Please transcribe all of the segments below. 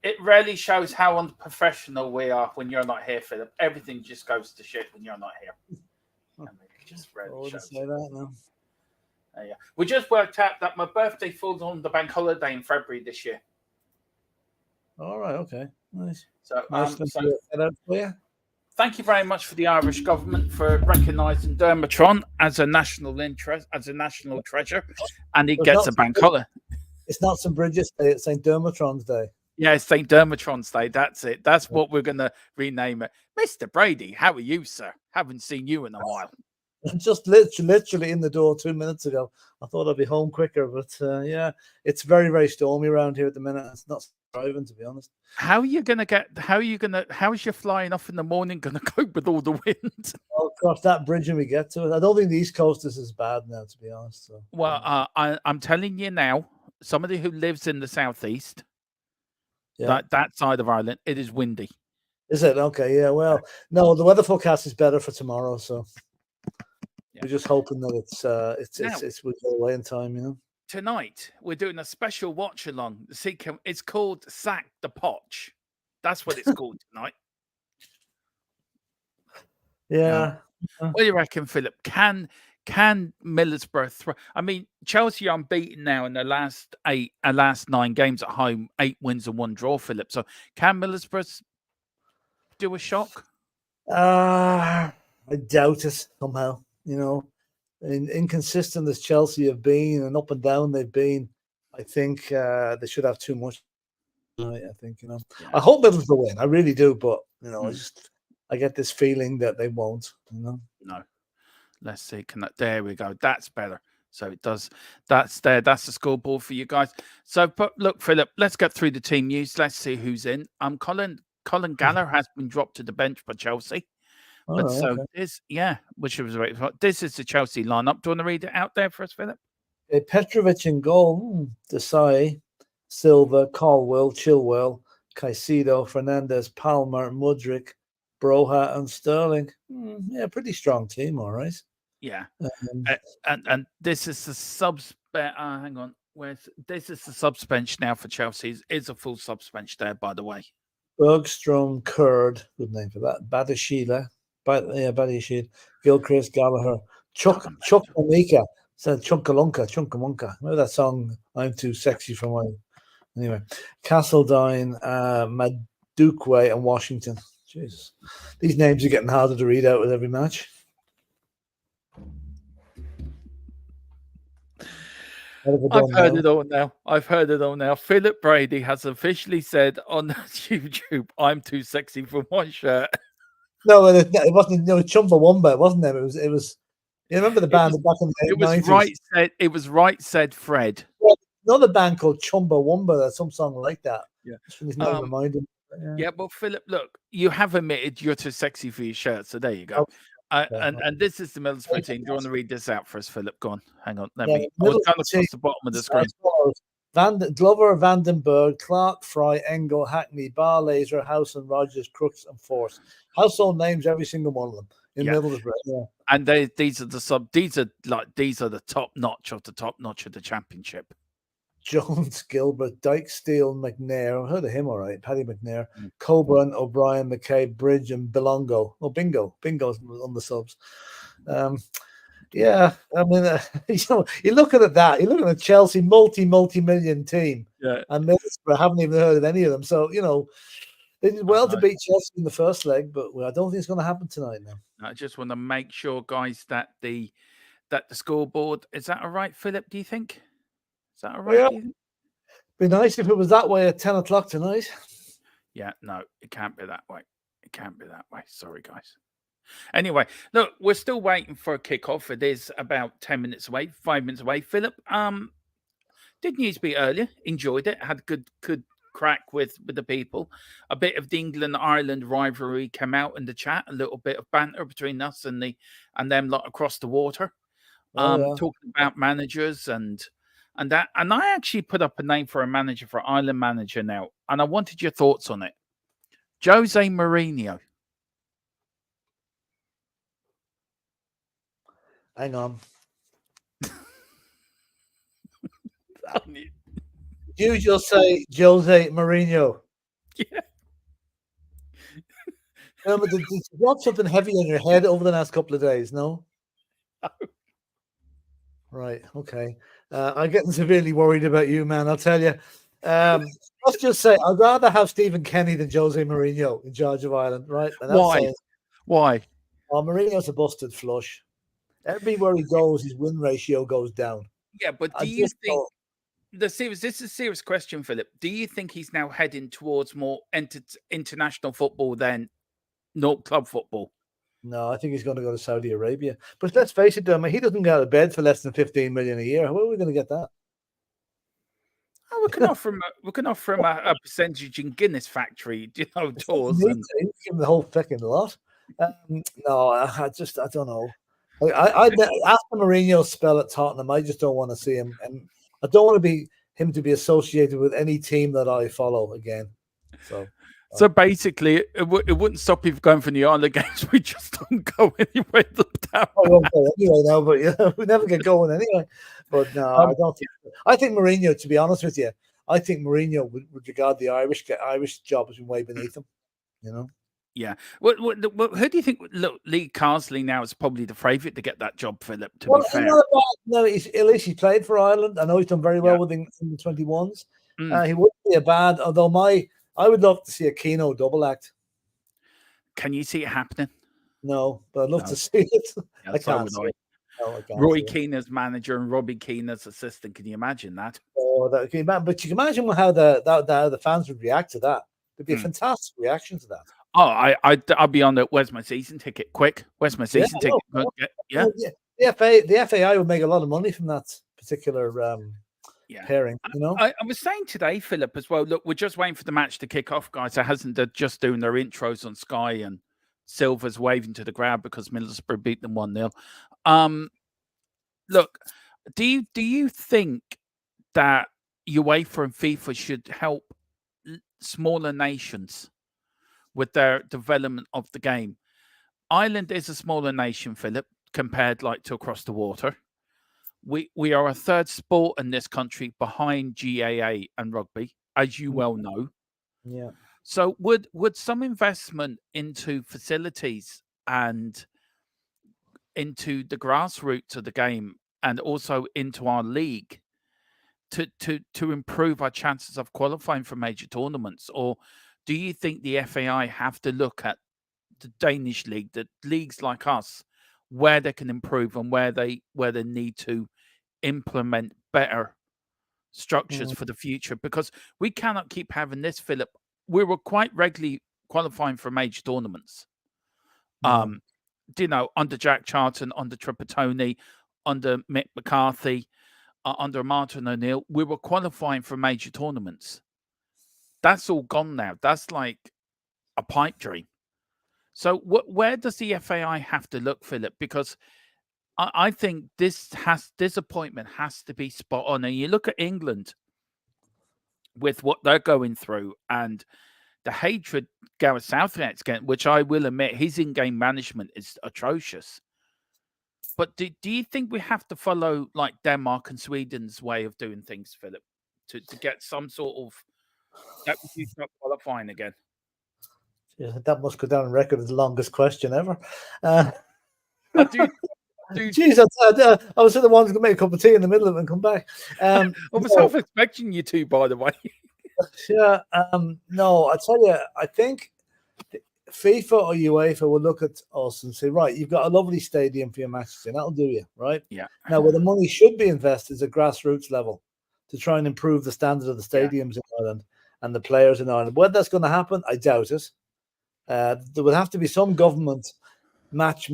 it really shows how unprofessional we are when you're not here, Philip. Everything just goes to shit when you're not here. I mean, it just really shows. Say that now. Yeah. We just worked out that my birthday falls on the bank holiday in February this year. All right, okay, nice. So, for thank you very much for the Irish government for recognising NDERMOTRON as a national interest, as a national treasure, and it gets a bank holiday. It's not St. Bridget's Day; it's St. NDERMOTRON's Day. Yeah, it's St. NDERMOTRON's Day. That's it. That's what we're going to rename it. Mr. Brady, how are you, sir? Haven't seen you in a while. Just literally in the door 2 minutes ago. I thought I'd be home quicker, but yeah, it's very, very stormy around here at the minute. It's not driving, to be honest. How is your flying off in the morning going to cope with all the wind? I'll cross that bridge when we get to it. I don't think the East Coast is as bad now, to be honest. So, well, I'm telling you now, somebody who lives in the southeast, that side of Ireland, it is windy. Is it? Okay, yeah. Well, no, the weather forecast is better for tomorrow, so we're just hoping that it's will go away in time, you know. Tonight we're doing a special watch along. It's called Sack the POCH. That's what it's called tonight. Yeah. What do you reckon, Philip? Can Middlesbrough I mean, Chelsea are unbeaten now in the last 9 games at home, 8 wins and 1 draw, Philip. So can Middlesbrough do a shock? I doubt it somehow, you know. Inconsistent as Chelsea have been and up and down they've been, I think they should have too much. I think, you know. Yeah. I hope Middlesbrough win. I really do, but you know, I get this feeling that they won't, you know. No. Let's see. There we go. That's better. So it does. That's there. That's the scoreboard for you guys. So, but look, Philip, let's get through the team news. Let's see who's in. Colin Gallagher has been dropped to the bench by Chelsea. But which was right. This is the Chelsea lineup. Do you want to read it out there for us, Philip? Petrovic in goal. Desai, Silva, Caldwell, Chilwell, Caicedo, Fernandez, Palmer, Mudryk, Broha, and Sterling. Yeah, pretty strong team, all right. Yeah, and this is the subs. Hang on, this is the subs bench now for Chelsea. It's a full subs bench there, by the way. Bergstrom, Kurd, good name for that. Badashila, Gilchrist, Gallagher, Chuck Monika, said Chunkamunka. Remember that song? I'm too sexy for my. Anyway, Castledine, Madukwe, and Washington. Jesus, these names are getting harder to read out with every match. I've heard it all now. Philip Brady has officially said on YouTube, "I'm too sexy for my shirt." No, it wasn't. No, Chumbawamba. It wasn't them. It was. You remember the band back in the 90s? It was Right Said Fred. Well, another band called Chumbawamba. There's some song like that. Yeah. He's not reminded. Yeah, but Philip, look, you have admitted you're too sexy for your shirt, so there you go. And this is the Middlesbrough team. Do you want to read this out for us, Philip? Go on. Hang on. I was kind of across the bottom of the screen. Glover, Vandenberg, Clark, Fry, Engel, Hackney, Bar, Laser, Howson, Rogers, Crooks, and Force. Household names, every single one of them in Middlesbrough. Yeah. And these are the top notch of the championship. Jones, Gilbert, Dyke, Steele, McNair. I've heard of him all right. Paddy McNair, Coburn, O'Brien, McKay, Bridge, and Belongo. Oh, Bingo's on the subs. Yeah, I mean, you're looking at that. You're looking at Chelsea, multi-million team. Yeah. And Middlesbrough, haven't even heard of any of them. So, you know, they did well to beat Chelsea in the first leg, but I don't think it's going to happen tonight now. I just want to make sure, guys, that the scoreboard, is that all right, Philip, do you think? Is that all right? Yeah. Be nice if it was that way at 10 o'clock tonight. Yeah, no, it can't be that way. It can't be that way. Sorry, guys. Anyway, look, we're still waiting for a kickoff. It is about 10 minutes away, 5 minutes away. Philip, did Newsbeat earlier. Enjoyed it. Had good crack with the people. A bit of the England-Ireland rivalry came out in the chat. A little bit of banter between us and them lot across the water. Talking about managers and that. And I actually put up a name for a manager, for Ireland manager now. And I wanted your thoughts on it. Jose Mourinho. Hang on. You just say Jose Mourinho. Yeah. But did you drop something heavy on your head over the last couple of days? No? Right. Okay. I'm getting severely worried about you, man. I'll tell you. Let's just say I'd rather have Stephen Kenny than Jose Mourinho in charge of Ireland, right? And that's Why? saying, Why? oh, Mourinho's a busted flush. Everywhere he goes, his win ratio goes down. Yeah, but I do you just think don't. this is a serious question, Philip? Do you think he's now heading towards more international football than not club football? No, I think he's going to go to Saudi Arabia. But let's face it, I mean, he doesn't get out of bed for less than 15 million a year. Where are we going to get that? Oh, we can offer him a percentage in Guinness factory, tours Give and him the whole fucking lot. No, I don't know. After Mourinho's spell at Tottenham, I just don't want to see him, and I don't want him to be associated with any team that I follow again. So basically, it wouldn't stop you from going for the Ireland games. We just don't go anywhere. I won't go anyway now, but yeah, we never get going anyway. But no, I don't think. I think Mourinho, to be honest with you, I think Mourinho would regard the Irish job as being way beneath him. You know. Yeah. Who do you think? Look, Lee Carsley now is probably the favourite to get that job, Philip. To be fair, no, at least he played for Ireland. I know he's done very well with the 21s. He wouldn't be a bad. Although I would love to see a Keano double act. Can you see it happening? No, but I'd love to see it. Yeah, I can't see it. No, I can't. Roy Keane as manager and Robbie Keane as assistant. Can you imagine that? Oh, but you can imagine how the fans would react to that. There'd be a fantastic reaction to that. Oh, I'll be on the where's my season ticket? Quick, where's my season ticket? Yeah. The FAI would make a lot of money from that particular pairing. You know, I was saying today, Philip, as well. Look, we're just waiting for the match to kick off, guys. They're just doing their intros on Sky, and Silver's waving to the crowd because Middlesbrough beat them 1-0. Look, do you think that UEFA and FIFA should help smaller nations with their development of the game? Ireland is a smaller nation, Philip, compared to across the water. We are a third sport in this country behind GAA and rugby, as you well know. Yeah. So would some investment into facilities and into the grassroots of the game and also into our league to improve our chances of qualifying for major tournaments? Or do you think the FAI have to look at the Danish league, the leagues like us, where they can improve and where they need to implement better structures for the future? Because we cannot keep having this, Philip. We were quite regularly qualifying for major tournaments. Under Jack Charlton, under Trapattoni, under Mick McCarthy, under Martin O'Neill, we were qualifying for major tournaments. That's all gone now. That's like a pipe dream. So where does the FAI have to look, Philip? Because I think this appointment has to be spot on. And you look at England with what they're going through and the hatred Gareth Southgate's getting, which I will admit, his in-game management is atrocious. But do you think we have to follow like Denmark and Sweden's way of doing things, Philip, to get some sort of that we start qualifying again? Yeah, that must go down on record as the longest question ever. I do. Jeez, I was the one who's going to make a cup of tea in the middle of it and come back. I was half expecting you to, by the way. Yeah. No, I tell you, I think FIFA or UEFA will look at us and say, right, you've got a lovely stadium for your matches, and that'll do you, right? Yeah. Now, where the money should be invested is at grassroots level to try and improve the standard of the stadiums in Ireland and the players in Ireland. Whether that's going to happen, I doubt it. There would have to be some government match.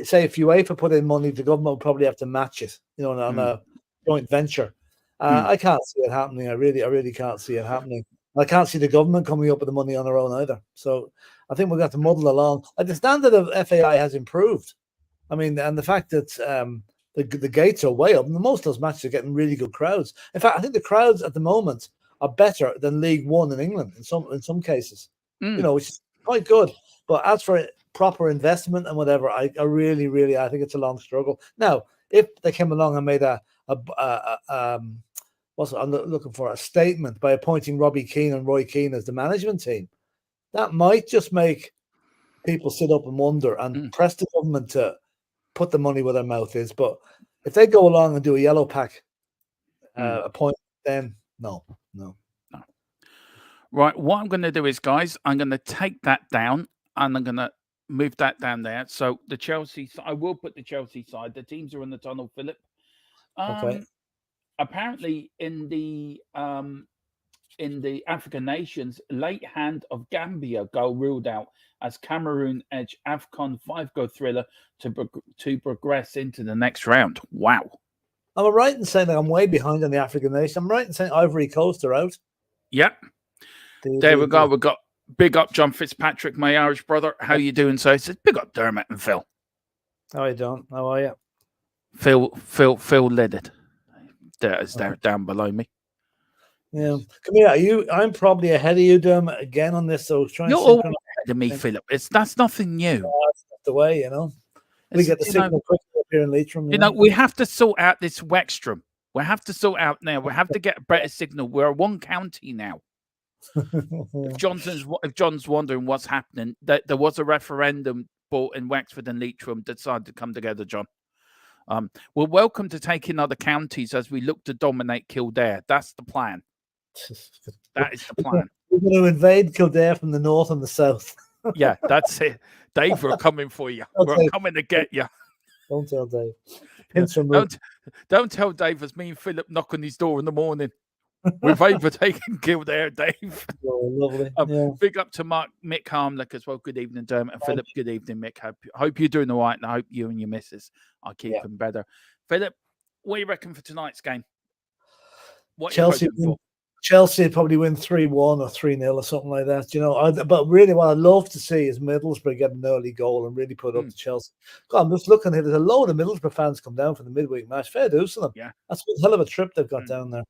Say if UEFA put in money, the government would probably have to match it, on a joint venture. I can't see it happening. I really can't see it happening. I can't see the government coming up with the money on their own either. So I think we've got to muddle along. The standard of FAI has improved. I mean, and the fact that the gates are way up, and most of those matches are getting really good crowds. In fact, I think the crowds at the moment are better than League One in England in some cases. Which is quite good. But as for proper investment and whatever, I think it's a long struggle. Now, if they came along and made a I'm looking for a statement by appointing Robbie Keane and Roy Keane as the management team. That might just make people sit up and wonder and press the government to put the money where their mouth is. But if they go along and do a yellow pack appointment, then no. Right, what I'm going to do is, guys, I'm going to take that down and I'm going to move that down there. So the Chelsea, I will put the Chelsea side. The teams are in the tunnel, Philip. Okay. Apparently, in the African nations, late hand of Gambia goal ruled out as Cameroon edge AFCON 5-goal thriller to progress into the next round. Wow. Am I right in saying that I'm way behind on the African nation? I'm right in saying Ivory Coast are out. Yep. There we go. We've got big up John Fitzpatrick, my Irish brother. How you doing? So he says, big up Dermot and Phil. How are you doing? How are you? Phil Leddard. They're down below me. Yeah. Come here. I'm probably ahead of you, Dermot, again on this. So you're always ahead of me, Philip. That's nothing new. That's the way, you know. We get the signal quickly up here in Leitrim. You know, we have to sort out this Wexstrom. We have to sort out now. We have to get a better signal. We're one county now. If John's wondering what's happening, there was a referendum bought in Wexford and Leitrim decided to come together, John. We're welcome to taking other counties as we look to dominate Kildare. That's the plan. That is the plan. We're going to invade Kildare from the north and the south. Yeah, that's it. Dave, we're coming for you. We're coming to get you. Don't tell Dave. Don't tell Dave as me and Philip knock on his door in the morning. We've overtaken Kildare, Dave. Oh, lovely. Big up to Mick Harmlick as well. Good evening, Dermot. And Philip, good evening, Mick. Hope you're doing all right, and I hope you and your missus are keeping better. Philip, what do you reckon for tonight's game? What Chelsea probably win 3-1 or 3-0 or something like that. You know, but really what I'd love to see is Middlesbrough get an early goal and really put up to Chelsea. God, I'm just looking here. There's a load of Middlesbrough fans come down for the midweek match. Fair dues to them. Yeah. That's a hell of a trip they've got down there.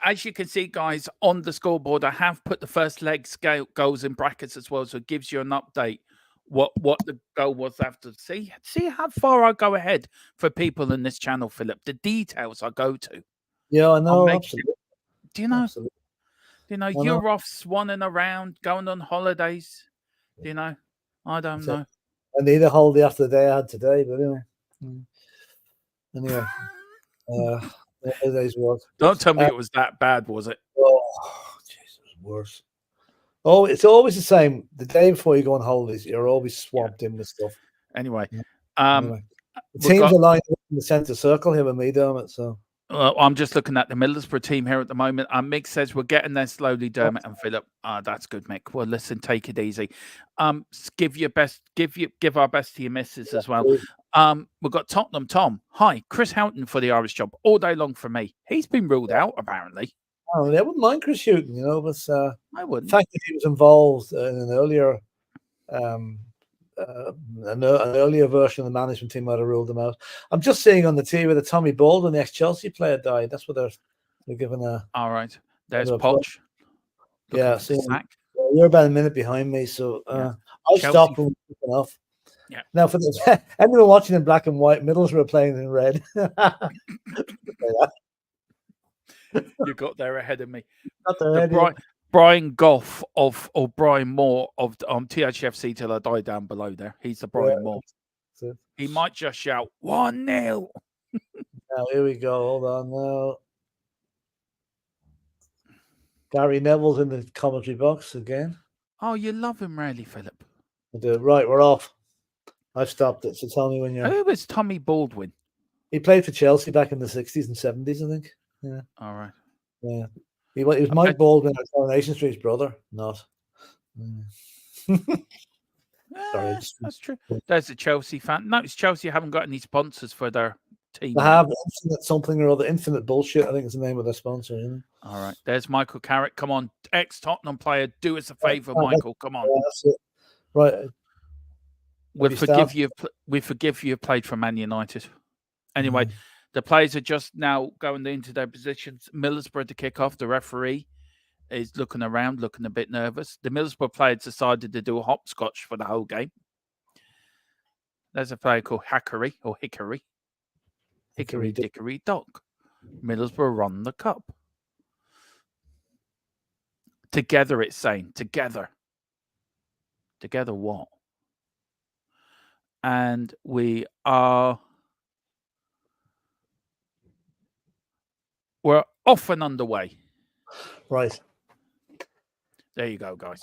As you can see, guys, on the scoreboard, I have put the first leg goals in brackets as well, so it gives you an update what the goal was after. See how far I go ahead for people in this channel, Philip. The details I go to. Yeah, I know. Absolutely. Do you know? Absolutely. You know, you're off swanning around, going on holidays. You know, I don't know. I need a holiday after the day I had today, but anyway. Day's work. Don't tell me it was that bad, was it? Oh, Jesus, it was worse. Oh, it's always the same. The day before you go on holidays, you're always swamped in with stuff. Anyway, the teams are lined up in the centre circle here with me, Dermot. So I'm just looking at the Middlesbrough team here at the moment. Mick says we're getting there slowly, Dermot and Philip. That's good, Mick. Well, listen, take it easy. Give our best to your missus as well. We've got Tottenham Tom. Hi, Chris Houghton for the Irish job all day long for me. He's been ruled out apparently. Oh, I wouldn't mind Chris Houghton, you know, but I wouldn't. The fact that he was involved in an earlier an earlier version of the management team might have ruled him out. I'm just seeing on the TV that Tommy Baldwin, the ex-Chelsea player, died. That's what they're giving a. All right, there's Poch. Yeah, you're about a minute behind me, so I'll stop and off. Yeah. Now, for anyone watching in black and white, Middlesbrough are playing in red. You got there ahead of me. Brian Goff or Brian Moore of THFC till I die down below there. He's the Brian Moore. He might just shout 1-0. Now here we go. Hold on now. Gary Neville's in the commentary box again. Oh, you love him, really, Philip? I do. Right, we're off. I've stopped it. So tell me when you're. Who was Tommy Baldwin? He played for Chelsea back in the 60s and 70s, I think. Yeah. All right. Yeah. He was Mike Baldwin, Coronation Street's brother. Not. Sorry, that's true. There's a Chelsea fan. Notice Chelsea haven't got any sponsors for their team. They have Infinite something or other. Infinite Bullshit, I think is the name of their sponsor. You know? All right. There's Michael Carrick. Come on, ex-Tottenham player. Do us a favour, Michael. Come on. That's it. Right. We forgive you. We forgive you. Played for Man United. Anyway, the players are just now going into their positions. Middlesbrough to kick off. The referee is looking around, looking a bit nervous. The Middlesbrough players decided to do a hopscotch for the whole game. There's a player called Hickory Dickory Dock. Middlesbrough run the cup. Together, it's saying. Together. Together what? And we're off and underway. Right. There you go, guys.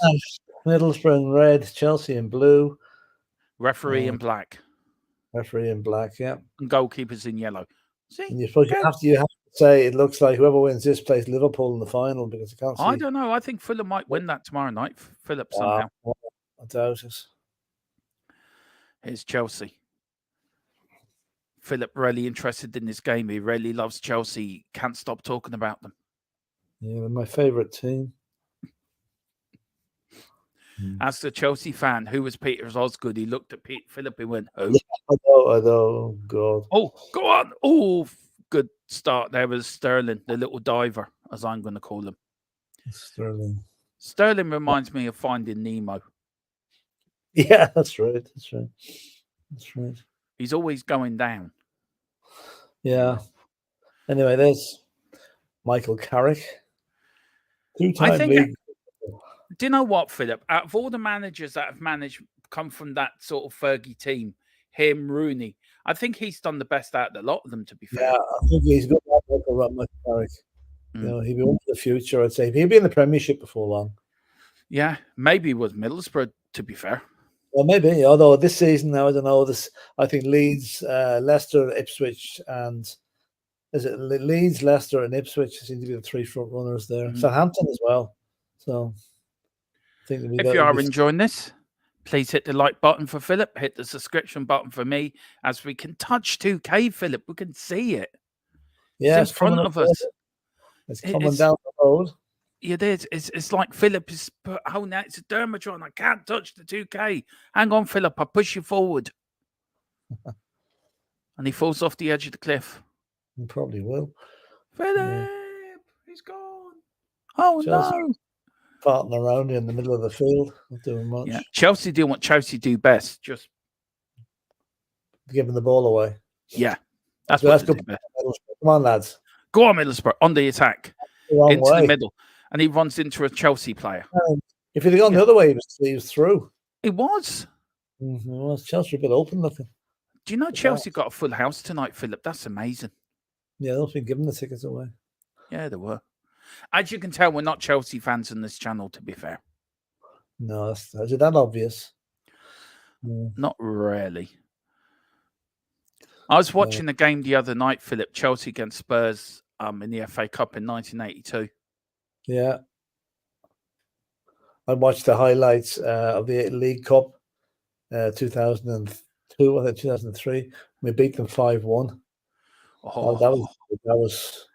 Middlesbrough in red, Chelsea in blue. Referee in black. Referee in black, yeah. And goalkeepers in yellow. See? And you have to say it looks like whoever wins this plays Liverpool in the final, because you can't see. I don't know. I think PHILLIP might win that tomorrow night. PHILLIP somehow. I doubt it. Here's Chelsea. PHILLIP really interested in this game. He really loves Chelsea. Can't stop talking about them. Yeah, they're my favourite team. As the Chelsea fan, who was Peter Osgood? He looked at PHILLIP and went, "Who?" I know. Oh, God. Oh, go on. Oh, good start. There was Sterling, the little diver, as I'm going to call him. Sterling. Sterling reminds me of Finding Nemo. Yeah, that's right. That's right. That's right. He's always going down. Yeah. Anyway, there's Michael Carrick. Two-time league. Do you know what, PHILLIP? Out of all the managers that have come from that sort of Fergie team, him, Rooney, I think he's done the best out of the lot of them, to be fair. Yeah, I think he's got that Michael Carrick. You know, he'll be one for the future, I'd say. He'll be in the Premiership before long. Yeah, maybe with Middlesbrough, to be fair. Well, maybe. Although this season now, I don't know. I think Leeds, Leicester, Ipswich, and is it Leeds, Leicester, and Ipswich seem to be the three front runners there. Southampton as well. So, I think if you are enjoying this, please hit the like button for PHILLIP. Hit the subscription button for me, as we can touch 2K, PHILLIP. We can see it. Yeah, it's in front of us. It's coming down the road. It is. It's like PHILLIP is put, oh, now it's a NDERMOTRON. I can't touch the 2K. Hang on, PHILLIP. I'll push you forward. And he falls off the edge of the cliff. He probably will. PHILLIP, he's gone. Oh, Chelsea no. Farting around in the middle of the field, not doing much. Yeah, Chelsea do what Chelsea do best. Just giving the ball away. Yeah, that's what they do best. Come on, lads. Go on, Middlesbrough, on the attack. Into the middle. And he runs into a Chelsea player. If he'd gone the other way, he was through. It was. Chelsea a bit open looking. Do you know Chelsea got a full house tonight, PHILLIP? That's amazing. Yeah, they've been giving the tickets away. Yeah, they were. As you can tell, we're not Chelsea fans on this channel, to be fair. No, is it that obvious? Not really. I was watching the game the other night, PHILLIP, Chelsea against Spurs in the FA Cup in 1982. Yeah. I watched the highlights of the League Cup 2002, I think 2003. We beat them 5-1. Oh, that was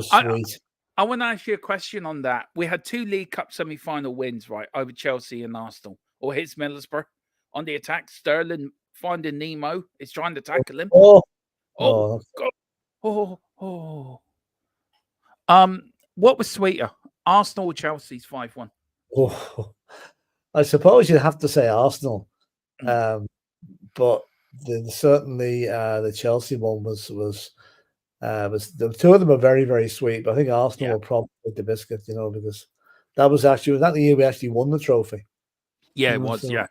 sweet. I want to ask you a question on that. We had 2 League Cup semi-final wins, right, over Chelsea and Arsenal. Or here's Middlesbrough on the attack. Sterling Finding Nemo is trying to tackle him. God. What was sweeter, Arsenal or Chelsea's 5-1? Oh, I suppose you'd have to say Arsenal, but certainly the Chelsea one was the two of them are very, very sweet. But I think Arsenal will probably take the biscuit, because that was the year we actually won the trophy. Yeah, it was. Yeah.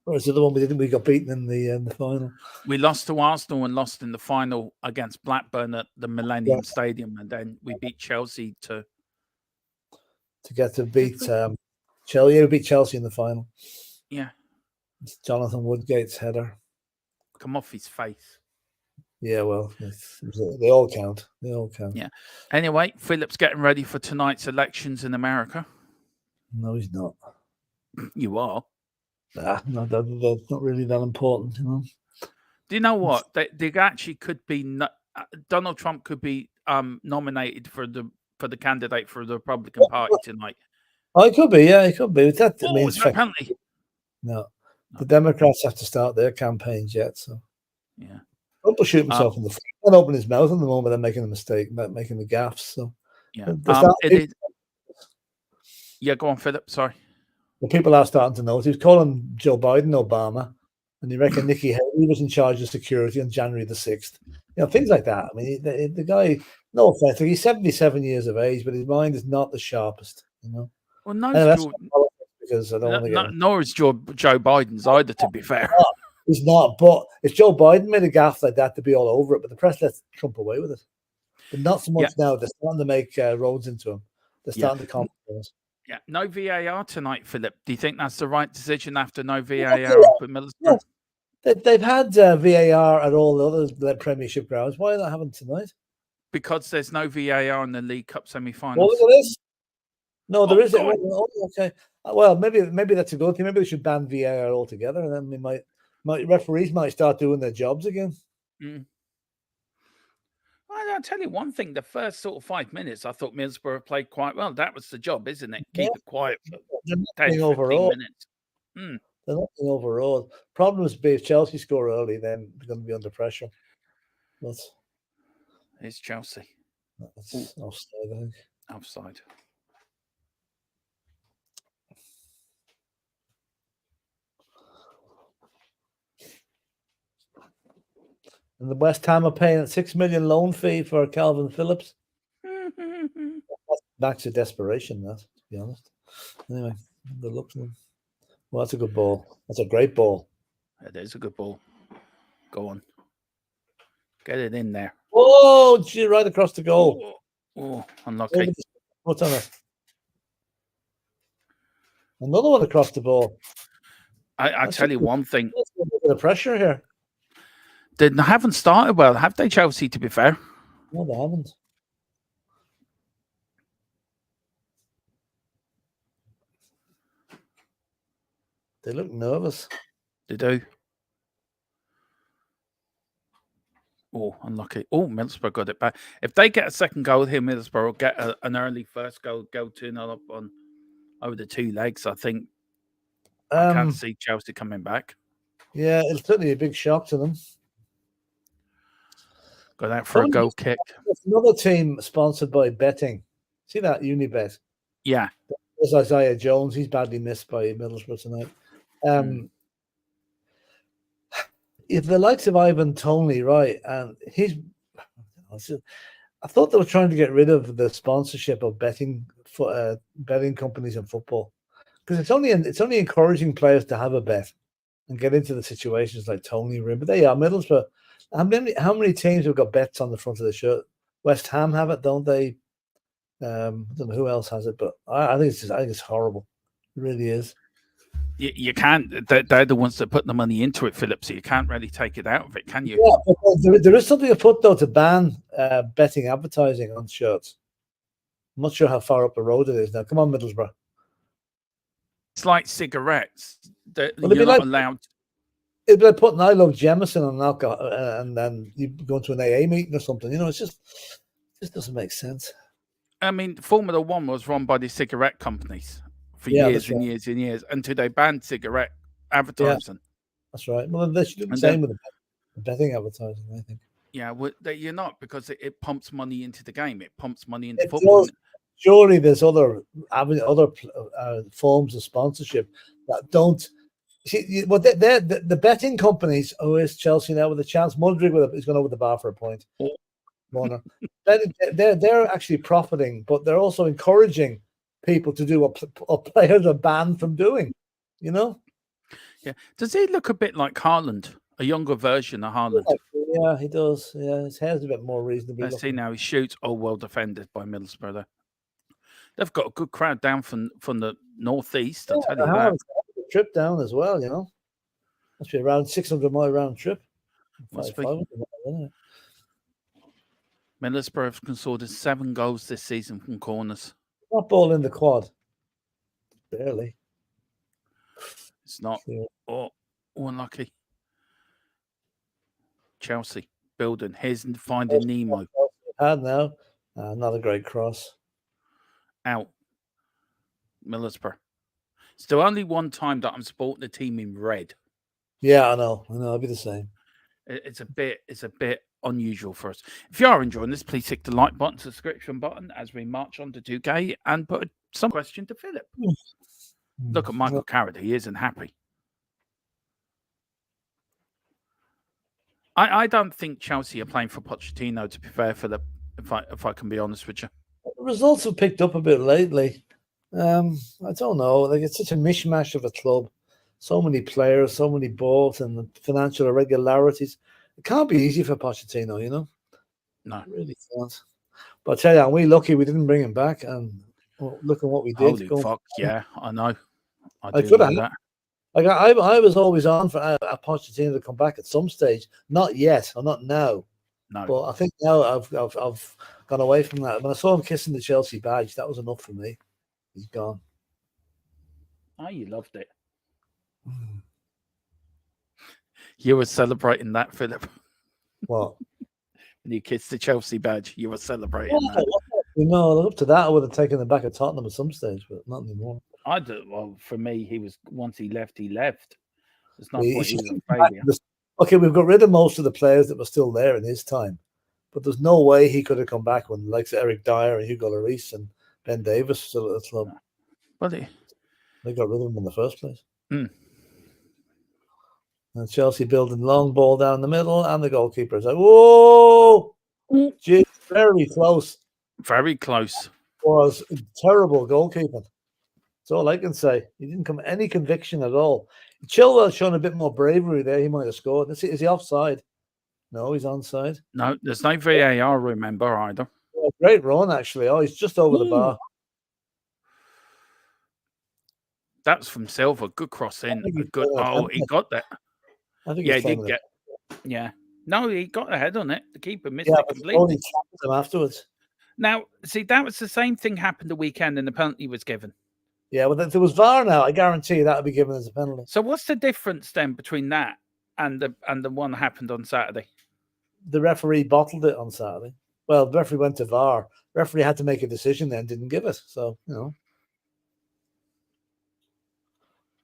Whereas the other one we got beaten in the final. We lost to Arsenal and lost in the final against Blackburn at the Millennium Stadium, and then we beat Chelsea to get to beat Chelsea. We beat Chelsea in the final. Yeah, it's Jonathan Woodgate's header. Come off his face. Yeah, well, they all count. They all count. Yeah. Anyway, PHILLIP's getting ready for tonight's elections in America. No, he's not. You are. Nah, no, that's not really that important, Do you know what? They actually could be. Donald Trump could be nominated for the candidate for the Republican Party tonight. Oh, it could be. Yeah, it could be. That means penalty. No, the Democrats have to start their campaigns yet. So yeah, Trump will shoot himself in the foot. He can't open his mouth at the moment. They're making a mistake, making the gaffes. So yeah, yeah. Go on, PHILLIP. Sorry. Well, people are starting to notice. He was calling Joe Biden Obama. And you reckon Nicky Haley was in charge of security on January the 6th? Things like that. I mean, the guy, no offense, he's 77 years of age, but his mind is not the sharpest, Well, no, anyway, because I don't want to get nor is Joe Biden's either, to be fair. He's not, but if Joe Biden made a gaffe like that, to be all over it. But the press lets Trump away with it. But not so much now. They're starting to make roads into him. They're starting to compromise. Yeah, no VAR tonight, Philip. Do you think that's the right decision after no VAR up at Middlesbrough? Yeah. They've had VAR at all the other Premiership grounds. Why not have it tonight? Because there's no VAR in the League Cup semi-finals. Well, look at this. No, there is. Okay. Well, maybe that's a good thing. Maybe they should ban VAR altogether, and then we referees might start doing their jobs again. I'll tell you one thing. The first sort of 5 minutes, I thought Middlesbrough played quite well. That was the job, isn't it? Keep it quiet for 10, 15 minutes. They're not being overawed. Problem is, if Chelsea score early, then they're going to be under pressure. It's Chelsea. That's offside, I think. Offside. And the West Ham are paying a $6 million loan fee for Calvin Phillips. Back to desperation, that, to be honest. Anyway, good luck to them. Well, that's a good ball. That's a great ball. It is a good ball. Go on. Get it in there. Oh, gee, right across the goal. Oh, unlucky. What's on it? Another one across the ball. I tell you one thing. There's a bit of pressure here. They haven't started well, have they, Chelsea, to be fair? No, they haven't. They look nervous. They do. Oh, unlucky. Oh, Middlesbrough got it back. If they get a second goal here, Middlesbrough will get an early first goal, go 2-0 up on over the two legs. I think I can't see Chelsea coming back. Yeah, it's certainly a big shock to them. Got out for a goal kick. Another team sponsored by betting. See that Unibet? Yeah. There's Isaiah Jones. He's badly missed by Middlesbrough tonight. If the likes of Ivan Toney, right, and I thought they were trying to get rid of the sponsorship of betting companies in football, because it's only encouraging players to have a bet and get into the situations like Toney were in. But they are Middlesbrough. How many teams have got bets on the front of the shirt? West Ham have it, don't they? I don't know who else has it, but I think it's horrible. It really is. You can't. They're the ones that put the money into it, Philip. So you can't really take it out of it, can you? Yeah, but there is something afoot though to ban betting advertising on shirts. I'm not sure how far up the road it is now. Come on, Middlesbrough. It's like cigarettes. You're not allowed. It'd be like putting "I love Jemison" on alcohol, and then you go into an AA meeting or something. It just doesn't make sense. I mean, Formula One was run by the cigarette companies for years and years and years until they banned cigarette advertising. Yeah, that's right. Well, they should do the same with the betting advertising, I think. Yeah, well, you're not, because it pumps money into the game. It pumps money into football. Surely there's other forms of sponsorship that don't. See, well, the betting companies. Oh, is Chelsea now with a chance? Mudryk is going over the bar for a point. Warner. They're actually profiting, but they're also encouraging people to do what players are banned from doing. Yeah. Does he look a bit like Haaland, a younger version of Haaland? Yeah, he does. Yeah, his hair's a bit more reasonable. Let's see now. He shoots. Oh, well defended by Middlesbrough there. They've got a good crowd down from the northeast. I'll tell you that. Trip down as well, must be around 600-mile round trip. Must be. Middlesbrough have conceded 7 goals this season from corners. Not ball in the quad. Barely. It's not. Oh, unlucky. Chelsea building. Here's finding Nemo. Had now. Another great cross. Out. Middlesbrough. It's the only one time that I'm supporting the team in red. Yeah, I know. I'll be the same. It's a bit unusual for us. If you are enjoying this, please hit the like button, subscription button as we march on to 2K, and put some question to Philip. Look at Michael Carrot. He isn't happy. I don't think Chelsea are playing for Pochettino, to be fair, Philip, if I can be honest with you. The results have picked up a bit lately. I don't know. Like, it's such a mishmash of a club. So many players, so many balls, and financial irregularities. It can't be easy for Pochettino, you know? No. It really can't. But I tell you, aren't we lucky we didn't bring him back? And look at what we did. Holy fuck, yeah, I know. I do could know have. that. Like, I was always on for a Pochettino to come back at some stage. Not yet, or not now. No. But I think now I've gone away from that. When I saw him kissing the Chelsea badge, that was enough for me. He's gone. Oh, you loved it. You were celebrating that, Philip. What? When you kissed the Chelsea badge, you were celebrating that. You know, up to that, I would have taken him back at Tottenham at some stage, but not anymore. I do. Well, for me, he was once he left, he left. There's no He point. He should was a come back. failure. Okay, we've got rid of most of the players that were still there in his time, but there's no way he could have come back when the likes of Eric Dyer and Hugo Lloris and Ben Davis were still at the club. Well, they got rid of him in the first place. Mm. And Chelsea building long ball down the middle, and the goalkeeper's like, whoa! Gee, very close. Very close. Was terrible goalkeeping. That's all I can say. He didn't come any conviction at all. Chilwell's shown a bit more bravery there. He might have scored. Is he offside? No, he's onside. No, there's no VAR, remember, either. Yeah, great run, actually. Oh, he's just over the bar. That's from Silva. Good cross in. Good. Oh, he got that. I think he did get. Yeah. No, he got a head on it. The keeper missed it completely. Only tapped him afterwards. Now, see, that was the same thing happened the weekend, and the penalty was given. Yeah, well, if there was VAR now, I guarantee you that would be given as a penalty. So, what's the difference then between that and the one that happened on Saturday? The referee bottled it on Saturday. Well, the referee went to VAR. The referee had to make a decision then, didn't give it. So, you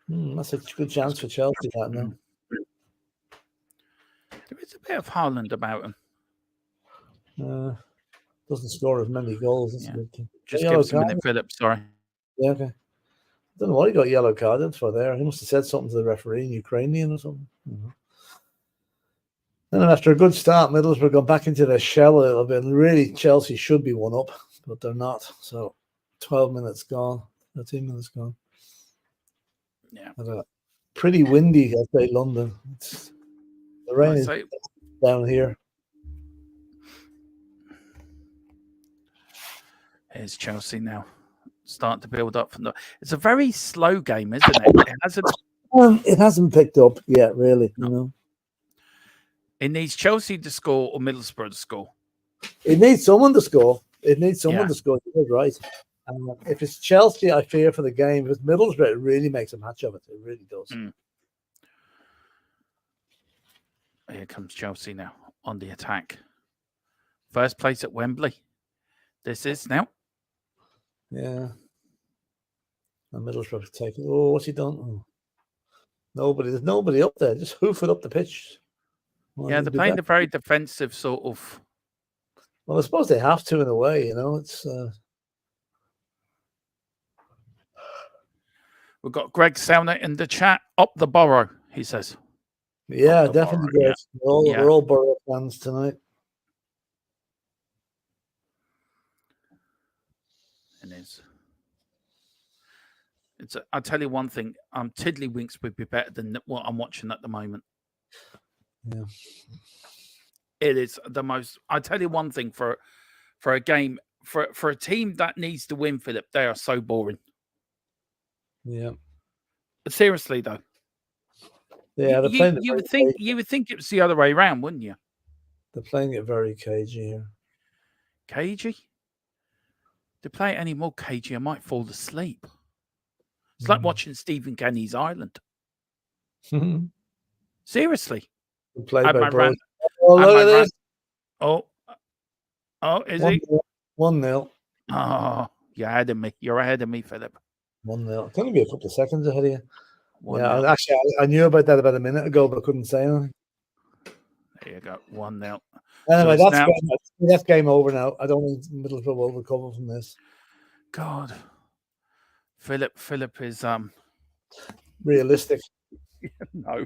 know. That's a good chance for Chelsea, that now. There is a bit of Haaland about him. Doesn't score as many goals. That's a good thing. Just give us a minute, Philip. Sorry. Yeah, okay. I don't know what he got yellow carded for there. He must have said something to the referee in Ukrainian or something. And then after a good start, Middlesbrough got back into their shell a little bit. And really, Chelsea should be one up, but they're not. So 12 minutes gone, 13 minutes gone. Yeah. Pretty windy, I'd say, London. The rain is down here. Here's Chelsea now. Starting to build up from the. It's a very slow game, isn't it? It hasn't picked up yet, really. No. You know, it needs Chelsea to score or Middlesbrough to score. It needs someone to score. To score. You're right. If it's Chelsea, I fear for the game. If it's Middlesbrough, it really makes a match of it. It really does. Here comes Chelsea now on the attack. First place at Wembley. This is now. Yeah. And Middlesbrough take it. Oh, what's he done? Oh. There's nobody up there. Just hoof it up the pitch. Well, they're playing a very defensive sort of. Well, I suppose they have to in a way, you know. It's. We've got Greg Selner in the chat. Up the Borough, he says. Yeah, definitely. Borough, yeah. We're all Borough fans tonight. It is. I'll tell you one thing. Tiddlywinks would be better than what I'm watching at the moment. Yeah. It is the most. I'll tell you one thing for a game for a team that needs to win, Philip. They are so boring. Yeah. But seriously though. Yeah, you would think it was the other way around, wouldn't you? They're playing it very cagey here. Cagey? To play it any more cagey, I might fall asleep. It's like watching Stephen Kenny's Island. Seriously. Played by Brody. Oh, look at this. Oh, is he? 1-0. Oh, you're ahead of me. You're ahead of me, Philip. 1-0. It's only be a couple of seconds ahead of you. 1-0. Yeah, actually, I knew about that about a minute ago, but I couldn't say anything. There you go. 1-0. Anyway, so that's game over now. I don't think Middlesbrough will recover from this. God. Philip is realistic. No.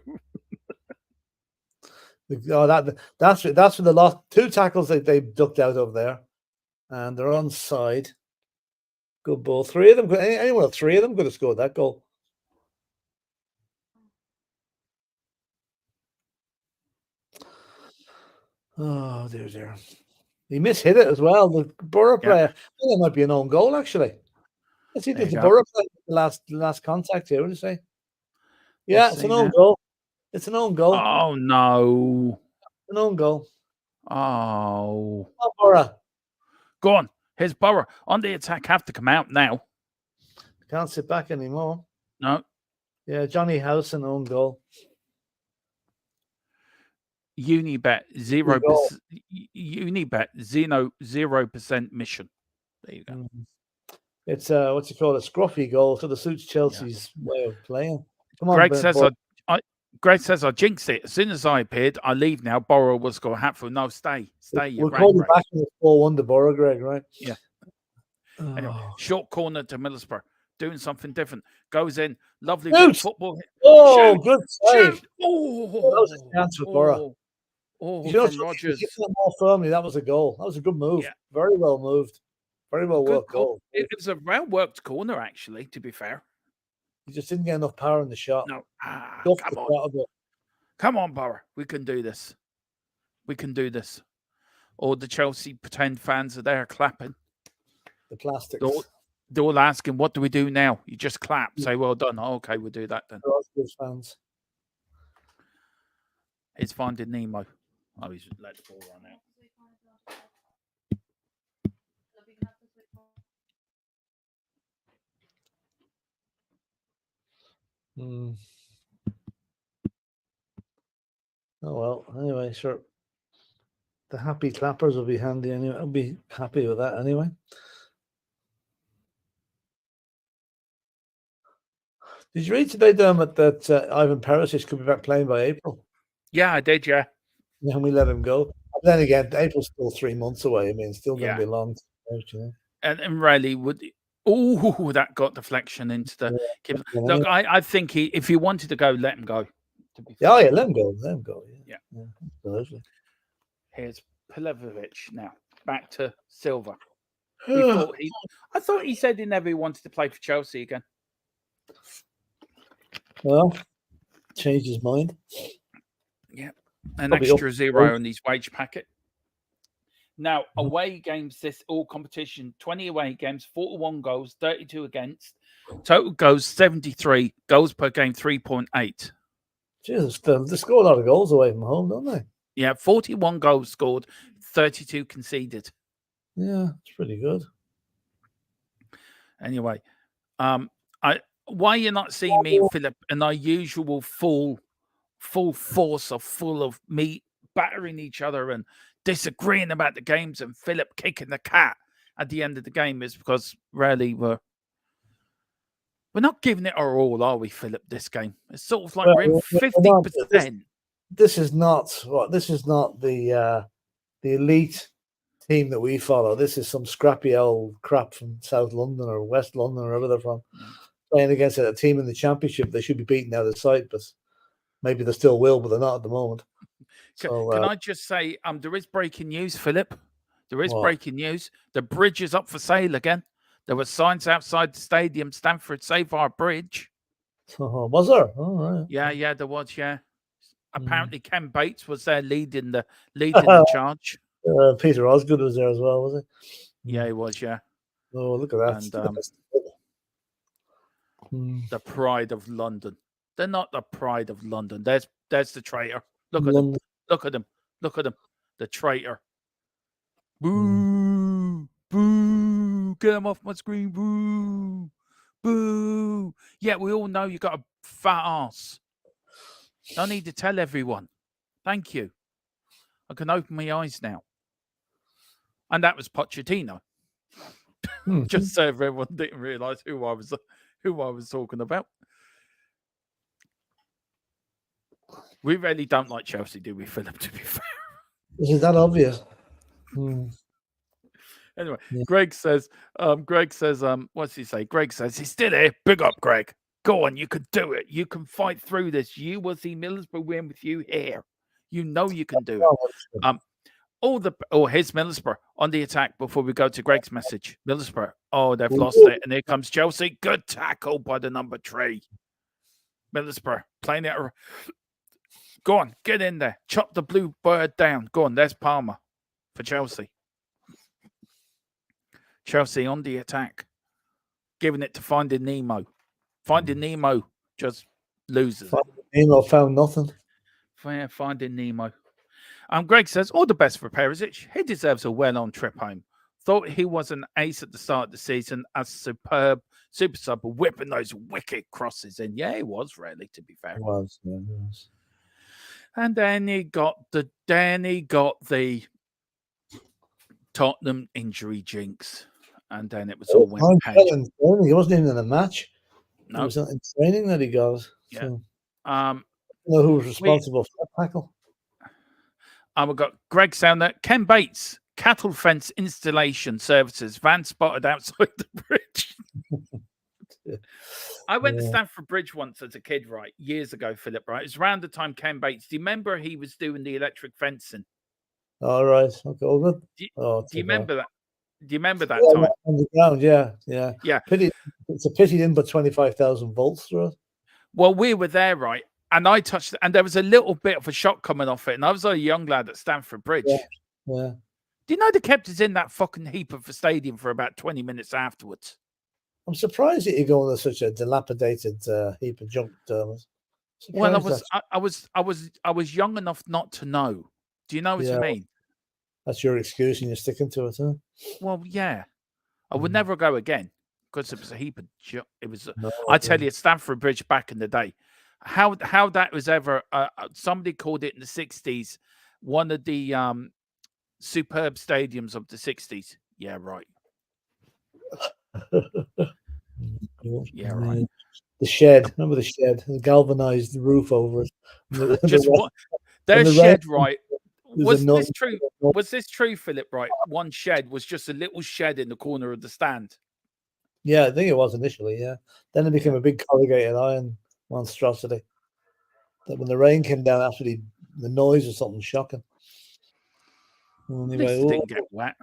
That's for the last 2 tackles they ducked out of there, and they're onside. Good ball. 3 of them. Anyone, 3 of them could have scored that goal. Oh dear. He mishit it as well. The Borough player. I think it might be an own goal actually. Let's see, there's the Borough player. The last contact here. What do you say? Yeah, it's an own goal. It's an own goal. Oh no! An own goal. Oh. Oh, Borough. Go on. Here's Borough on the attack. Have to come out now. Can't sit back anymore. No. Yeah, Johnny House, an own goal. Unibet 0%. Unibet 0% mission. There you go. It's what's it called? A scruffy goal, so it suits Chelsea's way of playing. Come on, Greg says Greg says I jinxed it. As soon as I appeared, I leave now. Borough will score a hatful. No, stay. We'll call you back in the 4-1 to Borough, Greg, right? Yeah. Anyway, short corner to Middlesbrough. Doing something different. Goes in. Lovely bit of football. Oh, good save. Oh, that was a chance for Borough. Oh, from Rodgers. More firmly, that was a goal. That was a good move. Yeah. Very well moved. Very well worked goal. It was a well-worked corner, actually, to be fair. He just didn't get enough power in the shot. No. Come on. Come on, Borough. We can do this. We can do this. Or the Chelsea pretend fans are there clapping. The plastics. They're all asking, what do we do now? You just clap. Say, well done. Oh, okay, we'll do that then. Fans. It's Finding Nemo. Oh, he's let the ball run out. Oh well. Anyway, sure. The happy clappers will be handy anyway. I'll be happy with that anyway. Did you read today, Dermot, that Ivan Perisic could be back playing by April? Yeah, I did. Yeah. And we let him go. But then again, April's still 3 months away. I mean, it's still going to be long. You know? And really would. Oh, that got deflection into the. Yeah. Look, I think if he wanted to go, let him go. Yeah, let him go. Let him go. Yeah. Absolutely. Here's Pilevovic now. Back to Silva. I thought he said he never wanted to play for Chelsea again. Well, changed his mind. Yeah. An extra 0 on his wage packet. Now, away games, this all competition, 20 away games, 41 goals, 32 against. Total goals, 73. Goals per game, 3.8. Jesus, they score a lot of goals away from home, don't they? Yeah, 41 goals scored, 32 conceded. Yeah, it's pretty good. Anyway, why you're not seeing me and Philip in our usual full force of full of me battering each other and disagreeing about the games and Philip kicking the cat at the end of the game is because really we're not giving it our all, are we, Philip, this game? It's sort of like we're in 50%. This is not the elite team that we follow. This is some scrappy old crap from South London or West London or wherever they're from. Playing against a team in the championship, they should be beaten out of sight, but maybe they still will, but they're not at the moment. So, can I just say, there is breaking news, Philip. There is breaking news. The bridge is up for sale again. There were signs outside the stadium, Stamford Save Our Bridge. Was there? Oh, right. Yeah, there was. Yeah. Apparently, Ken Bates was there leading the charge. Peter Osgood was there as well, was he? Yeah, he was. Yeah. Oh, look at that! And, the pride of London. They're not the pride of London. There's the traitor. Look at him. Look at him. Look at him. The traitor. Boo! Boo! Get him off my screen. Boo! Boo! Yeah, we all know you got a fat ass. Don't need to tell everyone. Thank you. I can open my eyes now. And that was Pochettino. Just so everyone didn't realise who I was talking about. We really don't like Chelsea, do we, Philip, to be fair? Is that obvious? Anyway, yeah. Greg says, what's he say? Greg says, he's still here. Big up, Greg. Go on, you can do it. You can fight through this. You will see Middlesbrough win with you here. You know you can do it. Here's Middlesbrough on the attack before we go to Greg's message. Middlesbrough. Oh, they've lost it. And here comes Chelsea. Good tackle by the number 3. Middlesbrough playing it. Go on, get in there. Chop the blue bird down. Go on, there's Palmer for Chelsea. Chelsea on the attack. Giving it to Finding Nemo. Finding Nemo just loses it. Nemo found nothing. Finding Nemo. Greg says, all the best for Perisic. He deserves a well-on trip home. Thought he was an ace at the start of the season, a superb super sub, whipping those wicked crosses in. Yeah, he was, really, to be fair. He was, yeah, he was. And then he got the Tottenham injury jinx. And then it was all went pear. He wasn't even in a match. No. It was in training that he goes. Yeah. So, I don't know who was responsible for that tackle. We've got Greg Sounder, Ken Bates, cattle fence installation services, van spotted outside the bridge. I went to Stamford Bridge once as a kid, right? Years ago, Philip, right? It was around the time Ken Bates. Do you remember he was doing the electric fencing? All right. Okay. All good. Do you remember that? Do you remember that time? On the ground, yeah. Pity, it's a pity he didn't put 25,000 volts through it. Well, we were there, right? And I touched it, and there was a little bit of a shock coming off it. And I was a young lad at Stamford Bridge. Yeah. Do you know they kept us in that fucking heap of a stadium for about 20 minutes afterwards? I'm surprised that you go into such a dilapidated heap of junk, Dermot. Well, I was young enough not to know. Do you know what I mean? That's your excuse, and you're sticking to it, huh? Well, yeah. I would never go again because it was a heap of junk. It was. I tell you, Stamford Bridge back in the day. How that was ever somebody called it in the 60s one of the superb stadiums of the 60s. Yeah, right. Yeah, right. The shed. Remember the shed? The galvanized roof over it. Just what? Their shed, right? Was this true? Was this true, Philip? Right, one shed was just a little shed in the corner of the stand. Yeah, I think it was initially. Yeah, then it became a big corrugated iron monstrosity. That when the rain came down, actually, the noise was something shocking. Anyway, it didn't get wet.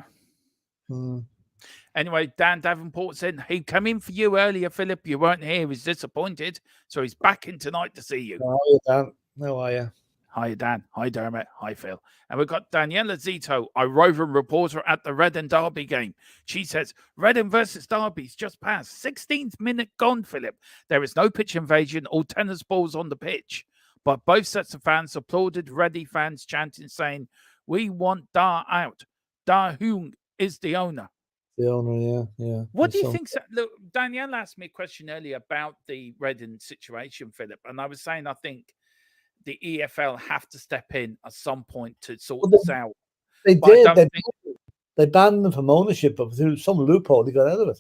Anyway, Dan Davenport said he'd come in for you earlier, Philip. You weren't here. He's disappointed, so he's back in tonight to see you. How are you, Dan? How are you? Hi, Dan. Hi, Dermot. Hi, Phil. And we've got Daniela Zito, our roving reporter at the Reading Derby game. She says, Reading versus Derby's just passed. 16th minute gone, Philip. There is no pitch invasion or tennis balls on the pitch. But both sets of fans applauded Reading fans chanting, saying, we want Dar out. Dar Hung is the owner. The owner, yeah. What do you think? Look, Danielle asked me a question earlier about the Reading situation, Philip. And I was saying, I think the EFL have to step in at some point to sort this out. They did. They banned them from ownership, but through some loophole, they got out of it.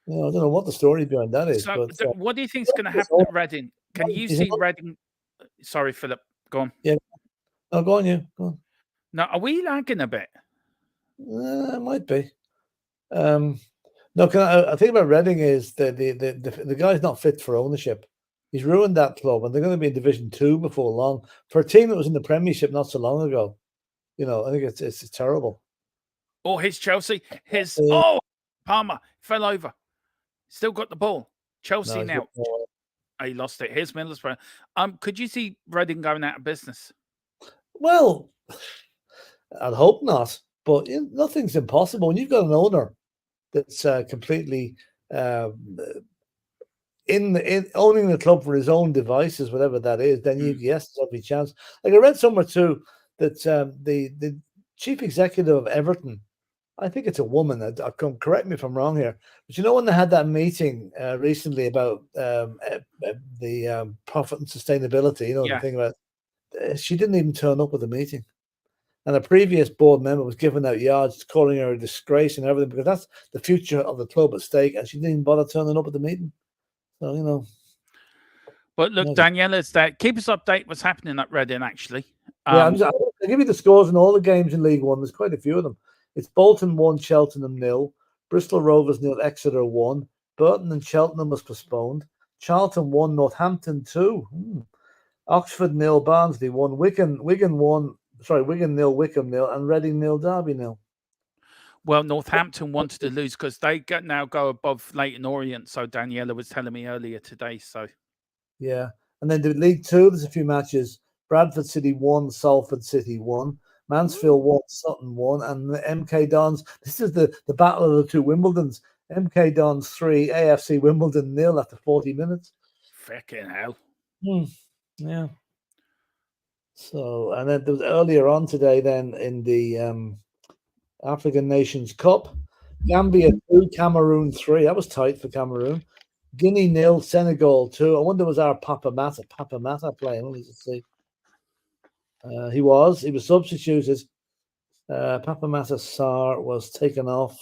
I don't know what the story behind that is. So, what do you think is going to happen at Reading? Can you see Reading? Sorry, Philip. Go on. Yeah. No, go on, you. Go on. Now, are we lagging a bit? It might be. No, I think about Reading is the guy's not fit for ownership. He's ruined that club, and they're going to be in Division 2 before long. For a team that was in the Premiership not so long ago, I think it's terrible. Oh, here's Chelsea. Palmer fell over. Still got the ball. Chelsea now. He lost it. Here's Middlesbrough. Could you see Reading going out of business? Well, I'd hope not, but nothing's impossible. When you've got an owner that's completely in owning the club for his own devices, whatever that is, then there's every chance. Like I read somewhere too that the chief executive of Everton, I think it's a woman. Correct me if I'm wrong here, but when they had that meeting recently about the profit and sustainability, the thing about she didn't even turn up at the meeting, and a previous board member was giving out yards, calling her a disgrace and everything because that's the future of the club at stake, and she didn't even bother turning up at the meeting. So, But look, Daniela, is that keep us updated what's happening at Reading, actually. I'll give you the scores in all the games in League One. There's quite a few of them. It's Bolton 1, Cheltenham 0, Bristol Rovers 0, Exeter 1, Burton and Cheltenham was postponed, Charlton 1, Northampton 2, Oxford 0, Barnsley 1, Wigan 1. Sorry, Wigan 0, Wickham 0, and Reading 0, Derby 0. Well, Northampton wanted to lose because they now go above Leighton Orient. So Daniela was telling me earlier today. So yeah, and then the League Two, there's a few matches. Bradford City 1, Salford City 1, Mansfield 1, Sutton 1, and the MK Dons. This is the battle of the two Wimbledons. MK Dons 3, AFC Wimbledon 0 after 40 minutes. Fucking hell. Yeah. So, and then there was earlier on today, then in the African Nations Cup, Gambia 2, Cameroon 3. That was tight for Cameroon. Guinea 0, Senegal 2. I wonder was our Papa Mata playing? Let me just see. He was substituted. Papa Mata Sarr was taken off.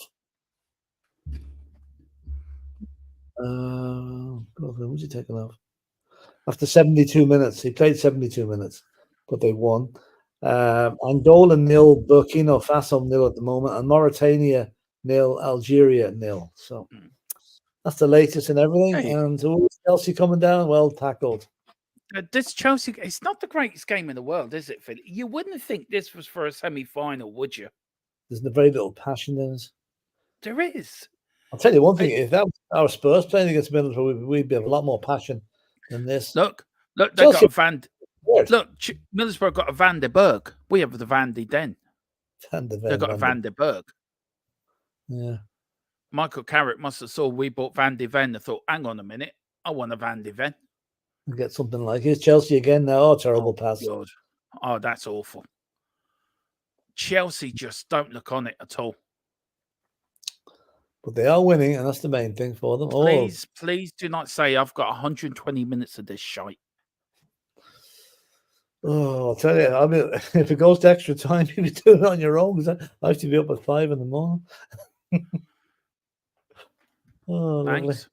What was he taken off? After 72 minutes. He played 72 minutes, but they won. Angola 0, Burkina Faso 0 at the moment, and Mauritania 0, Algeria 0. So that's the latest in everything. Hey. And Chelsea coming down, well tackled. This Chelsea, it's not the greatest game in the world, is it, Phil? You wouldn't think this was for a semi-final, would you? There's very little passion in it. There is. I'll tell you one thing: if that was our Spurs playing against Middlesbrough, we'd have a lot more passion than this. Look, they got a Middlesbrough got a Van der Berg. We have the Van de Den. They got a Van der Berg. Yeah. Michael Carrick must have saw we bought Van de Ven and thought, hang on a minute, I want a Van de Ven. Get something like it. Chelsea again now. Oh, terrible pass. God. Oh, that's awful. Chelsea just don't look on it at all. But they are winning, and that's the main thing for them. Please do not say I've got 120 minutes of this shite. Oh, I'll tell you, I mean, if it goes to extra time, you can do it on your own, because I have to be up at 5 in the morning. Oh, thanks.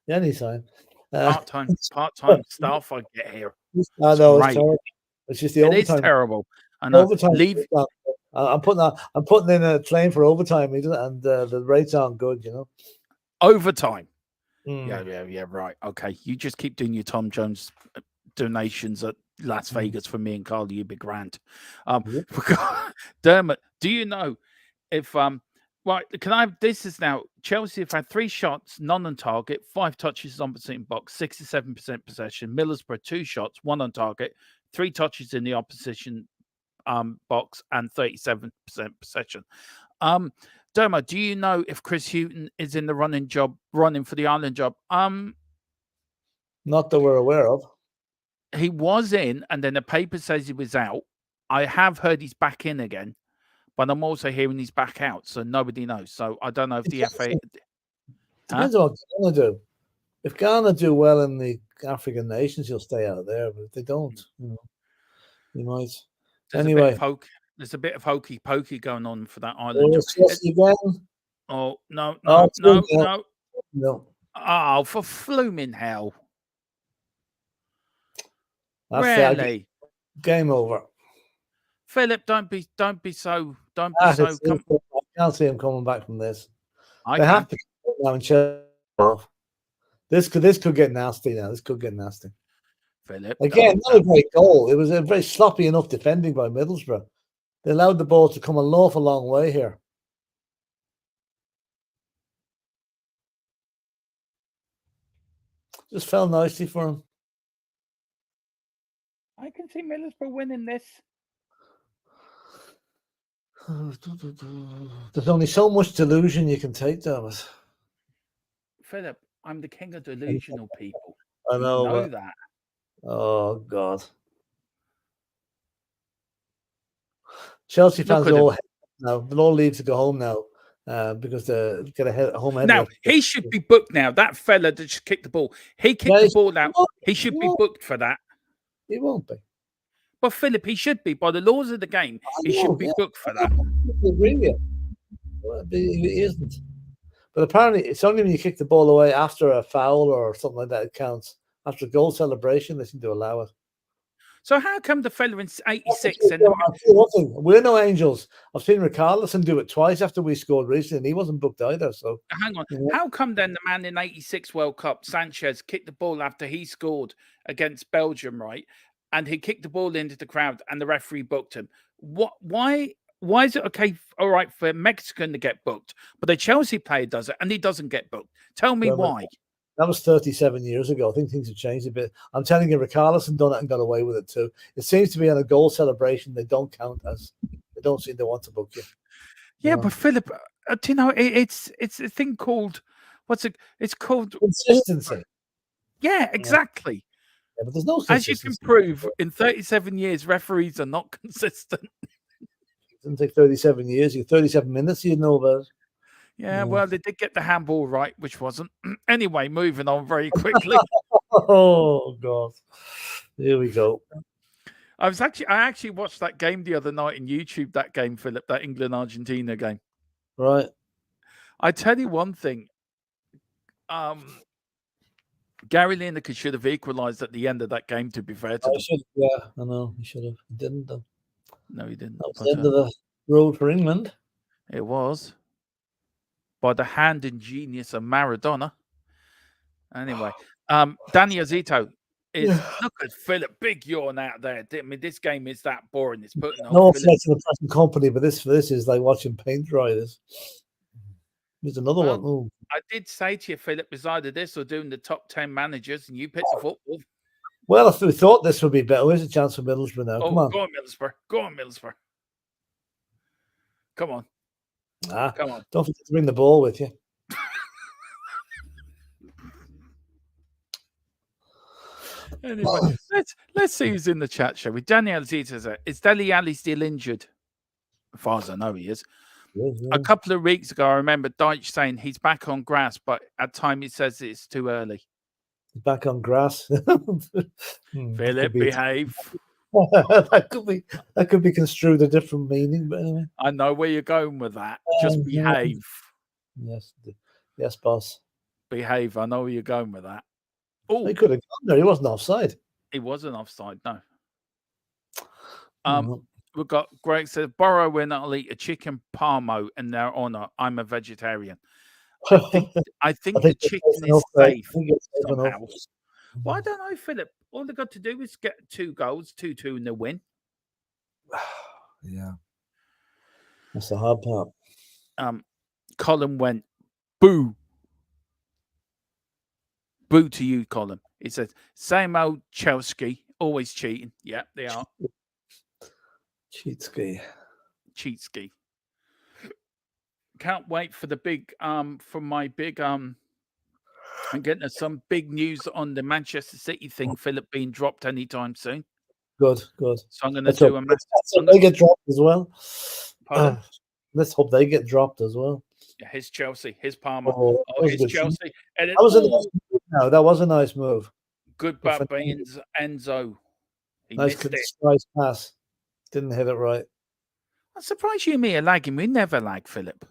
Lovely. Anytime. Part-time staff I get here. I know, it's terrible. It's just the overtime. It is terrible. And overtime. I'm putting in a claim for overtime, and the rates aren't good, you know. Overtime. Yeah, right. Okay, you just keep doing your Tom Jones donations at Las Vegas for me and Carl. You'd be grand. Dermot, do you know if right? Can I? This is now Chelsea have had 3 shots, none on target, 5 touches on opposition box, 67% possession. Middlesbrough 2 shots, 1 on target, 3 touches in the opposition box, and 37% possession. Dermot, do you know if Chris Hughton is in the running for the Ireland job? Not that we're aware of. He was in, and then the paper says he was out. I have heard he's back in again, but I'm also hearing he's back out, so nobody knows. So I don't know if the FA... Depends on what Ghana do. If Ghana do well in the African nations, he'll stay out there. But if they don't, he might. Anyway, there's a bit of hokey pokey going on for that Ireland job. Again? Oh, no. Oh, for flooming hell. That's really? Game over. Philip, don't be so. I can't see him coming back from this. They have to now and check off. This could get nasty now. This could get nasty. Philip, again, not a great goal. It was a very sloppy enough defending by Middlesbrough. They allowed the ball to come an awful long way here. Just fell nicely for him. I can see Middlesbrough winning this. There's only so much delusion you can take, Thomas. Philip, I'm the king of delusional people. I know that. Oh, God. Chelsea fans are all now. They'll all leave to go home now because they get a home head. Now, he should be booked now. That fella that just kicked the ball. He kicked the ball out. He should be booked for that. He won't be. But Philip, he should be. By the laws of the game, he should be booked for that. I agree with you. He isn't. But apparently, it's only when you kick the ball away after a foul or something like that it counts. After a goal celebration, they seem to allow it. So how come the fella in 86 and we're no angels? I've seen Richarlison do it twice after we scored recently, and he wasn't booked either. So hang on, how come then the man in 86 World Cup, Sanchez, kicked the ball after he scored against Belgium, right? and he kicked the ball into the crowd, and the referee booked him. What? Why? Why is it okay? All right, for a Mexican to get booked, but the Chelsea player does it, and he doesn't get booked. Tell me why. That was 37 years ago. I think things have changed a bit. I'm telling you, Richarlison done it and got away with it too. It seems to be on a goal celebration. They don't count as. They don't seem to want to book you. Yeah, but Philip, do you know it's a thing called what's it? It's called consistency. Yeah, exactly. Yeah, but there's no as you can prove in 37 years, referees are not consistent. It didn't take 37 years. You 37 minutes. You know about it. Yeah, well, they did get the handball right, which wasn't. Anyway, moving on very quickly. Oh God, here we go. I actually watched that game the other night on YouTube. That game, Philip, that England-Argentina game. Right. I tell you one thing. Gary Lineker should have equalised at the end of that game. To be fair to them. Yeah, I know he should have. He didn't though. No, he didn't. That was the end of the road for England. It was. By the hand and genius of Maradona. Anyway, Danny Azito is look at Philip, big yawn out there. I mean, this game is that boring. It's putting on. No offense to the present company, but this is like watching paint dry. There's another one. Ooh. I did say to you, Philip, is either this or doing the top 10 managers, and you picked the football. Well, if we thought this would be better, where's a chance for Middlesbrough now? Come on. Go on, Middlesbrough. Go on, Middlesbrough. Come on. Come on. Don't forget to bring the ball with you. Anyway, let's see who's in the chat, shall we? Daniel Zita, is Dele Alli still injured? As far as I know, he is. A couple of weeks ago, I remember Deitch saying he's back on grass, but at time he says it's too early. He's back on grass. Philip, behave. that could be construed a different meaning, but anyway. I know where you're going with that. Just behave. Yes, boss. Behave. I know where you're going with that. Oh, he could have gone there. He wasn't offside. He wasn't offside. No. We've got Greg says, Borrow will not eat a chicken parmo in their honor. I'm a vegetarian. I think the chicken is safe somehow. Well, I don't know, Philip. All they got to do is get 2 goals, 2-2 in the win. Yeah. That's the hard part. Colin went, boo. Boo to you, Colin. He says, same old Chelsea, always cheating. Yeah, they are. Cheat ski. Can't wait for the big for my big I'm getting some big news on the Manchester City thing, Philip being dropped anytime soon. Good. So I'm gonna do a massive they get dropped as well. Pardon? Let's hope they get dropped as well. Yeah, his Chelsea, his Parma, his Chelsea. And that was a nice move. Good by Enzo. Nice pass. Didn't hit it right. I'm surprised you and me are lagging. We never lag, Philip.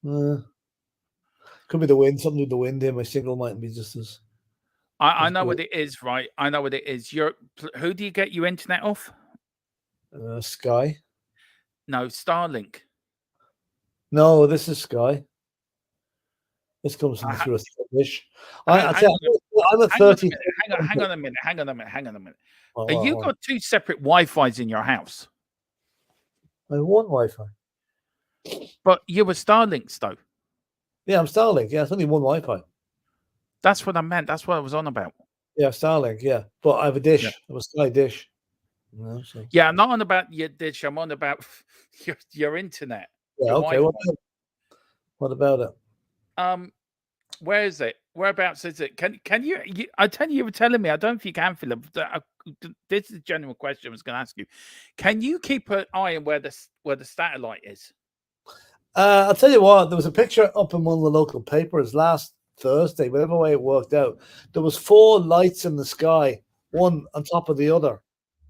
Could be the wind. Something with the wind here. My signal might be just as. I know what it is, right? I know what it is. Who do you get your internet off? Sky. No, Starlink. No, this is Sky. This comes through a dish. I'm a 30. Hang on a minute. You got 2 separate Wi-Fis in your house. I have one Wi-Fi. But you were Starlinks, though. Yeah, I'm Starlink. Yeah, it's only one Wi-Fi. That's what I meant. That's what I was on about. Yeah, Starlink. Yeah, but I have a dish. I have a Sky dish. Yeah, I'm not on about your dish. I'm on about your internet. Yeah, okay. What about it? Where is it? Whereabouts is it? Can you? I tell you were telling me. I don't know if you can, Philip. This is a general question I was going to ask you. Can you keep an eye on where the satellite is? I'll tell you what. There was a picture up in one of the local papers last Thursday. Whatever way it worked out, there was 4 lights in the sky, one on top of the other,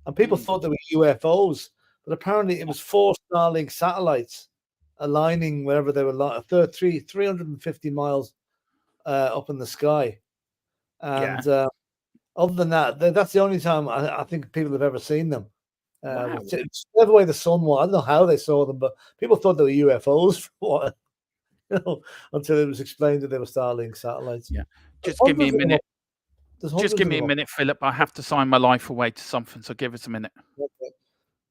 and people thought they were UFOs, but apparently it was 4 Starlink satellites aligning wherever they were, 350 miles up in the sky. And other than that, that's the only time I think people have ever seen them. Wow. It's the way the sun was. I don't know how they saw them, but people thought they were UFOs for until it was explained that they were Starlink satellites. Yeah. Just give me a minute. There's Just hundreds give of me a them. minute, Philip. I have to sign my life away to something, so give us a minute. Okay.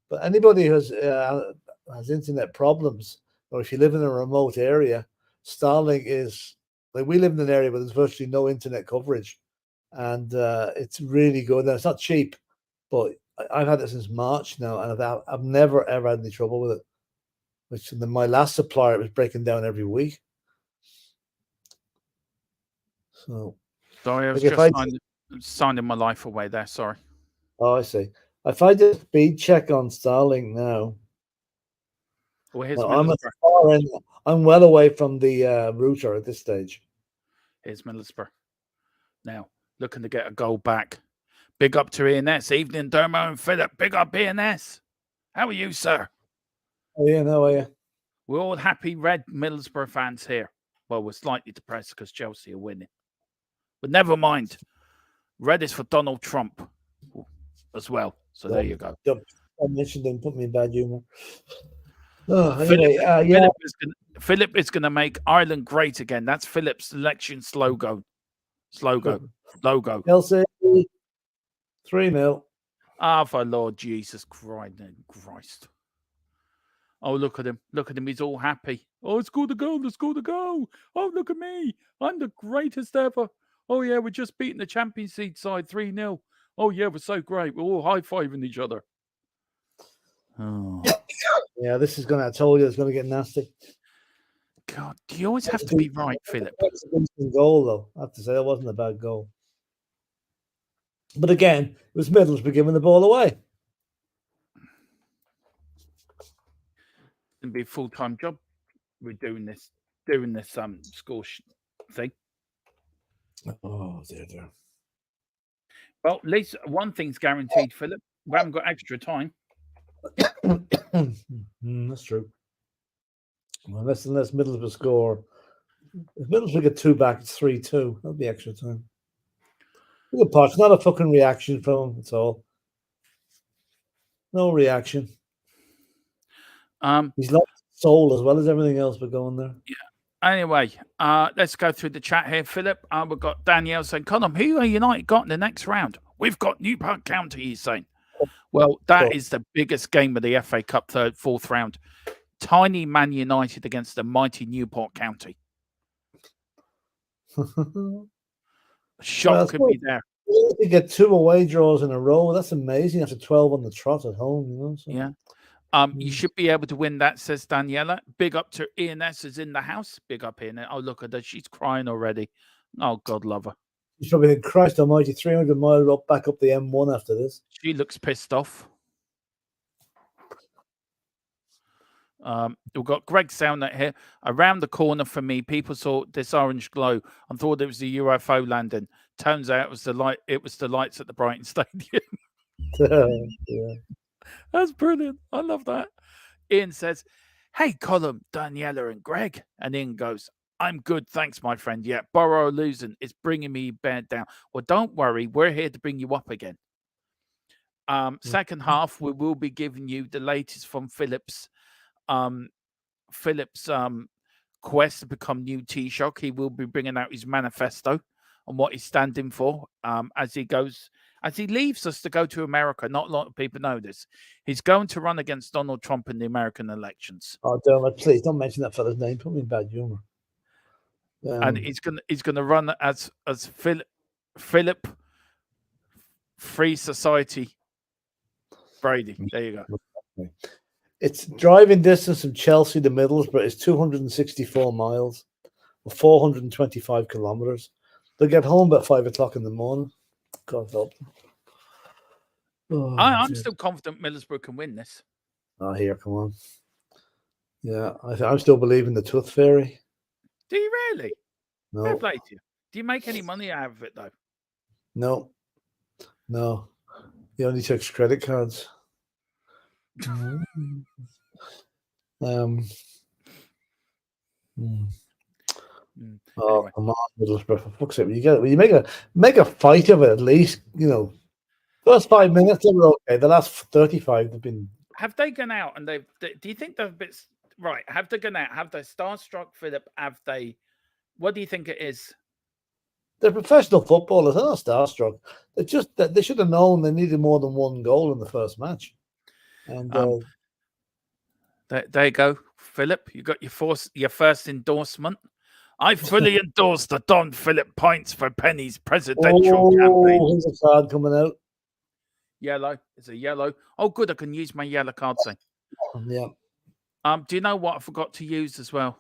But anybody who has internet problems, or if you live in a remote area, Starlink is like, we live in an area where there's virtually no internet coverage, and it's really good. Now, it's not cheap, but I've had it since March now, and I've never ever had any trouble with it. Which my last supplier, it was breaking down every week. So Sorry, I was like, just signing my life away there. Sorry. Oh, I see. If I did a speed check on Starlink now, Well, here's well, I'm at Middlesbrough. the far end. I'm well away from the router at this stage. Here's Middlesbrough. Now, looking to get a goal back. Big up to ENS. Evening, Dermo and Philip. Big up ENS. How are you, sir? Oh, yeah, no, are you? We're all happy red Middlesbrough fans here. Well, we're slightly depressed because Chelsea are winning. But never mind. Red is for Donald Trump as well. So there you go. I mentioned them, put me in bad humor. Oh, anyway, Philip is going to make Ireland great again. That's Philip's election slogan. Logo. Chelsea 3-0. Ah, for Lord Jesus Christ. Oh, look at him. Look at him. He's all happy. Oh, it's good to go. Let's go to go. Oh, look at me. I'm the greatest ever. Oh, yeah, we're just beating the Champions League side 3-0. Oh, yeah, we're so great. We're all high-fiving each other. Oh. Yeah, this is going to, I told you, it's going to get nasty. God, do you always have to be right, Philip? That's a decent goal, though. I have to say, that wasn't a bad goal. But again, it was Middlesbrough giving the ball away. It'd be a full-time job. We're doing this score thing. Oh, dear. Well, at least one thing's guaranteed, Philip. We haven't got extra time. That's true. Well, unless Middlesbrough score. If Middlesbrough get 2 back, it's 3-2. That'll be extra time. Look at POCH. Not a fucking reaction from him at all. No reaction. He's lost soul as well as everything else we're going there. Yeah. Anyway, let's go through the chat here, Philip. We've got Danielle saying, Colin, who are United got in the next round? We've got Newport County, he's saying. Well, that is the biggest game of the FA Cup fourth round. Tiny Man United against the mighty Newport County. Shock could be there. You get 2 away draws in a row. That's amazing after 12 on the trot at home, you know. So. Yeah. You should be able to win that, says Daniela. Big up to ENS is in the house. Big up ENS. Oh, look at her. She's crying already. Oh, God love her. She's probably thinking, Christ almighty, 300 miles up, back up the M1 after this. She looks pissed off. We've got Greg Soundnet here. Around the corner from me, people saw this orange glow and thought it was the UFO landing. Turns out it was the light. It was the lights at the Brighton Stadium. Yeah. That's brilliant. I love that. Ian says, "Hey, Colin, Daniela, and Greg." And Ian goes, "I'm good, thanks, my friend. Yeah, Borough losing is bringing me bad down. Well, don't worry, we're here to bring you up again." Second half, we will be giving you the latest from Philip's quest to become new Taoiseach. He will be bringing out his manifesto on what he's standing for as he leaves us to go to America. Not a lot of people know this. He's going to run against Donald Trump in the American elections. Oh, Dermot, please don't mention that fella's name. Put me in bad humor. And he's gonna run as Philip Free Society Brady. There you go. It's driving distance from Chelsea to Middlesbrough is 264 miles, or 425 kilometers. They'll get home about 5 o'clock in the morning. God help them. Oh, I'm still confident Middlesbrough can win this. Oh, here, come on. Yeah, I'm still believing the Tooth Fairy. Do you really? No. Fair play to you. Do you make any money out of it, though? No. He only takes credit cards. Oh, come on, Middlesbrough, for fuck's sake. You make a fight of it at least, you know. First 5 minutes, they were okay. The last 35, they've been. Have they gone out and do you think they've been right? Have they gone out? Have they starstruck Philip? Have they? What do you think it is? They're professional footballers. They're not starstruck. They should have known they needed more than one goal in the first match. And there you go, Philip. You got your first endorsement. I fully endorse the Don Philip Pints for Pennies presidential campaign. Here's a card coming out. Yellow. It's a yellow. Oh, good. I can use my yellow card thing. Yeah. Do you know what I forgot to use as well?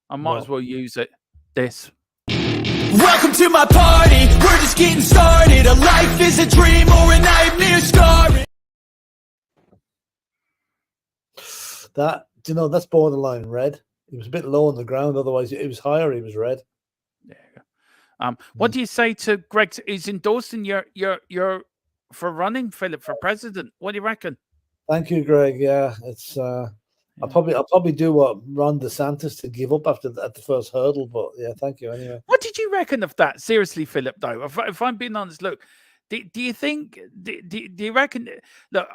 I might as well use it. This. Welcome to my party. We're just getting started. A life is a dream or a nightmare scarring. That, that's borderline red. He was a bit low on the ground. Otherwise, it was higher. He was red. There you go. What do you say to Greg? He's endorsing your for running, Philip, for president. What do you reckon? Thank you, Greg. Yeah, it's. I'll probably do what Ron DeSantis to give up at the first hurdle. But yeah, thank you anyway. What did you reckon of that? Seriously, Philip. Though, if I'm being honest, look, do you think? Do you reckon? Look,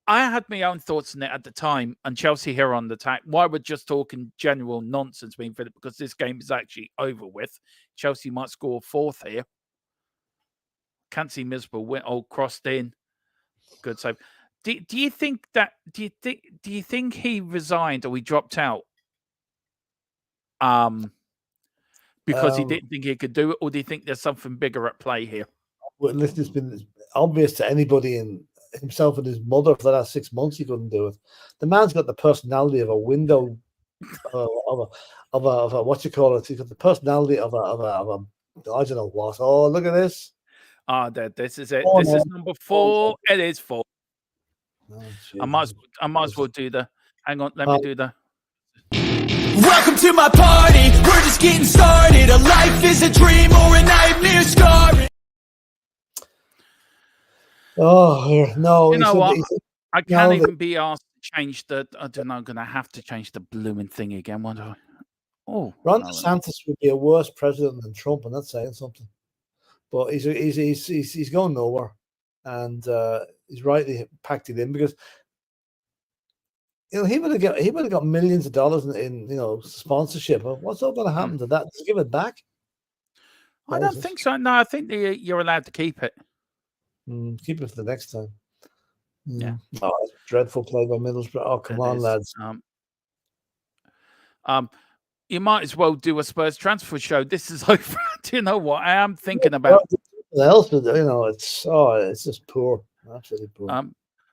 I had my own thoughts on it at the time, and Chelsea here on the attack. Why we're just talking general nonsense, being Philip, because this game is actually over with. Chelsea might score fourth here. Can't see Middiesbrough win. Oh, crossed in. Good save. Do you think that? Do you think he resigned or he dropped out? Because he didn't think he could do it, or do you think there's something bigger at play here? Well, listen, it's been obvious to anybody, in himself and his mother, for the last 6 months he couldn't do it. The man's got the personality of a window, of a what you call it. He's got the personality of a I don't know what. Oh, look at this. This is it. This is number 4. It is 4. Oh, I might as well do the. Hang on, let me do the. Welcome to my party. We're just getting started. A life is a dream or a nightmare scarring. Oh no! You know what? I can't even be asked to change the. I don't know. I'm gonna have to change the blooming thing again. Won't I? Oh, Ron DeSantis would be a worse president than Trump, and that's saying something. But he's going nowhere, and he's rightly packed it in, because he would have got millions of dollars in sponsorship. What's all going to happen to that? Just give it back? I don't think so. No, I think you're allowed to keep it. Keep it for the next time. Yeah. Oh, dreadful play by Middiesbrough. Oh, come on, lads. You might as well do a Spurs transfer show. This is over. Do you know what I am thinking about? It's just poor, absolutely poor.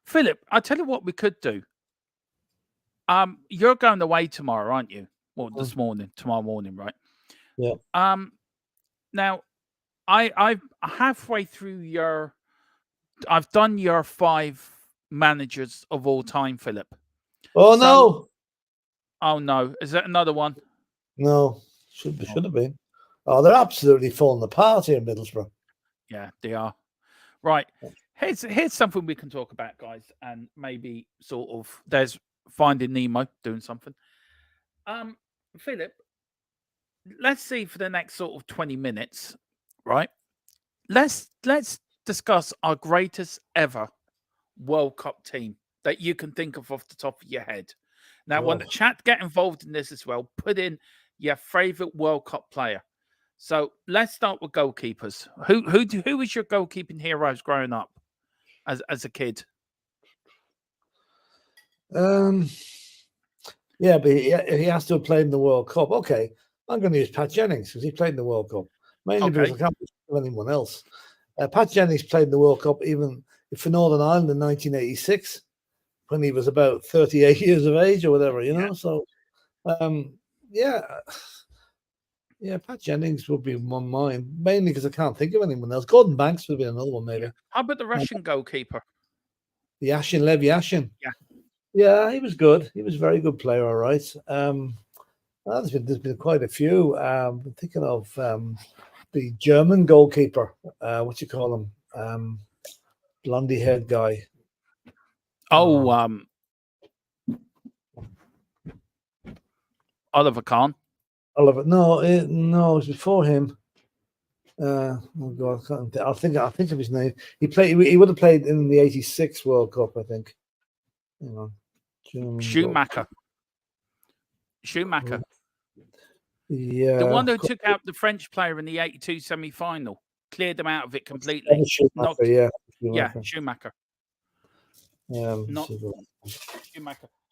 Philip, I tell you what we could do. You're going away tomorrow, aren't you? Well, tomorrow morning, right? Yeah. Now, I've halfway through I've done your 5 managers of all time, Philip. No! Oh no! Is that another one? No, should have been. Oh, they're absolutely falling apart here in Middiesbrough. Yeah, they are. Right. Here's something we can talk about, guys, and maybe sort of there's Finding Nemo doing something. Philip, let's see for the next sort of 20 minutes, right? Let's discuss our greatest ever World Cup team that you can think of off the top of your head. Now, when the chat get involved in this as well, put in your favorite World Cup player. So let's start with goalkeepers. Who was your goalkeeping heroes growing up as a kid? Yeah, but he has to have played in the World Cup. Okay, I'm going to use Pat Jennings because he played in the World Cup. Mainly because I can't think of anyone else. Pat Jennings played in the World Cup even for Northern Ireland in 1986 when he was about 38 years of age or whatever, So, yeah, Pat Jennings would be on mine, mainly because I can't think of anyone else. Gordon Banks would be another one, maybe. How about the Russian goalkeeper? Lev Yashin. Yeah. Yeah, he was good. He was a very good player, all right. There's been quite a few. I'm thinking of the German goalkeeper. What you call him? Blondie-haired guy. Oliver Kahn. No, it was before him. Oh God, I think of his name. He would have played in the '86 World Cup, I think. Hang on. Schumacher. Yeah. The one who took out the French player in the 82 semi-final. Cleared them out of it completely. That was Schumacher, Yeah, Schumacher. Schumacher.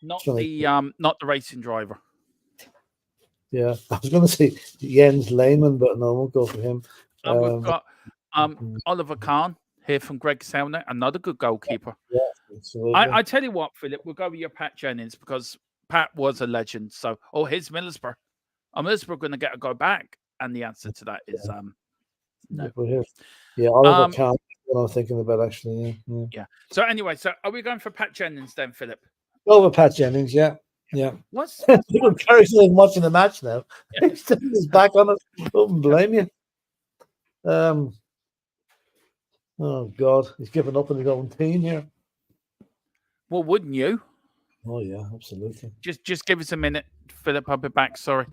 Not Schumacher. Not the racing driver. Yeah, I was going to say Jens Lehmann, but no, I won't go for him. We've got Oliver Kahn here from Greg Selner, another good goalkeeper. Yeah, absolutely. I tell you what, Philip, we'll go with your Pat Jennings because Pat was a legend. So, here's Middlesbrough. Are Middlesbrough going to get a go back? And the answer to that is no. Yeah, Oliver Kahn is what I'm thinking about, actually. Yeah. So, anyway, are we going for Pat Jennings then, Philip? Over Pat Jennings, yeah. What's Carrie's watching the match now. He's turning his back on it. Wouldn't blame you. Oh God, he's given up on his own team here. Well, wouldn't you? Oh yeah, absolutely. Just give us a minute, Philip. I'll be back. Sorry.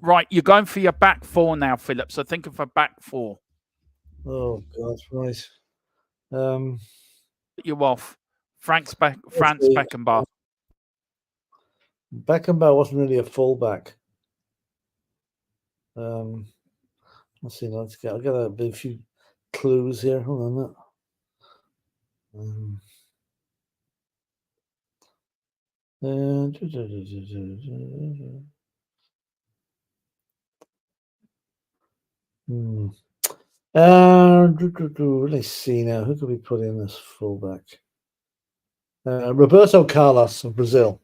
Right, you're going for your back four now, Philip. So think of a back four. Oh God, right. You're off. Franz Beckenbauer. Beckenbauer wasn't really a fullback. Let's see. I'll get a few clues here. Hold on a minute. Let's see now. Who could we put in this fullback? Roberto Carlos of Brazil.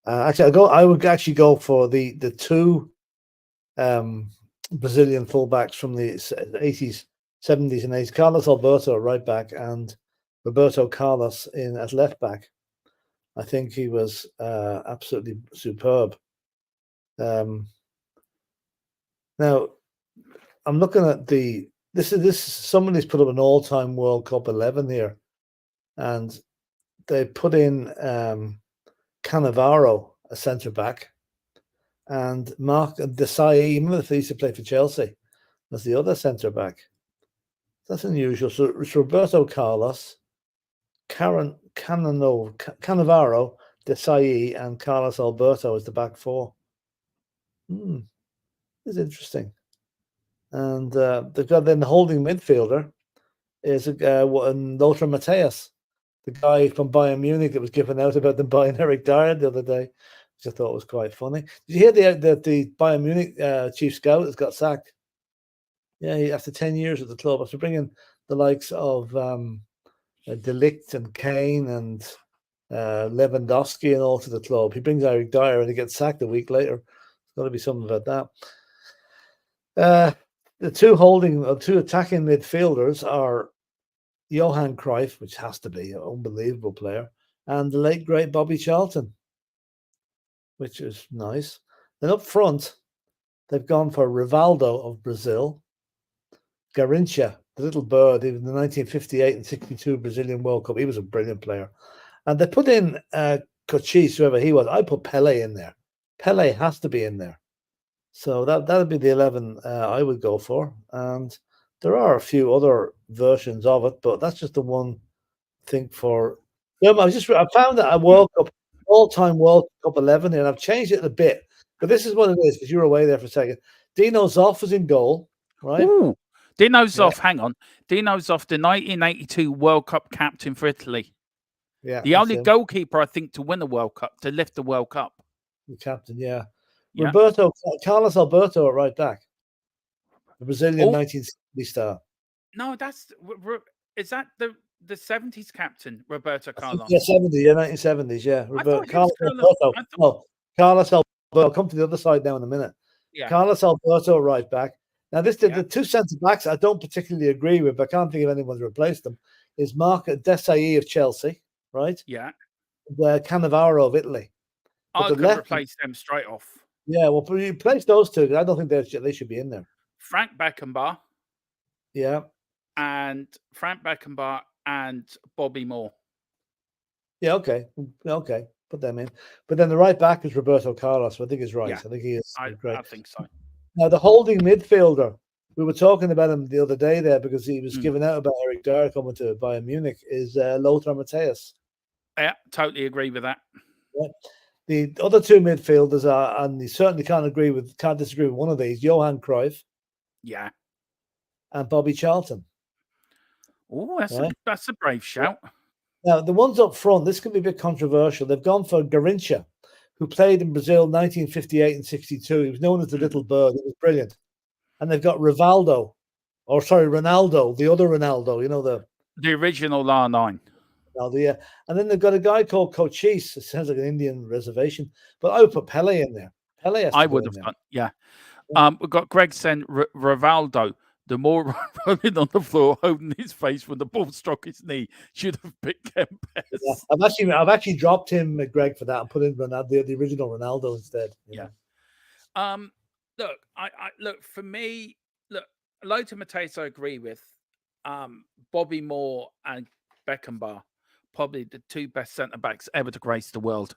Actually, I would actually go for the two Brazilian fullbacks from the 80s, 70s, and 80s. Carlos Alberto at right back and Roberto Carlos at left back. I think he was absolutely superb. Now, I'm looking at this. Somebody's put up an all-time World Cup 11 here, and they put in Cannavaro, a centre back, and Mark Desai, remember if they used to play for Chelsea, was the other centre back. That's unusual. So it's Roberto Carlos, Cannavaro, Desai, and Carlos Alberto as the back four. It's interesting. And they've got then the holding midfielder is Lothar Matthäus, the guy from Bayern Munich that was given out about them buying Eric Dyer the other day, which I thought was quite funny. Did you hear the Bayern Munich chief scout has got sacked? Yeah, after 10 years at the club, after bringing the likes of De Ligt and Kane and Lewandowski and all to the club, he brings Eric Dyer and he gets sacked a week later. There's got to be something about that. The two attacking midfielders are Johan Cruyff, which has to be an unbelievable player, and the late great Bobby Charlton, which is nice. Then up front, they've gone for Rivaldo of Brazil, Garrincha, the little bird, in the 1958 and 62 Brazilian World Cup. He was a brilliant player. And they put in Cochise, whoever he was. I put Pele in there. Pele has to be in there. So that would be the 11 I would go for. And there are a few other versions of it, but that's just the one thing for. I found that a World Cup, all-time World Cup 11, and I've changed it a bit. But this is what it is, because you were away there for a second. Dino Zoff was in goal, right? Ooh, Dino Zoff, hang on. Dino Zoff, the 1982 World Cup captain for Italy. Yeah. The only goalkeeper, I think, to win a World Cup, to lift the World Cup. The captain, yeah. Carlos Alberto at right back. The Brazilian 1970 star. No, is that the 70s captain, Roberto Carlos? Yeah, 1970s, yeah. Carlos Alberto. I'll come to the other side now in a minute. Yeah. Carlos Alberto right back. Now, the two centre backs I don't particularly agree with, but I can't think of anyone to replace them. Is Mark Desai of Chelsea, right? Yeah. The Cannavaro of Italy. I could replace them straight off. Yeah, well, replace those two. I don't think they should be in there. Frank Beckenbauer. Yeah. And Frank Beckenbauer and Bobby Moore. Yeah, okay. Put them in. But then the right back is Roberto Carlos, so I think he's right. Yeah. I think he is great. I think so. Now, the holding midfielder, we were talking about him the other day there because he was given out about Eric Dyer coming to Bayern Munich, is Lothar Matthäus. Yeah, totally agree with that. Yeah. The other two midfielders are, and you certainly can't disagree with one of these, Johan Cruyff Yeah. and Bobby Charlton. Oh, Right? that's a brave shout. Now, the ones up front, this can be a bit controversial. They've gone for Garrincha, who played in Brazil 1958 and 62. He was known as the Little Bird. He was brilliant. And they've got Ronaldo, the other Ronaldo, you know, the original R9. Ronaldo, yeah. And then they've got a guy called Cochise. It sounds like an Indian reservation, but I would put Pele in there. Pele has to I go would in have there. done, yeah. We've got Greg saying Rivaldo, the more rolling on the floor, holding his face when the ball struck his knee, should have picked Kempes. Yeah. I've actually dropped him, Greg, for that and put in Ronaldo, the original Ronaldo instead. Yeah. Look, look, for me, look, Lothar Matthäus I agree with. Bobby Moore and Beckenbauer, probably the two best centre backs ever to grace the world.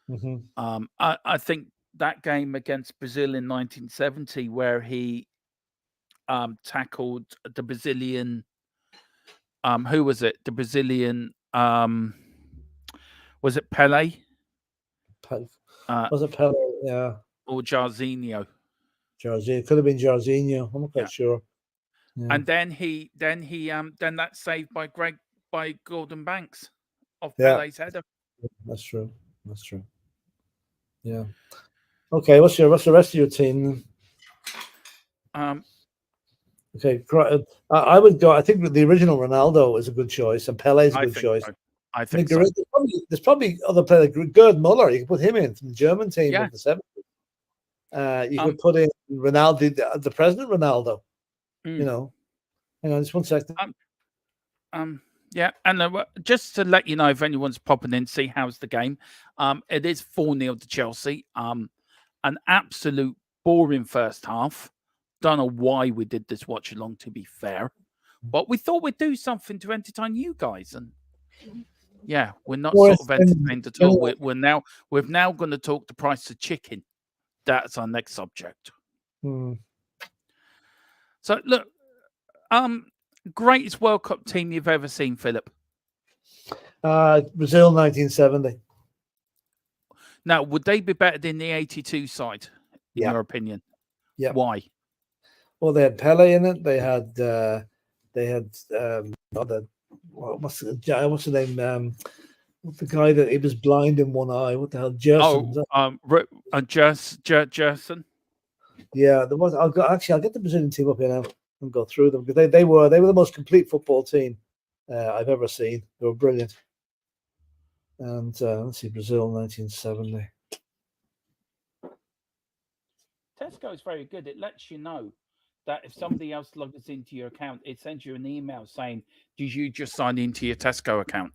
Mm-hmm. I think that game against Brazil in 1970, where he tackled the Brazilian, who was it? The Brazilian, was it Pele? Was it Pele? Yeah. Or Jarzinho? Jarzinho. It could have been Jarzinho. I'm not quite sure. Yeah. And then that saved by Gordon Banks of Pele's header. That's true. That's true. Yeah. Okay. What's the rest of your team? Okay. I would go. I think the original Ronaldo is a good choice, and Pele is a good choice. So. I think so. There's probably other players. Gerd Muller, you can put him in from the German team of the 70s. You could put in Ronaldo, the President Ronaldo. You know, hang on just one second. Yeah, and just to let you know, if anyone's popping in, see how's the game. It is 4-0 to Chelsea. An absolute boring first half. Don't know why we did this watch along, to be fair, but we thought we'd do something to entertain you guys, and yeah, we're not sort of entertained at all. We're now going to talk the price of chicken. That's our next subject. So look, greatest World Cup team you've ever seen, Philip? Brazil 1970. Now, would they be better than the 82 side, in your opinion? Yeah. Why? Well, they had Pele in it. They had what's the name? What's the guy that he was blind in one eye? What the hell? Gerson. Gerson. Yeah, there was. I'll get the Brazilian team up here now and go through them, because they were the most complete football team I've ever seen. They were brilliant. And let's see, Brazil 1970. Tesco is very good. It lets you know that if somebody else logs into your account, it sends you an email saying, "Did you just sign into your Tesco account?"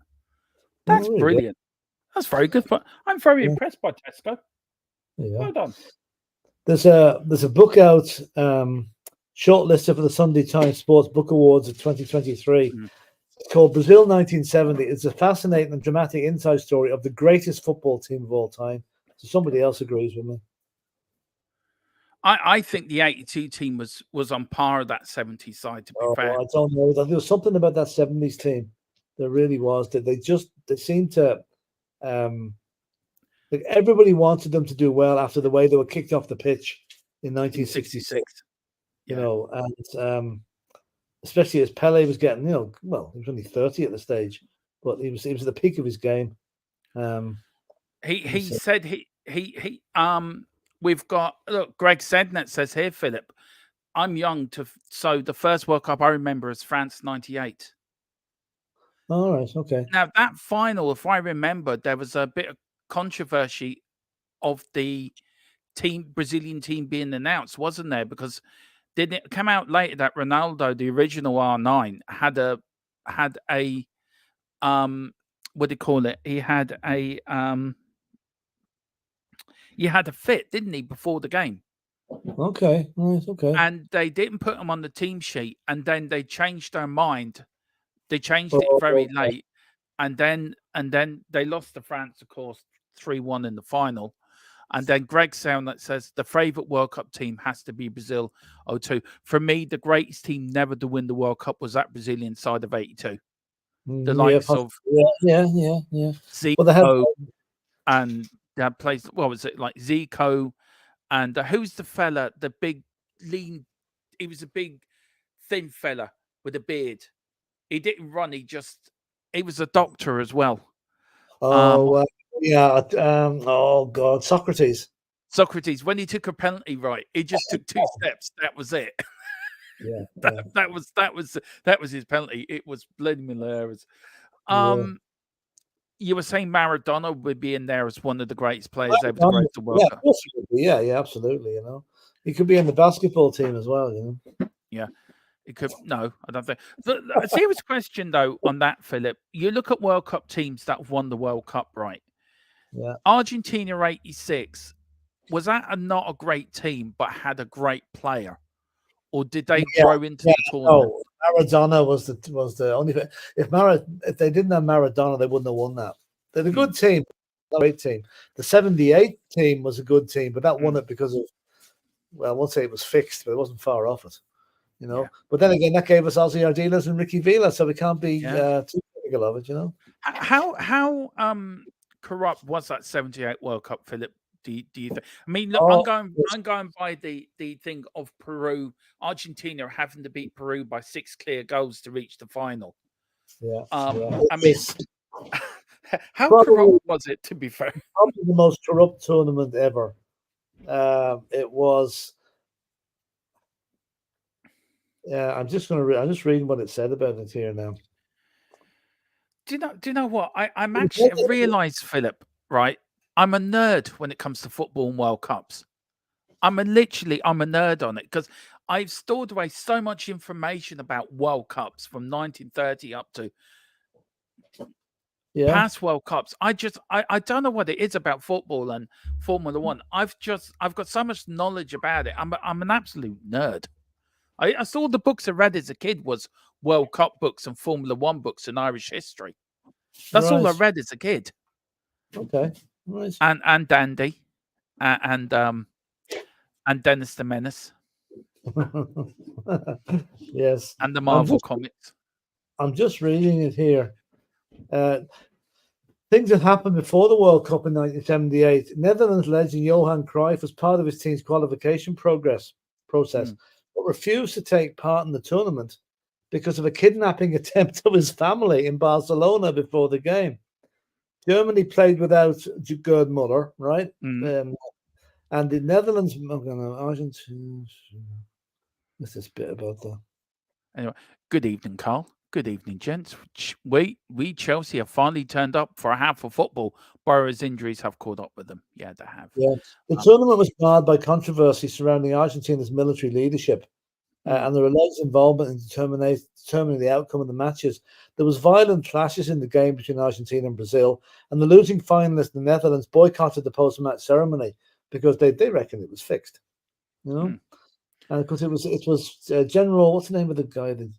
That's brilliant. That's very good. But I'm very impressed by Tesco. Well done. There's a book out, shortlisted for the Sunday Times Sports Book Awards of 2023. It's called Brazil 1970. It's a fascinating and dramatic inside story of the greatest football team of all time. So somebody else agrees with me. I think the 82 team was on par with that 70s side, to be fair. I don't know. There was something about that 70s team. There really was. They seemed to like everybody wanted them to do well after the way they were kicked off the pitch in 1966. You know, and especially as Pele was getting, he was only 30 at the stage, but he was at the peak of his game. He said we've got, look, Greg Sednet says here, Philip, I'm young so the first World Cup I remember is France 98. All right, okay. Now that final, if I remember, there was a bit of controversy of the Brazilian team being announced, wasn't there? Because didn't it come out later that Ronaldo, the original R9, had a what do you call it? He had a fit, didn't he, before the game? Okay, nice, okay. And they didn't put him on the team sheet, and then they changed their mind. They changed it very late, and then they lost to France, of course, 3-1 in the final. And then Greg Sound that says the favourite World Cup team has to be Brazil 02. For me, the greatest team never to win the World Cup was that Brazilian side of 82. The likes of yeah. Zico and that plays. What was it like? Zico and who's the fella? The big lean. He was a big, thin fella with a beard. He didn't run. He was a doctor as well. Oh, yeah. Oh God, Socrates. Socrates, when he took a penalty, right, he just took 2 steps. That was it. Yeah, that was his penalty. It was bloody hilarious. You were saying Maradona would be in there as one of the greatest players ever to grace the World Cup. Of course he would be. Yeah, absolutely. You know, he could be in the basketball team as well. You know. Yeah. It could no, I don't think. A serious question though on that, Philip. You look at World Cup teams that have won the World Cup, right? Yeah. Argentina '86, was that not a great team but had a great player, or did they grow into the tournament? No, Maradona was the only. If they didn't have Maradona, they wouldn't have won that. They're a good team, a great team. The '78 team was a good team, but that won it because of, well, I won't say it was fixed, but it wasn't far off it. You know, but then again, that gave us Ozzy Ardiles and Ricky Villa, so we can't be too critical of it. You know, how corrupt was that '78 World Cup, Philip? Do you think? I mean, look, I'm going by the thing of Peru, Argentina having to beat Peru by 6 clear goals to reach the final. Yeah. I mean, how corrupt was it? To be fair, probably the most corrupt tournament ever. It was. I'm just reading what it said about it here now. Do you know what? I'm actually realised, Philip, right? I'm a nerd when it comes to football and World Cups. I'm a nerd on it because I've stored away so much information about World Cups from 1930 up to past World Cups. I don't know what it is about football and Formula One. I've got so much knowledge about it. I'm an absolute nerd. I saw the books I read as a kid was World Cup books and Formula One books and Irish history. That's all I read as a kid. Okay, nice. And Dandy, and Dennis the Menace. Yes. And the Marvel comics. I'm just reading it here. Things that happened before the World Cup in 1978. Netherlands legend Johan Cruyff was part of his team's qualification process, but refused to take part in the tournament because of a kidnapping attempt of his family in Barcelona before the game. Germany played without Gerd Muller, right? And the Netherlands, Argentina. What's this bit about that? Anyway, good evening, Carl. Good evening, gents. We Chelsea have finally turned up for a half of football. Burrow's injuries have caught up with them. Yeah, they have. Yeah, the tournament was marred by controversy surrounding Argentina's military leadership and the alleged involvement in determining the outcome of the matches. There was violent clashes in the game between Argentina and Brazil, and the losing finalists, the Netherlands, boycotted the post-match ceremony because they reckoned it was fixed. You know, and because it was General. What's the name of the guy? The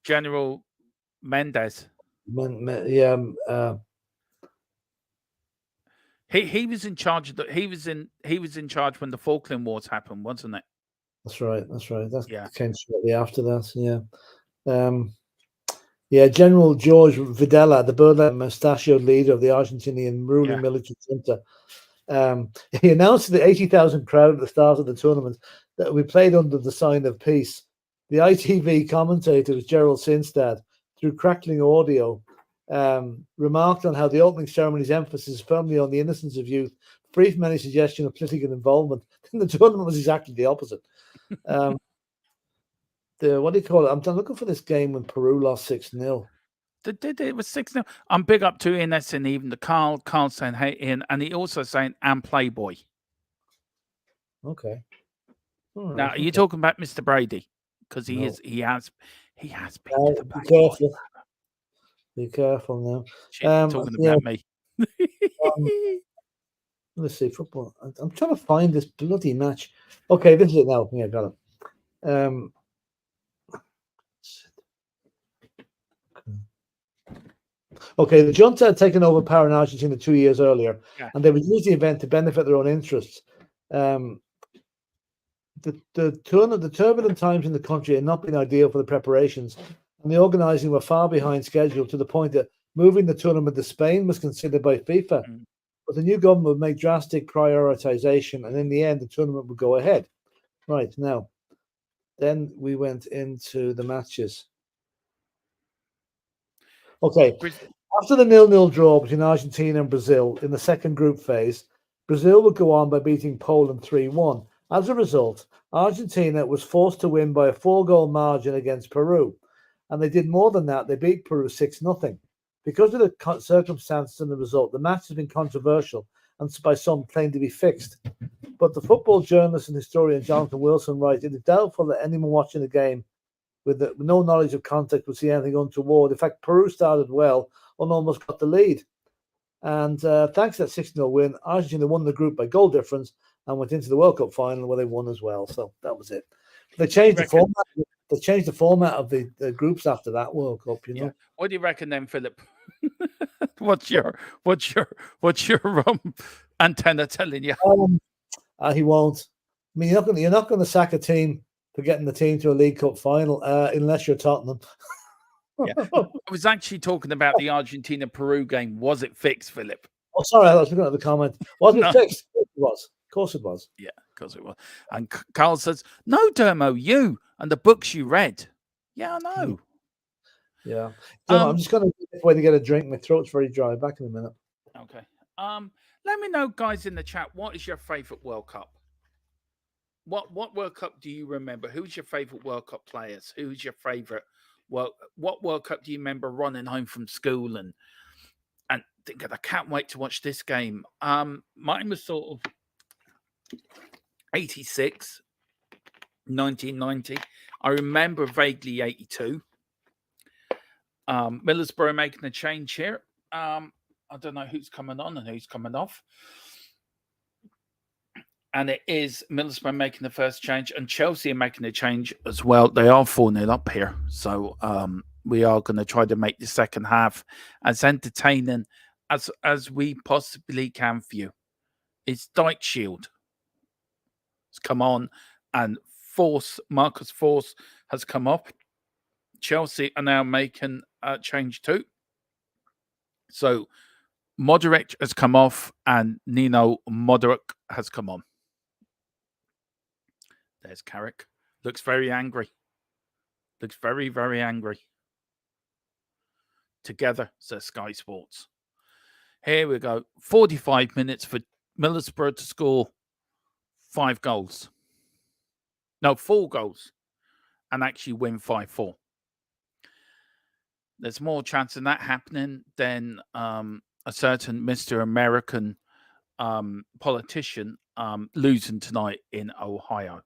General Mendes. He was in charge of he was in charge when the Falkland Wars happened, wasn't it? That's right. That came shortly after that. General George Videla, the burly mustachioed leader of the Argentinian ruling military junta. He announced to the 80,000 crowd at the start of the tournament that we played under the sign of peace. The ITV commentator was Gerald Sinstad, through crackling audio, remarked on how the opening ceremony's emphasis is firmly on the innocence of youth, free from any suggestion of political involvement. Then the tournament was exactly the opposite. What do you call it? I'm looking for this game when Peru lost 6-0. It was 6-0. I'm big up to Ines and even the Carl saying, hey, Ian, and he also saying, and Playboy. Okay. Right, now, are you talking about Mr. Brady? Because he has been to the be careful. Be careful now. Talking about me. Let's see, football. I'm trying to find this bloody match. Okay, this is it now. Yeah, got it. Okay, the junta had taken over power in Argentina 2 years earlier, and they would use the event to benefit their own interests. The turbulent times in the country had not been ideal for the preparations, and the organising were far behind schedule, to the point that moving the tournament to Spain was considered by FIFA but the new government would make drastic prioritization, and in the end, the tournament would go ahead. Right, now, then we went into the matches. Okay, after the 0-0 draw between Argentina and Brazil in the second group phase, Brazil would go on by beating Poland 3-1. As a result, Argentina was forced to win by a 4-goal margin against Peru. And they did more than that. They beat Peru 6-0. Because of the circumstances and the result, the match has been controversial and by some claimed to be fixed. But the football journalist and historian Jonathan Wilson writes, it is doubtful that anyone watching the game with no knowledge of context would see anything untoward. In fact, Peru started well and almost got the lead. And thanks to that 6-0 win, Argentina won the group by goal difference and went into the World Cup final where they won as well. So that was it. They changed the format. They changed the format of the groups after that World Cup. You know. What do you reckon then, Philip? what's your antenna telling you? He won't. I mean, you're not going to sack a team for getting the team to a League Cup final unless you're Tottenham. I was actually talking about the Argentina-Peru game. Was it fixed, Philip? Oh, sorry, I was looking at the comment. Was it fixed? It was. Of course it was. Yeah, of course it was. And Carl says, no, Dermo, you and the books you read. Yeah, I know. Yeah. I'm just going to wait to get a drink. My throat's very dry. Back in a minute. Okay. Let me know, guys, in the chat, what is your favourite World Cup? What World Cup do you remember? Who's your favourite World Cup players? Who's your favourite? What World Cup do you remember running home from school and thinking, I can't wait to watch this game? Mine was sort of 86, 1990. I remember vaguely 82. Middlesbrough making a change here. I don't know who's coming on and who's coming off. And it is Middlesbrough making the first change, and Chelsea are making a change as well. They are 4-0 up here. So we are going to try to make the second half as entertaining as we possibly can for you. It's Dyke Shield. It's come on, and Marcus Force has come off. Chelsea are now making a change too. So Modric has come off, and Nino Modric has come on. There's Carrick. Looks very angry. Looks very, very angry. Together, says Sky Sports. Here we go. 45 minutes for Middlesbrough to score 5 goals. No, 4 goals. And actually win 5-4. There's more chance of that happening than a certain Mr. American politician losing tonight in Ohio.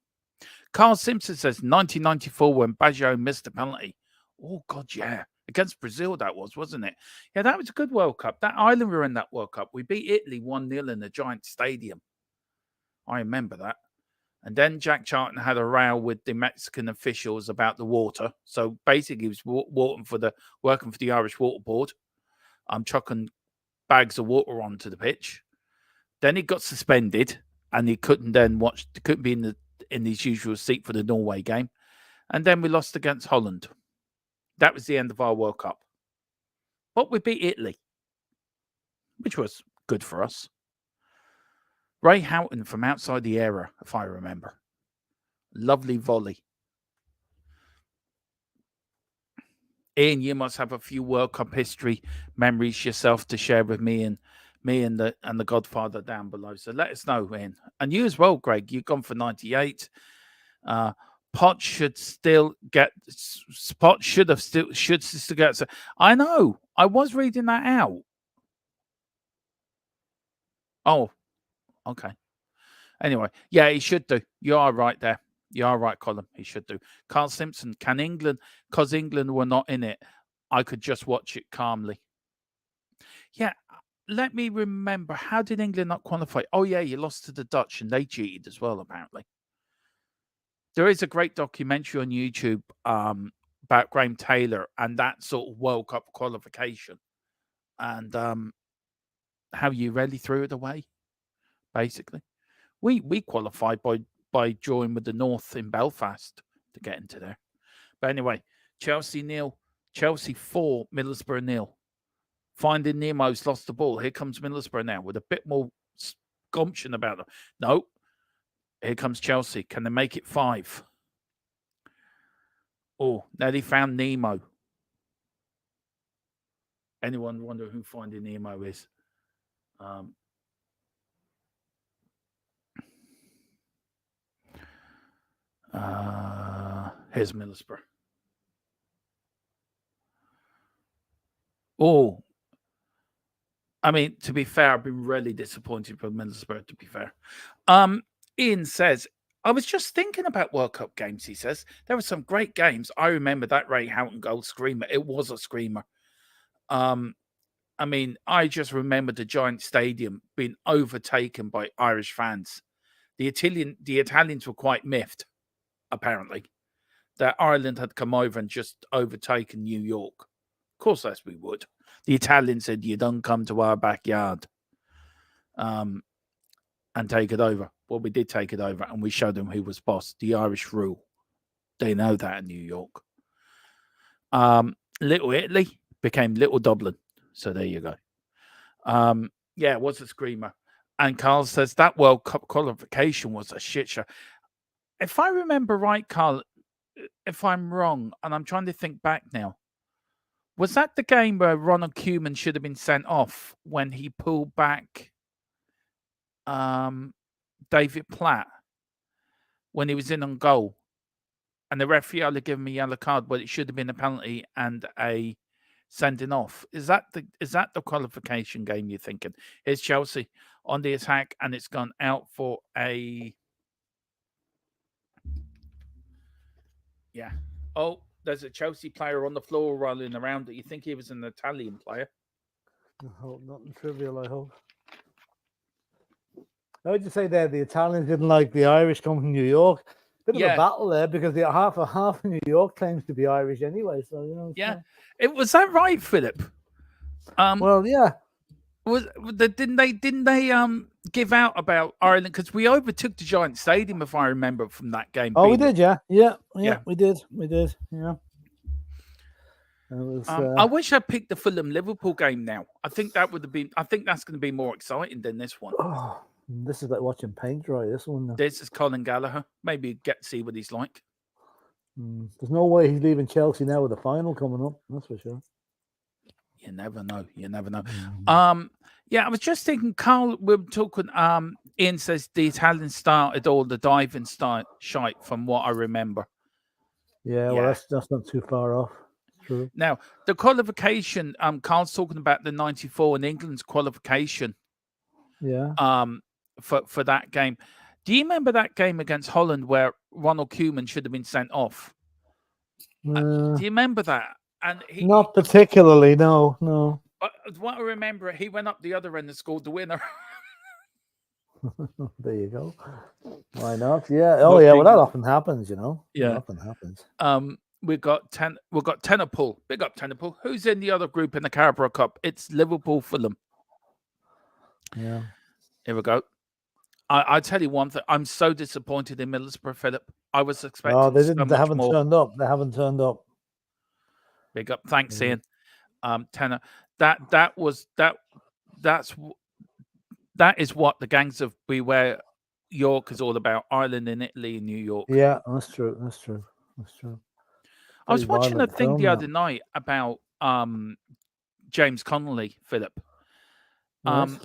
Carl Simpson says 1994 when Baggio missed a penalty. Oh, God, yeah. Against Brazil, that was, wasn't it? Yeah, that was a good World Cup. That Ireland were in that World Cup. We beat Italy 1-0 in the Giant Stadium. I remember that. And then Jack Charlton had a row with the Mexican officials about the water. So basically, he was working for the Irish Water Board. Chucking bags of water onto the pitch. Then he got suspended, and he couldn't be in his usual seat for the Norway game. And then we lost against Holland. That was the end of our World Cup. But we beat Italy, which was good for us. Ray Houghton from outside the area, if I remember. Lovely volley. Ian, you must have a few World Cup history memories yourself to share with me and the Godfather down below. So let us know, Ian. And you as well, Greg. You've gone for 98. POCH should still get. POCH should still get. So I know. I was reading that out. Oh, okay. Anyway, yeah, he should do. You are right there. You are right, Colin. He should do. Carl Simpson, can England, because England were not in it, I could just watch it calmly. Yeah, let me remember. How did England not qualify? Oh, yeah, you lost to the Dutch, and they cheated as well, apparently. There is a great documentary on YouTube about Graham Taylor and that sort of World Cup qualification. And how you really threw it away, basically. We qualified by drawing with the North in Belfast to get into there. But anyway, Chelsea 0, Chelsea 4, Middlesbrough 0 Finding Nemo's lost the ball. Here comes Middlesbrough now with a bit more gumption about them. No. Here comes Chelsea. Can they make it 5? Oh, now they found Nemo. Anyone wonder who Finding Nemo is? Here's Middlesbrough. Oh, I mean, to be fair, I've been really disappointed with Middlesbrough, to be fair. Ian says, I was just thinking about World Cup games, he says. There were some great games. I remember that Ray Houghton goal screamer. It was a screamer. I mean, I just remember the giant stadium being overtaken by Irish fans. The Italians were quite miffed, apparently, that Ireland had come over and just overtaken New York. Of course, as we would. The Italians said, you don't come to our backyard and take it over. Well, we did take it over, and we showed them who was boss. The Irish rule. They know that in New York. Little Italy became Little Dublin. So there you go. Yeah, it was a screamer. And Carl says that World Cup qualification was a shit show. If I remember right, Carl, if I'm wrong, and I'm trying to think back now, was that the game where Ronald Koeman should have been sent off when he pulled back David Platt when he was in on goal? And the referee only gave him a yellow card, but it should have been a penalty and a sending off. Is that the qualification game you're thinking? Here's Chelsea on the attack, and it's gone out for a... Yeah. Oh, there's a Chelsea player on the floor rolling around. Do you think he was an Italian player? I hope nothing trivial, I hope. How would you say there the Italians didn't like the Irish coming from New York? Bit of a battle there because the half of New York claims to be Irish anyway. So it was that right, Philip? Well, yeah. Didn't they give out about Ireland because we overtook the giant stadium, if I remember from that game? Oh, we did, yeah, we did, yeah. Was, I wish I picked the Fulham Liverpool game now. I think that would have been. I think that's going to be more exciting than this one. Oh, this is like watching paint dry. This one. This is Colin Gallagher. Maybe get to see what he's like. There's no way he's leaving Chelsea now with the final coming up. That's for sure. You never know. You never know. Yeah, I was just thinking, Carl, we're talking. Ian says the Italians started all the diving shite from what I remember. Yeah, well, that's not too far off. True. Now, the qualification, Carl's talking about the 94 in England's qualification. Yeah. For that game. Do you remember that game against Holland where Ronald Koeman should have been sent off? Do you remember that? And not particularly, no. But what I remember, he went up the other end and scored the winner. There you go. Why not? Yeah. Oh, yeah. Well, that often happens, you know. Yeah, that often happens. We've got Tenerpool. Big up Tenerpool. Who's in the other group in the Carabao Cup? It's Liverpool, Fulham. Yeah. Here we go. I tell you one thing. I'm so disappointed in Middlesbrough, Philip. I was expecting. Oh, they didn't. They haven't turned up. They haven't turned up. Big up. Thanks, Ian. Tenor. That is what the gangs of Beware York is all about. Ireland and Italy and New York. Yeah, that's true. I was watching a thing the other night about James Connolly, Philip. Yes.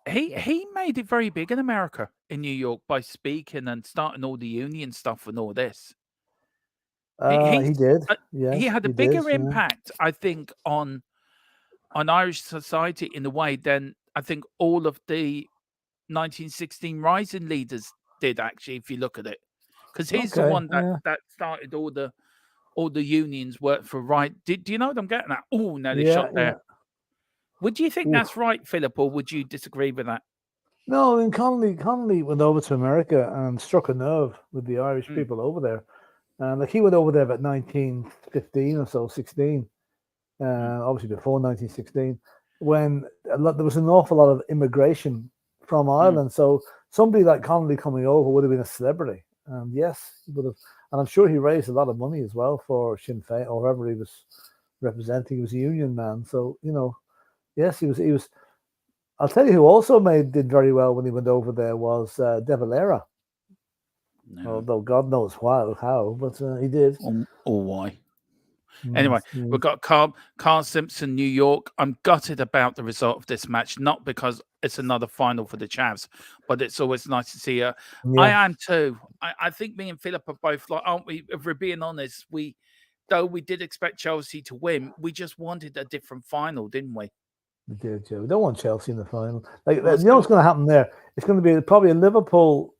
He made it very big in America, in New York, by speaking and starting all the union stuff and all this. He did. Yeah, he had a bigger impact, I think, on Irish society in a way than I think all of the 1916 Rising leaders did. Actually, if you look at it, because he's the one that started all the unions work for right. Do you know what I'm getting at? Oh, no, they shot there. Yeah. Would you think that's right, Philip, or would you disagree with that? No, I mean, Connolly went over to America and struck a nerve with the Irish people over there. And like he went over there about 1915 or so, 16, obviously before 1916, when there was an awful lot of immigration from Ireland. So somebody like Connolly coming over would have been a celebrity. And yes, he would have. And I'm sure he raised a lot of money as well for Sinn Féin or whoever he was representing. He was a union man. So, you know, Yes, he was. I'll tell you who also did very well when he went over there was De Valera. No. Although God knows how, but he did. Or why. Anyway, we've got Carl Simpson, New York. I'm gutted about the result of this match, not because it's another final for the Chavs, but it's always nice to see her. Yeah. I am too. I think me and Philip are both like, aren't we? If we're being honest, though we did expect Chelsea to win, we just wanted a different final, didn't we? We did, Joe. We don't want Chelsea in the final. Like, you know what's going to happen there? It's going to be probably a Liverpool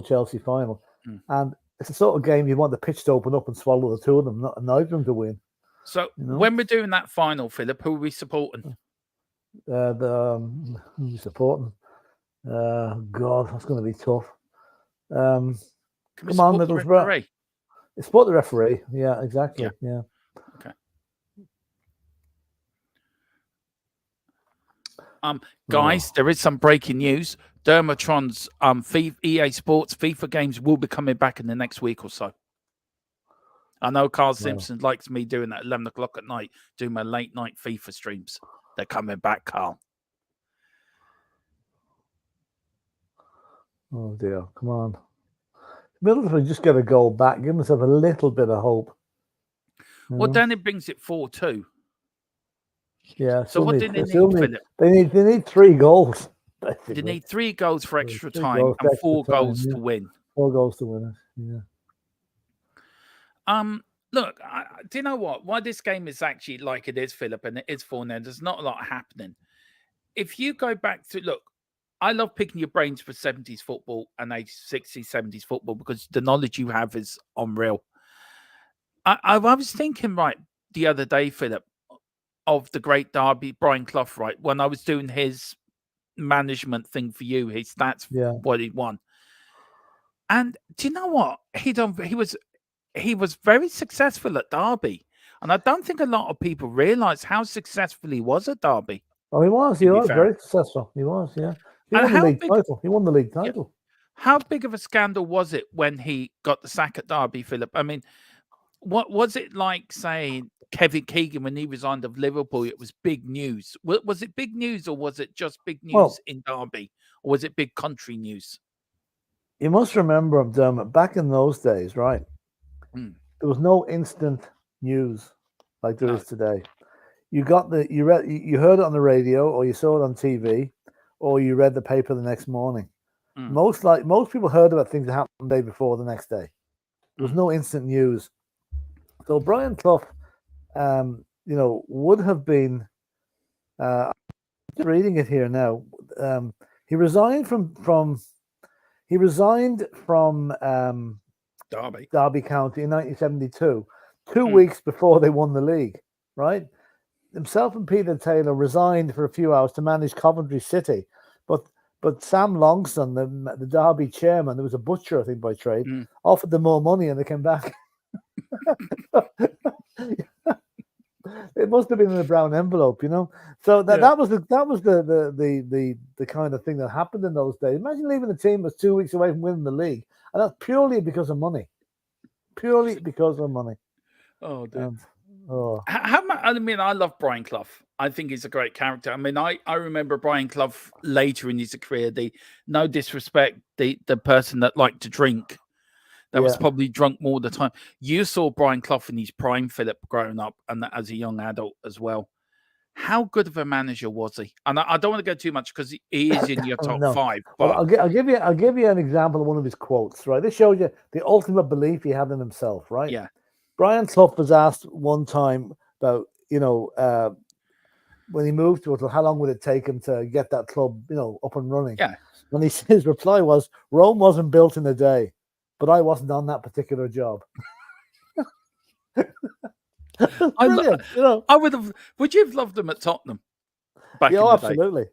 Chelsea final, and it's the sort of game you want the pitch to open up and swallow the two of them, not neither of them to win. So when we're doing that final, Philip, who are we supporting? Who are we supporting? God, that's going to be tough. Come on, Middlesbrough. Support the referee. Yeah, exactly. Yeah. Okay. Guys, there is some breaking news. NDERMOTRON's EA Sports FIFA games will be coming back in the next week or so. I know Carl Simpson likes me doing that at 11 o'clock at night, doing my late night FIFA streams. They're coming back, Carl. Oh dear, come on. Middlesbrough just get a goal back, give themselves a little bit of hope. Well, then it brings it 4-2. Yeah. So what did they need, Philip? They need 3 goals. Basically. They need 3 goals for extra time and 4 goals to win. 4 goals to win it. Yeah. Look, do you know what? Why this game is actually like it is, Philip, and it is 4-0. There's not a lot happening. If you go back to look, I love picking your brains for 70s football and 80s, 60s, 70s football because the knowledge you have is unreal. I was thinking right the other day, Philip, of the great Derby, Brian Clough, right? When I was doing his management thing for you, his stats, what he won. And do you know what? He was very successful at Derby. And I don't think a lot of people realise how successful he was at Derby. Oh, he was. He was very successful. He was, yeah. He won the league title. How big of a scandal was it when he got the sack at Derby, Philip? I mean, what was it like saying Kevin Keegan when he resigned of Liverpool? It was big news. Was it big news or was it just big news in Derby? Or was it big country news? You must remember, Dermot, back in those days, right? There was no instant news like there is today. You heard it on the radio, or you saw it on TV, or you read the paper the next morning. Most people heard about things that happened the day before the next day. There was no instant news. So Brian Clough, would have been. I'm just reading it here now. He resigned from Derby County in 1972, 2 weeks before they won the league, right? Himself and Peter Taylor resigned for a few hours to manage Coventry City, but Sam Longston, the Derby chairman, there was a butcher, I think, by trade, offered them more money and they came back. It must have been in a brown envelope, So that was the kind of thing that happened in those days. Imagine leaving a team that's 2 weeks away from winning the league, and that's purely because of money. Purely because of money. Oh, dude. I mean, I love Brian Clough. I think he's a great character. I mean, I remember Brian Clough later in his career. No disrespect, the person that liked to drink. That was probably drunk more of the time. You saw Brian Clough in his prime, Philip, growing up and as a young adult as well. How good of a manager was he? And I don't want to go too much because he is in your top 5. But I'll give you an example of one of his quotes. Right, this shows you the ultimate belief he had in himself. Right. Yeah. Brian Clough was asked one time about when he moved to it, how long would it take him to get that club up and running? Yeah. And his reply was, "Rome wasn't built in a day. But I wasn't on that particular job." Brilliant, I would you have loved him at Tottenham? Absolutely.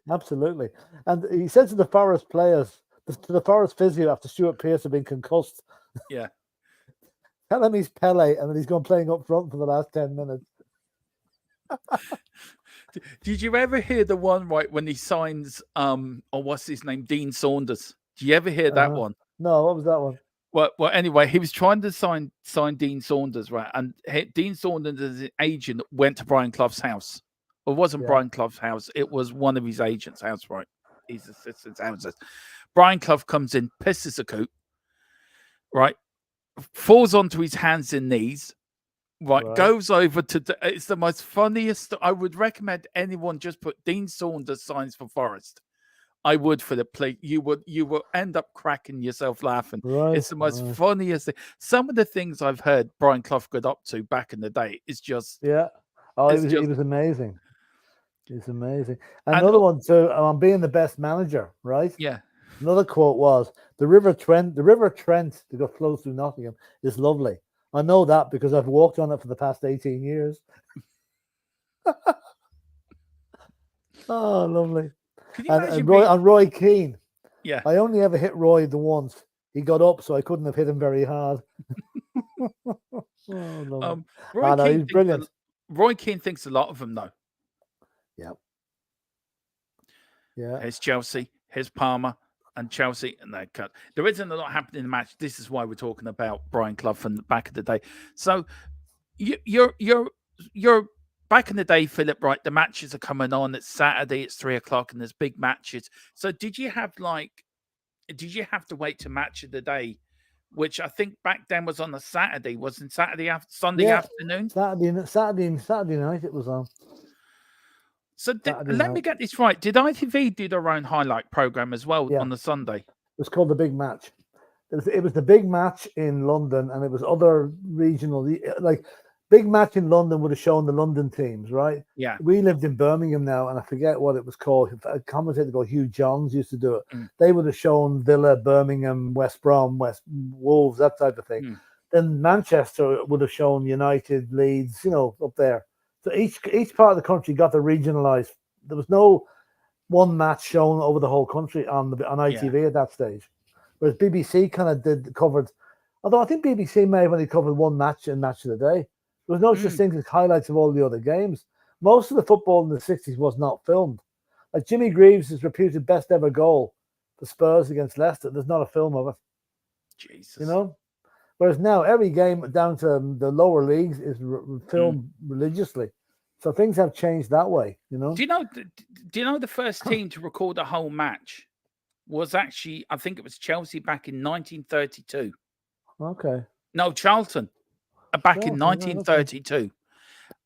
And he said to the Forest players, to the Forest physio after Stuart Pearce had been concussed, yeah, tell him he's Pele and that he's gone playing up front for the last 10 minutes. Did you ever hear the one when he signs what's his name, Dean Saunders? Did you ever hear that one? No, what was that one? Well, anyway, he was trying to sign Dean Saunders, right? And Dean Saunders, as an agent, went to Brian Clough's house, It wasn't Yeah. Brian Clough's house. It was one of his agents' house, right? His assistant's houses. Brian Clough comes in, pisses a coot, right? Falls onto his hands and knees, right? Goes over to it's the most funniest. I would recommend anyone just put Dean Saunders signs for Forest. I would, for the play. You will end up cracking yourself laughing. Right. It's the most funniest thing. Some of the things I've heard Brian Clough got up to back in the day is just he was amazing. He's amazing. Another one too. I'm being the best manager, right? Yeah. Another quote was the River Trent that goes flows through Nottingham is lovely. I know that because I've walked on it for the past 18 years. Oh, lovely. And Roy Keane. Yeah. I only ever hit Roy the once. He got up, so I couldn't have hit him very hard. He's brilliant. Roy Keane thinks a lot of them, though. Yeah. Yeah. Here's Chelsea, here's Palmer, and Chelsea, and they cut. There isn't a lot happening in the match. This is why we're talking about Brian Clough from the back of the day. So you're back in the day, Philip, right? The matches are coming on. It's Saturday, it's 3:00, and there's big matches. So did you have to wait to match of the day, which I think back then was on a Saturday, wasn't Sunday afternoon? Saturday night it was on. So let me get this right. Did ITV do their own highlight program as well on the Sunday? It was called The Big Match. It was the big match in London, and it was other regional, like Big Match in London would have shown the London teams, right? Yeah. We lived in Birmingham now, and I forget what it was called. A commentator called Hugh Johns used to do it. They would have shown Villa, Birmingham, West Brom, West Wolves, that type of thing. Then Manchester would have shown United, Leeds, up there. So each part of the country got the regionalised. There was no one match shown over the whole country on ITV at that stage, whereas BBC kind of covered. Although I think BBC may have only covered one match and Match of the Day. There was no such thing as highlights of all the other games. Most of the football in the 60s was not filmed. Like Jimmy Greaves' reputed best ever goal for Spurs against Leicester. There's not a film of it. Jesus. Whereas now every game down to the lower leagues is filmed religiously. So things have changed that way, Do you know the first team to record a whole match was actually, I think it was Chelsea back in 1932. Okay. No, Charlton back in 1932. Okay.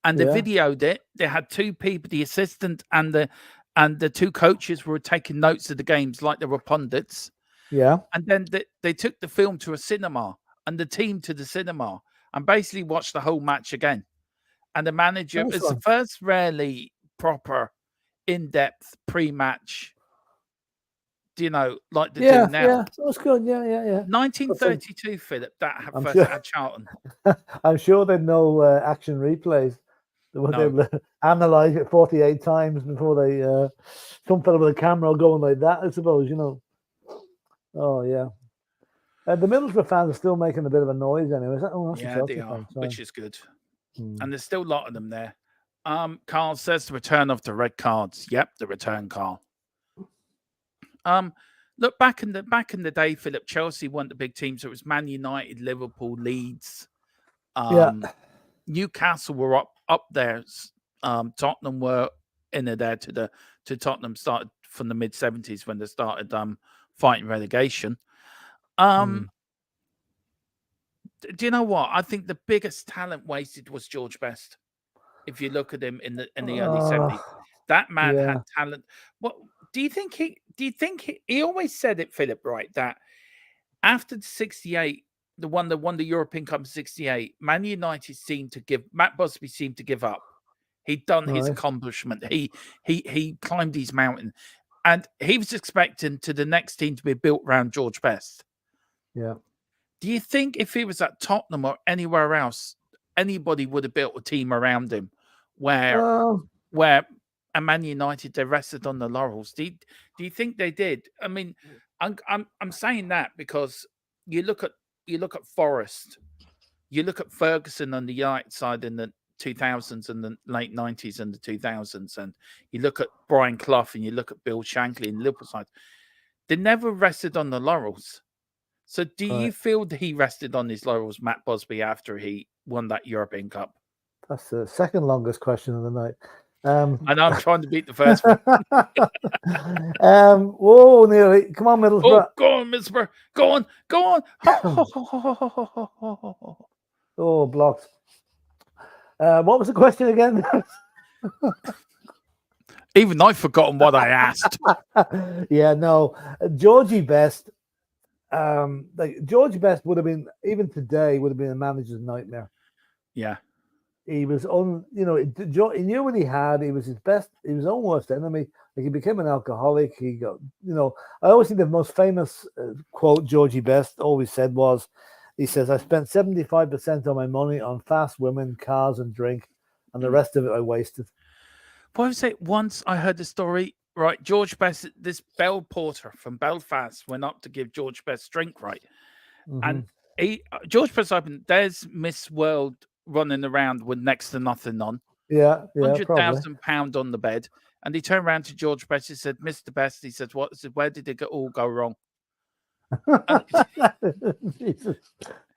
And they videoed it. They had two people, the assistant and the two coaches were taking notes of the games like they were pundits. Yeah. And then they took the film to a cinema and the team to the cinema and basically watched the whole match again. And the manager, it's the first really proper, in-depth pre-match, like they do now. Yeah, that was good. Yeah. 1932, Philip, that had Charlton. I'm sure they'd no action replays. They were able to analyze it 48 times before they, some fellow with a camera going like that, I suppose, Oh, yeah. The Middlesbrough fans are still making a bit of a noise anyway. They are, which is good. And there's still a lot of them there. Carl says the return of the red cards. Yep, the return, Carl. Look, back in the day, Philip, Chelsea weren't the big teams. So it was Man United, Liverpool, Leeds. Newcastle were up there. Tottenham were in there to Tottenham started from the mid-70s when they started fighting relegation. Do you know what? I think the biggest talent wasted was George Best. If you look at him in the early 70s, that man had talent. What do you think he always said it, Philip, right? That after the 68, the one that won the European Cup in 68, Matt Busby seemed to give up. He'd done his accomplishment. He climbed his mountain. And he was expecting to the next team to be built around George Best. Yeah. Do you think if he was at Tottenham or anywhere else, anybody would have built a team around him where at Man United they rested on the laurels? Do you think they did? I mean, I'm saying that because you look at Forest, you look at Ferguson on the United side in the 2000s and the late 90s and the 2000s, and you look at Brian Clough and you look at Bill Shankly and Liverpool side, they never rested on the laurels. So do you feel that he rested on his laurels, Matt Busby, after he won that European Cup? That's the second longest question of the night. I know I'm trying to beat the first one. Whoa, nearly. Come on, Oh, Middlesbrough. go on, Middiesbrough. Go on, go on. Oh, blocked. What was the question again? Even I've forgotten what I asked. Yeah, no. Georgie Best. Like Georgie Best would have been, even today, would have been a manager's nightmare. Yeah. He was he knew what he had. He was his best, he was his own worst enemy. Like he became an alcoholic. He got, I always think the most famous quote Georgie Best always said was, he says, "I spent 75% of my money on fast women, cars, and drink, and the rest of it I wasted." But I would say once I heard the story, right? George Best, this bell porter from Belfast went up to give George Best drink, right? And George Best opened, there's Miss World running around with next to nothing on. Yeah, £100,000 on the bed. And he turned around to George Best. He said, "Mr. Best," he said, "what? He said, where did it all go wrong?" Jesus.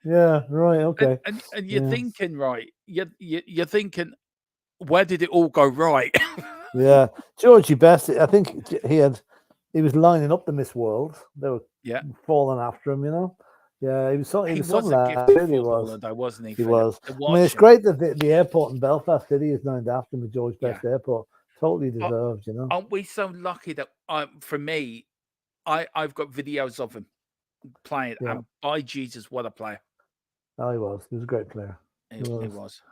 Yeah, right, okay. And you're thinking, right? You're thinking, where did it all go right? Yeah, Georgie Best. I think he was lining up the Miss World. They were falling after him, Yeah, he was a gifted footballer, though, wasn't he? He was. I mean, it's great that the airport in Belfast City is named after him, the George Best Airport. Totally deserved, Aren't we so lucky that, for me, I've got videos of him playing, and by Jesus, what a player! Oh, he was. He was a great player. He was.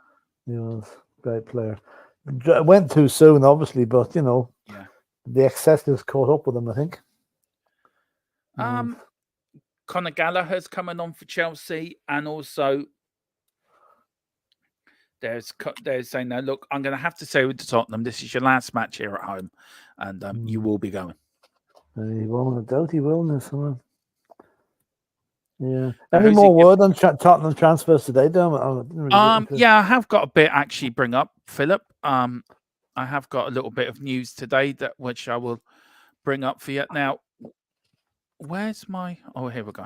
He was a great player. Went too soon, obviously, but the excesses caught up with him, I think. Conor Gallagher's coming on for Chelsea, and also they're saying, "No, look, I'm going to have to say with Tottenham, this is your last match here at home, and you will be going." He won't. I doubt he will now, someone. Yeah. Any more word on Tottenham transfers today, Dermot? Yeah, I have got a bit actually bring up, Philip. I have got a little bit of news today which I will bring up for you. Now, where's my... Oh, here we go.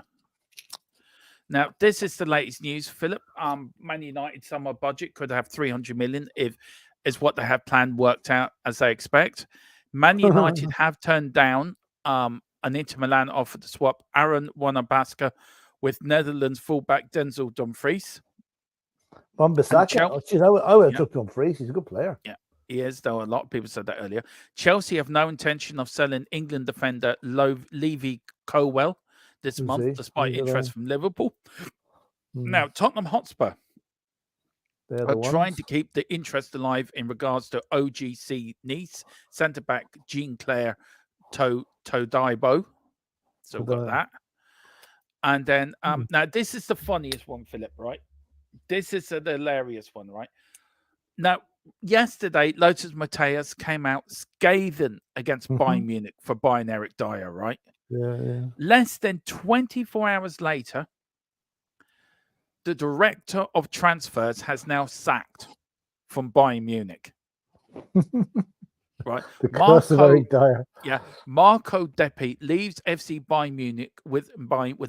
Now, this is the latest news, Philip. Man United summer budget could have 300 million if is what they have planned worked out as they expect. Man United have turned down an Inter Milan offer to swap Aaron Wan-Bissaka with Netherlands fullback Denzel Dumfries. Wan-Bissaka? I would have took Dumfries. He's a good player. Yeah, he is, though. A lot of people said that earlier. Chelsea have no intention of selling England defender Levy Colwell this month, despite interest from Liverpool. Now, Tottenham Hotspur are trying to keep the interest alive in regards to OGC Nice centre-back Jean-Claire Todibo. So we've got that. And then, now this is the funniest one, Philip, right? This is the hilarious one, right? Now, yesterday, Lothar Matthäus came out scathing against Bayern Munich for buying Eric Dyer, right? Yeah. Less than 24 hours later, the director of transfers has now sacked from Bayern Munich. Right. The curse of Eric Dyer. Yeah. Marco Deppi leaves FC Bayern Munich with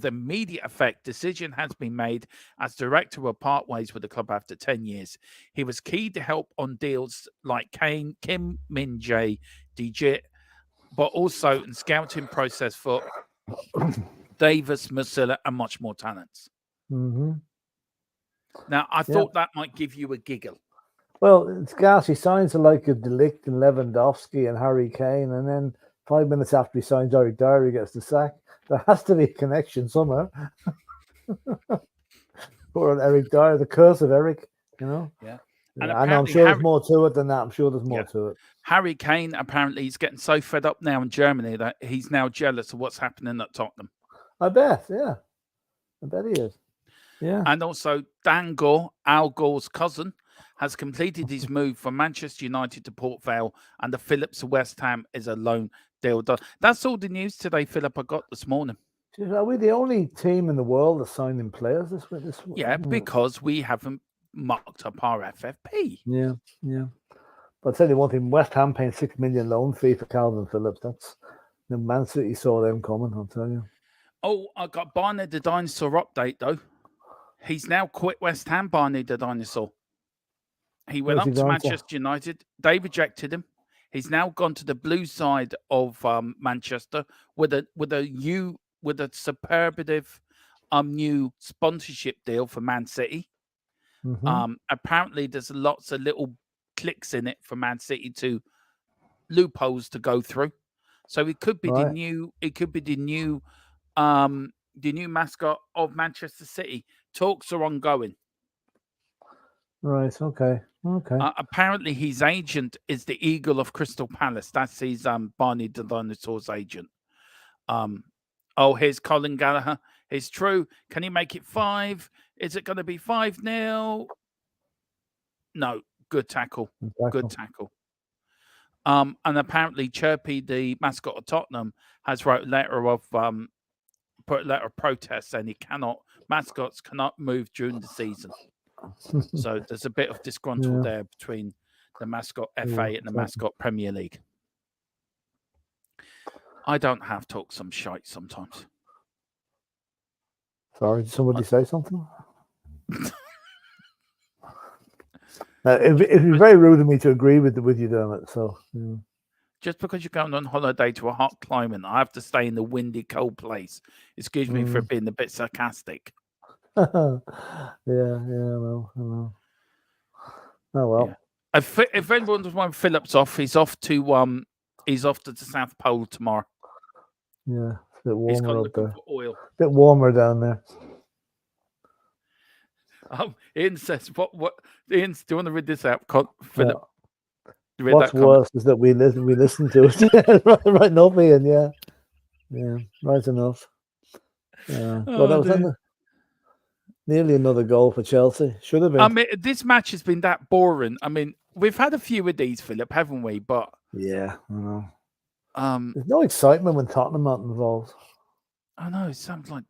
immediate effect. Decision has been made as director will part ways with the club after 10 years. He was key to help on deals like Kane, Kim Min-jae, Dijit, but also in scouting process for Davis, Masilla, and much more talents. Now, I thought that might give you a giggle. Well, it's gas. He signs like a De Ligt and Lewandowski and Harry Kane, and then 5 minutes after he signs Eric Dyer, he gets the sack. There has to be a connection somewhere. Poor Eric Dyer, the curse of Eric, Yeah. And I'm sure there's more to it than that. I'm sure there's more to it. Harry Kane, apparently, he's getting so fed up now in Germany that he's now jealous of what's happening at Tottenham. I bet, yeah. I bet he is. Yeah. And also, Dan Gore, Al Gore's cousin, has completed his move from Manchester United to Port Vale, and the Phillips of West Ham is a loan deal done. That's all the news today, Philip, I got this morning. Are we the only team in the world that's signing players this week? Yeah, because we haven't marked up our FFP. Yeah. But I'll tell you one thing, West Ham paying $6 million loan fee for Calvin Phillips. That's the Man City saw them coming, I'll tell you. Oh, I got Barney the Dinosaur update, though. He's now quit West Ham, Barney the Dinosaur. He went Where's he up to gone Manchester United. They rejected him. He's now gone to the blue side of Manchester with a superlative new sponsorship deal for Man City. Apparently, there's lots of little clicks in it for Man City to loopholes to go through. So it could be the new. It could be the new mascot of Manchester City. Talks are ongoing. Right. Okay. Okay. Apparently, his agent is the Eagle of Crystal Palace. That's his Barney the Dinosaur's agent. Here's Colin Gallagher. It's true. Can he make it 5? Is it going to be 5-0? No. Good tackle. Good tackle. And apparently, Chirpy, the mascot of Tottenham, has put a letter of protest saying mascots cannot move during the season. So there's a bit of disgruntled there between the mascot FA and the mascot Premier League. I don't have talk some shite sometimes. Sorry, did somebody say something? It'd be very rude of me to agree with you, Dermot. So just because you're going on holiday to a hot climate, I have to stay in the windy, cold place. Excuse me for being a bit sarcastic. yeah, well, I know. Oh well. Yeah. If anyone does want Phillip's off, he's off to the South Pole tomorrow. Yeah, it's a bit warmer up there. For oil. A bit warmer down there. Ian says, "What? Ian, do you want to read this out, Phillip?" Yeah. What's worse is that we listen to it. right enough, Ian. Yeah, right enough. Well, that was nearly another goal for Chelsea. Should have been. I mean, this match has been that boring. I mean, we've had a few of these, Phillip, haven't we? But yeah, I know. There's no excitement when Tottenham aren't involved. I know. It sounds like.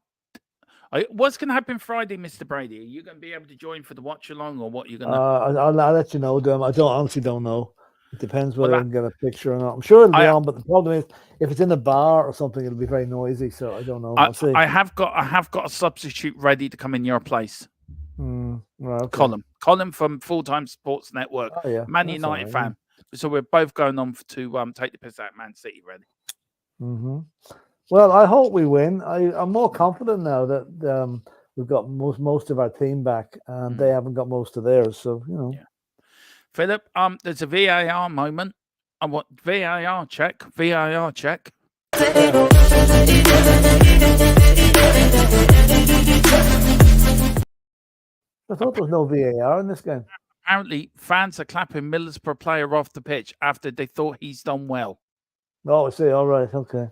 What's going to happen Friday, Mr. Brady? Are you going to be able to join for the watch along, or what? You're going to? I'll let you know, Dom. I honestly don't know. It depends whether I can get a picture or not. I'm sure it'll be on, but the problem is if it's in a bar or something, it'll be very noisy. So I don't know. I'll see. I have got a substitute ready to come in your place. Right, okay. Colin from Full Time Sports Network, Man United fan. Yeah. So we're both going on to take the piss out of Man City, ready. Well, I hope we win. I'm more confident now that we've got most of our team back, and they haven't got most of theirs. So Yeah. Phillip, there's a VAR moment. I want VAR check. VAR check. I thought there was no VAR in this game. Apparently, fans are clapping Middlesbrough player off the pitch after they thought he's done well. Oh, I see. All right. Okay.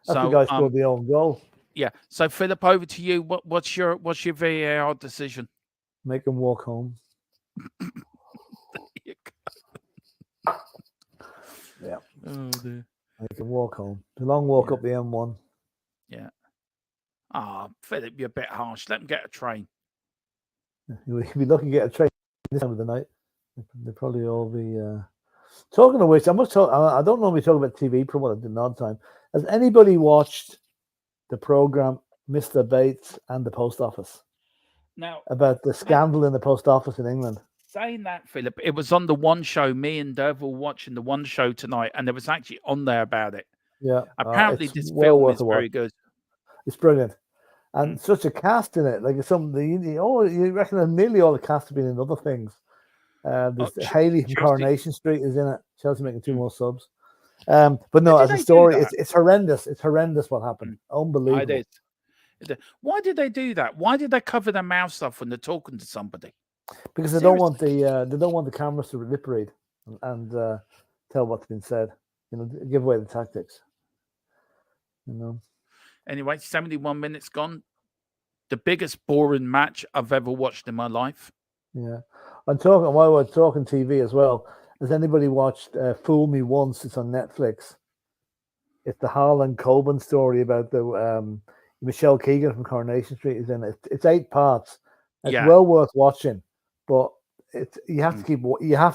That's the guy scored the own goal. Yeah. So, Phillip, over to you. What's your VAR decision? Make him walk home. Yeah. Oh, dear. Make him walk home. The long walk up the M1. Yeah. Phillip, you're a bit harsh. Let him get a train. He'll be lucky to get a train this time of the night. They'll probably all be. Talking of which, I don't normally talk about TV promo at the odd time. Has anybody watched the program Mr. Bates and the Post Office? Now, about the scandal in the Post Office in England. Saying that, Phillip, it was on the One Show. Me and Dev were watching the One Show tonight, and there was actually on there about it. Yeah. Apparently, this film is very good. It's brilliant. And such a cast in it. Like you reckon nearly all the cast have been in other things. Hayley from Coronation Street is in it. Chelsea making 2 more subs. But no, as a story, it's horrendous. It's horrendous what happened. Unbelievable. Why did they do that? Why did they cover their mouths off when they're talking to somebody? Because they don't want the cameras to lip read and tell what's been said. Give away the tactics. Anyway, 71 minutes gone. The biggest boring match I've ever watched in my life. Yeah. While we're talking TV as well, has anybody watched Fool Me Once? It's on Netflix. It's the Harlan Coben story about the Michelle Keegan from Coronation Street is in it. It's 8 parts. It's well worth watching, but you have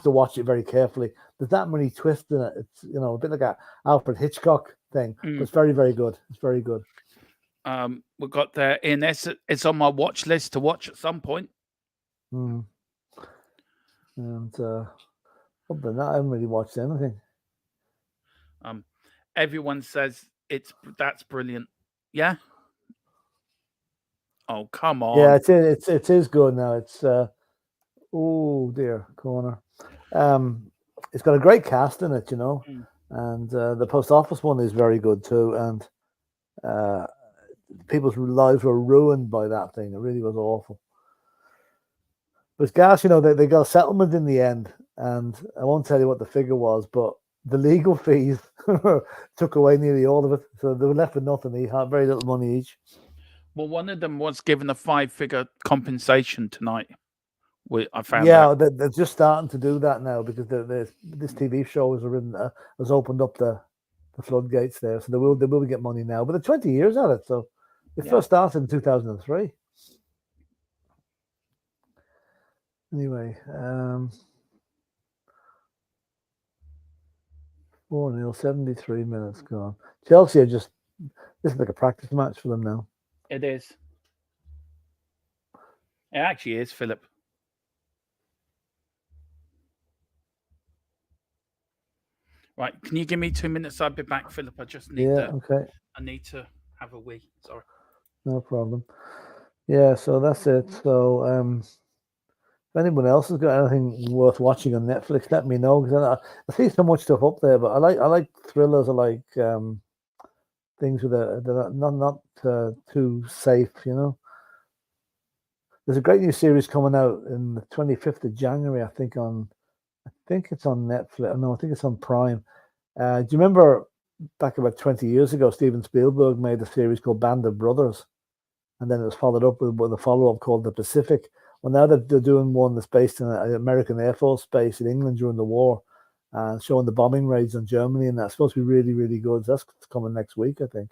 to watch it very carefully. There's that many twists in it. It's a bit like a Alfred Hitchcock thing. But it's very, very good. It's very good. We've got there in it's on my watch list to watch at some point. And other than that, I haven't really watched anything. Everyone says that's brilliant. Yeah. Oh, come on. Yeah, it is good now. It's oh dear, corner. It's got a great cast in it, you know, and the Post Office one is very good too. And people's lives were ruined by that thing. It really was awful. But gas, you know, they got a settlement in the end, and I won't tell you what the figure was, but the legal fees took away nearly all of it, so they were left with nothing. They had very little money each. Well, one of them was given a 5-figure compensation tonight. I found Yeah, out. they're just starting to do that now because this TV show has opened up the floodgates there, so they will get money now. But they're 20 years at it, so it first started in 2003. Anyway, 4-0, 73 minutes gone. Chelsea are this is like a practice match for them now. It is. It actually is, Philip. Right, can you give me 2 minutes? I'll be back, Philip. I just need okay. I need to have a wee. Sorry. No problem. Yeah, so that's it. So if anyone else has got anything worth watching on Netflix, let me know, because I see so much stuff up there. But I like thrillers. I like things that are not too safe. You know, there's a great new series coming out in the 25th of January. I think it's on Netflix. No, I think it's on Prime. Do you remember back about 20 years ago, Steven Spielberg made a series called Band of Brothers, and then it was followed up with a follow-up called The Pacific. Well, now they're doing one that's based in an American Air Force base in England during the war, and showing the bombing raids on Germany, and that's supposed to be really, really good. That's coming next week, I think.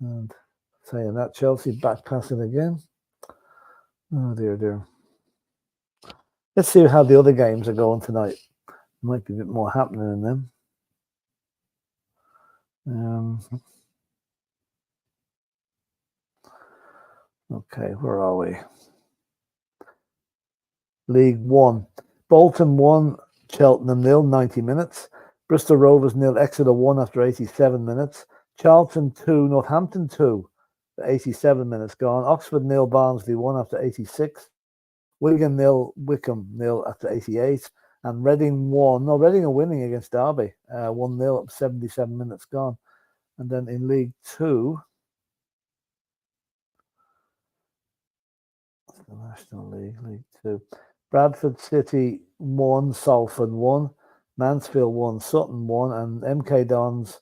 And saying that, Chelsea back passing again. Oh dear. Let's see how the other games are going tonight. Might be a bit more happening in them. Okay, where are we? League One. Bolton 1, Cheltenham 0, 90 minutes. Bristol Rovers 0, Exeter 1 after 87 minutes. Charlton 2, Northampton 2, 87 minutes gone. Oxford 0, Barnsley 1 after 86. Wigan 0, Wickham 0 after 88. And Reading 1. No, Reading are winning against Derby. 1-0 77 minutes gone. And then in League 2, the National League 2. Bradford City 1, Salford 1, Mansfield 1, Sutton 1, and MK Dons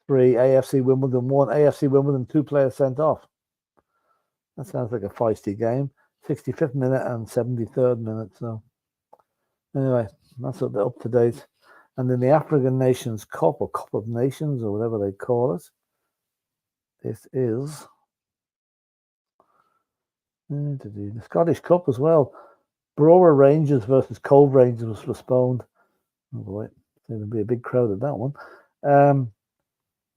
3, AFC Wimbledon 1. AFC Wimbledon 2 players sent off. That sounds like a feisty game. 65th minute and 73rd minute. So anyway, that's up to date. And in the African Nations Cup, or Cup of Nations, or whatever they call it, this is the Scottish Cup as well. Brora Rangers versus Cove Rangers was postponed. Oh boy, there'll be a big crowd at that one.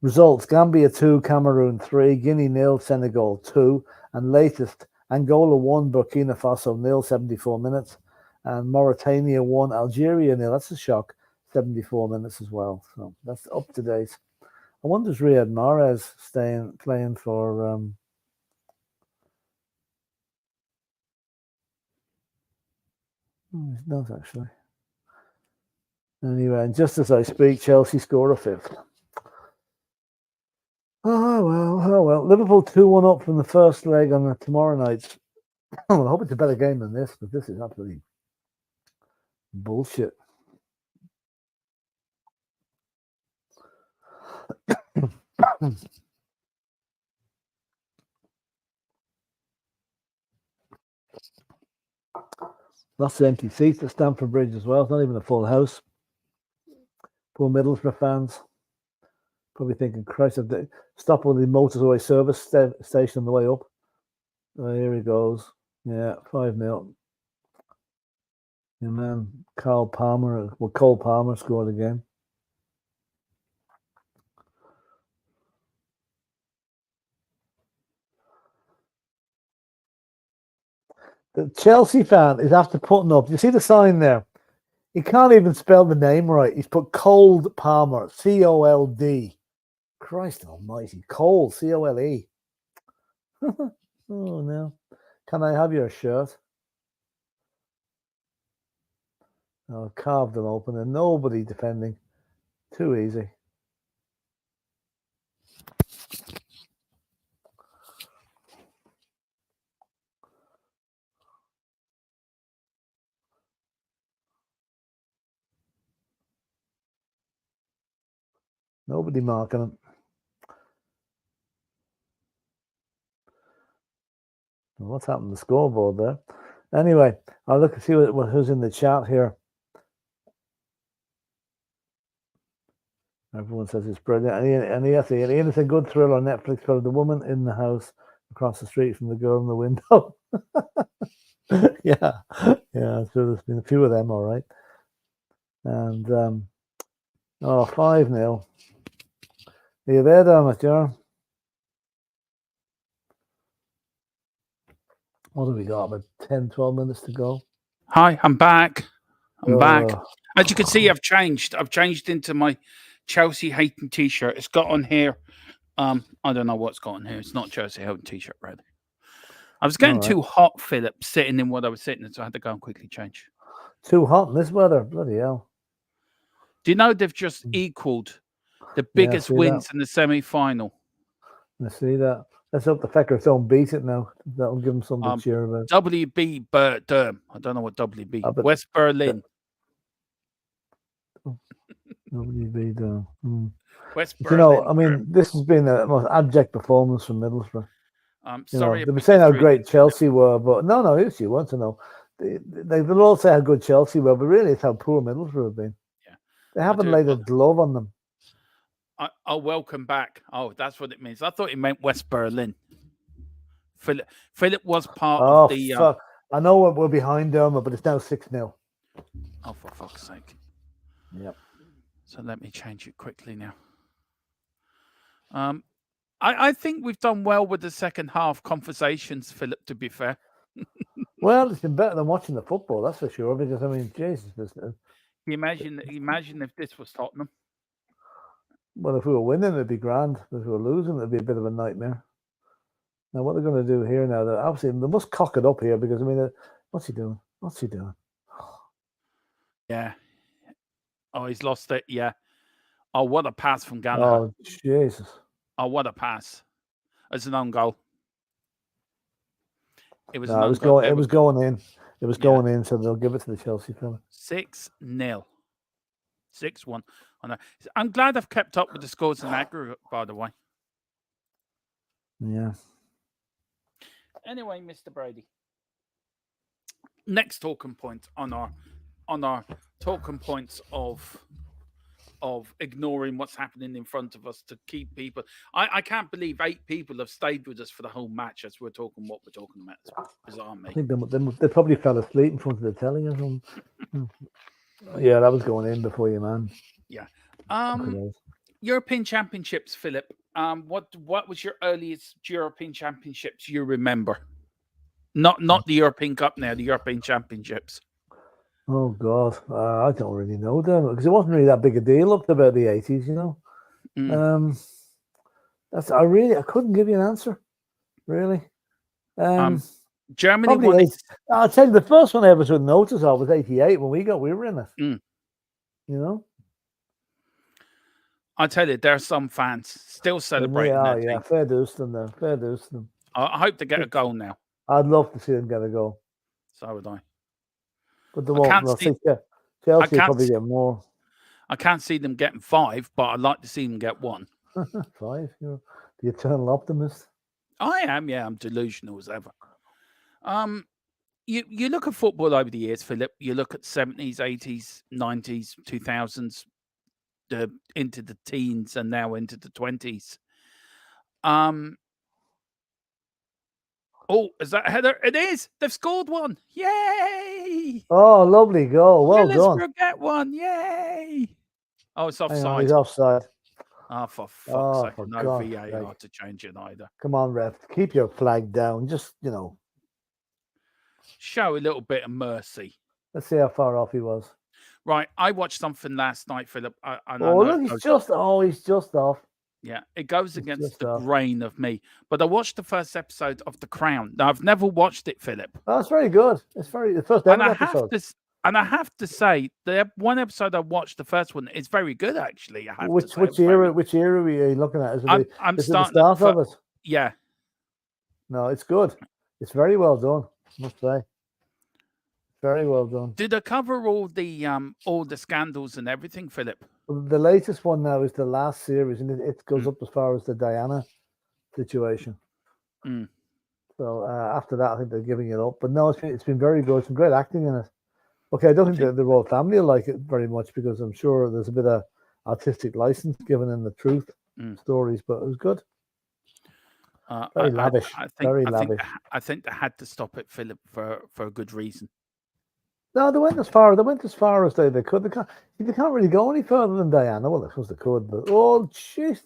Results: Gambia 2, Cameroon 3, Guinea 0, Senegal 2, and latest Angola 1, Burkina Faso 0, 74 minutes, and Mauritania 1, Algeria 0. That's a shock, 74 minutes as well. So that's up to date. I wonder if Riyad Mahrez playing for. He's not actually. Anyway, and just as I speak, Chelsea score a fifth. Oh well. Liverpool 2-1 up from the first leg on tomorrow night. I hope it's a better game than this, but this is absolutely bullshit. Lots of empty seats at Stamford Bridge as well. It's not even a full house. Poor Middlesbrough fans. Probably thinking, Christ, stop with the motorway service station on the way up. Oh, here he goes. Yeah, 5-0. Yeah, man. Cole Palmer scored again. The Chelsea fan is after putting up. You see the sign there? He can't even spell the name right. He's put Cold Palmer, C-O-L-D. Christ almighty. Cold, C-O-L-E. Oh, no. Can I have your shirt? Oh, carved them open and nobody defending. Too easy. Nobody marking him. What's happened to the scoreboard there? Anyway, I'll look and see who's in the chat here. Everyone says it's brilliant. Anything good thriller on Netflix called The Woman in the House Across the Street from the Girl in the Window. yeah, so there's been a few of them, all right. And 5-0. Are you there, Dermot? Yeah. What have we got? About 10, 12 minutes to go. Hi, I'm back. I'm back. As you can see, I've changed. I've changed into my Chelsea hating t-shirt. It's got on here. I don't know what's got on here. It's not Chelsea hating t-shirt, really. I was getting too hot, Philip, sitting in what I was sitting in, so I had to go and quickly change. Too hot in this weather. Bloody hell. Do you know they've just equaled the biggest wins in the semi-final? I see that. Let's hope the Feckers don't beat it now. That'll give them something to cheer about. WB Durham. I don't know what WB. West Berlin. WB Durham. West Berlin. I mean, this has been the most abject performance from Middlesbrough. Sorry. They were saying how great Chelsea were, but no, if you want to know. They'll all say how good Chelsea were, but really it's how poor Middlesbrough have been. Yeah. They haven't laid a glove on them. Oh, welcome back. Oh, that's what it means. I thought it meant West Berlin. Philip was part of the... fuck. I know we're behind them, but it's now 6-0. Oh, for fuck's sake. Yep. So let me change it quickly now. I think we've done well with the second half conversations, Philip, to be fair. Well, it's been better than watching the football, that's for sure, because, I mean, Jesus. Imagine if this was Tottenham. Well, if we were winning, it'd be grand. If we were losing, it'd be a bit of a nightmare. Now, what they're going to do here now, obviously, they must cock it up here because, I mean, what's he doing? Yeah. Oh, he's lost it. Yeah. Oh, what a pass from Gallagher. Oh, Jesus. Oh, what a pass. It's an own goal. It was going in. It was going in, so they'll give it to the Chelsea fella. 6-0. 6-1. I'm glad I've kept up with the scores in aggregate, by the way. Yeah. Anyway, Mr. Brady. Next talking point on our talking points of ignoring what's happening in front of us to keep people. I can't believe 8 people have stayed with us for the whole match as we're talking what we're talking about. It's bizarre, mate. I think they probably fell asleep in front of the telly or something. Yeah, that was going in before you, man. Yeah. European Championships, Philip. What was your earliest European Championships you remember? Not the European Cup now, the European Championships. Oh God, I don't really know them because it wasn't really that big a deal up to about the 80s, you know. I couldn't give you an answer, really. Germany won it. I'll tell you, the first one I ever took notice of was 88 when we were in it. You know. I tell you, there are some fans still celebrating. Yeah, fair dues to them. Though. Fair dues to them. I hope they get a goal now. I'd love to see them get a goal. So would I. But Chelsea probably get more. I can't see them getting 5, but I'd like to see them get 1. 5? You're the eternal optimist. I am, yeah. I'm delusional as ever. You look at football over the years, Philip. You look at 70s, 80s, 90s, 2000s, into the teens, and now into the 20s. Oh, is that a header? It is. They've scored one. Yay! Oh, lovely goal. Well done. Get one. Yay! Oh, it's offside. He's offside. Oh, for fuck's sake. No VAR to change it either. Come on, ref. Keep your flag down. Just, you know. show a little bit of mercy. Let's see how far off he was. Right, I watched something last night, Philip. And I Oh, know look, he's just off. yeah, it goes He's against just the off. grain of me. But I watched the first episode of The Crown. Now, I've never watched it, Philip. Oh, it's very good. It's the first And ever I have episode. to, and I have to say, the one episode I watched, the first one, is very good. Actually, I have to say. Which era were you looking at? Is it I'm is it starting the start of it? Yeah, No, it's good. It's very well done, I must say. Very well done. did I cover all the scandals and everything, Philip? The latest one now is the last series, and it goes up as far as the Diana situation. Mm. So after that, I think they're giving it up. But no, it's been very good. Some great acting in it. Okay, I don't think the royal family will like it very much because I'm sure there's a bit of artistic license given in the truth stories, but it was good. Very lavish. I think they had to stop it, Philip, for a good reason. No, they went as far as they could. They can't really go any further than Diana. Well, of course they could, but oh jeez,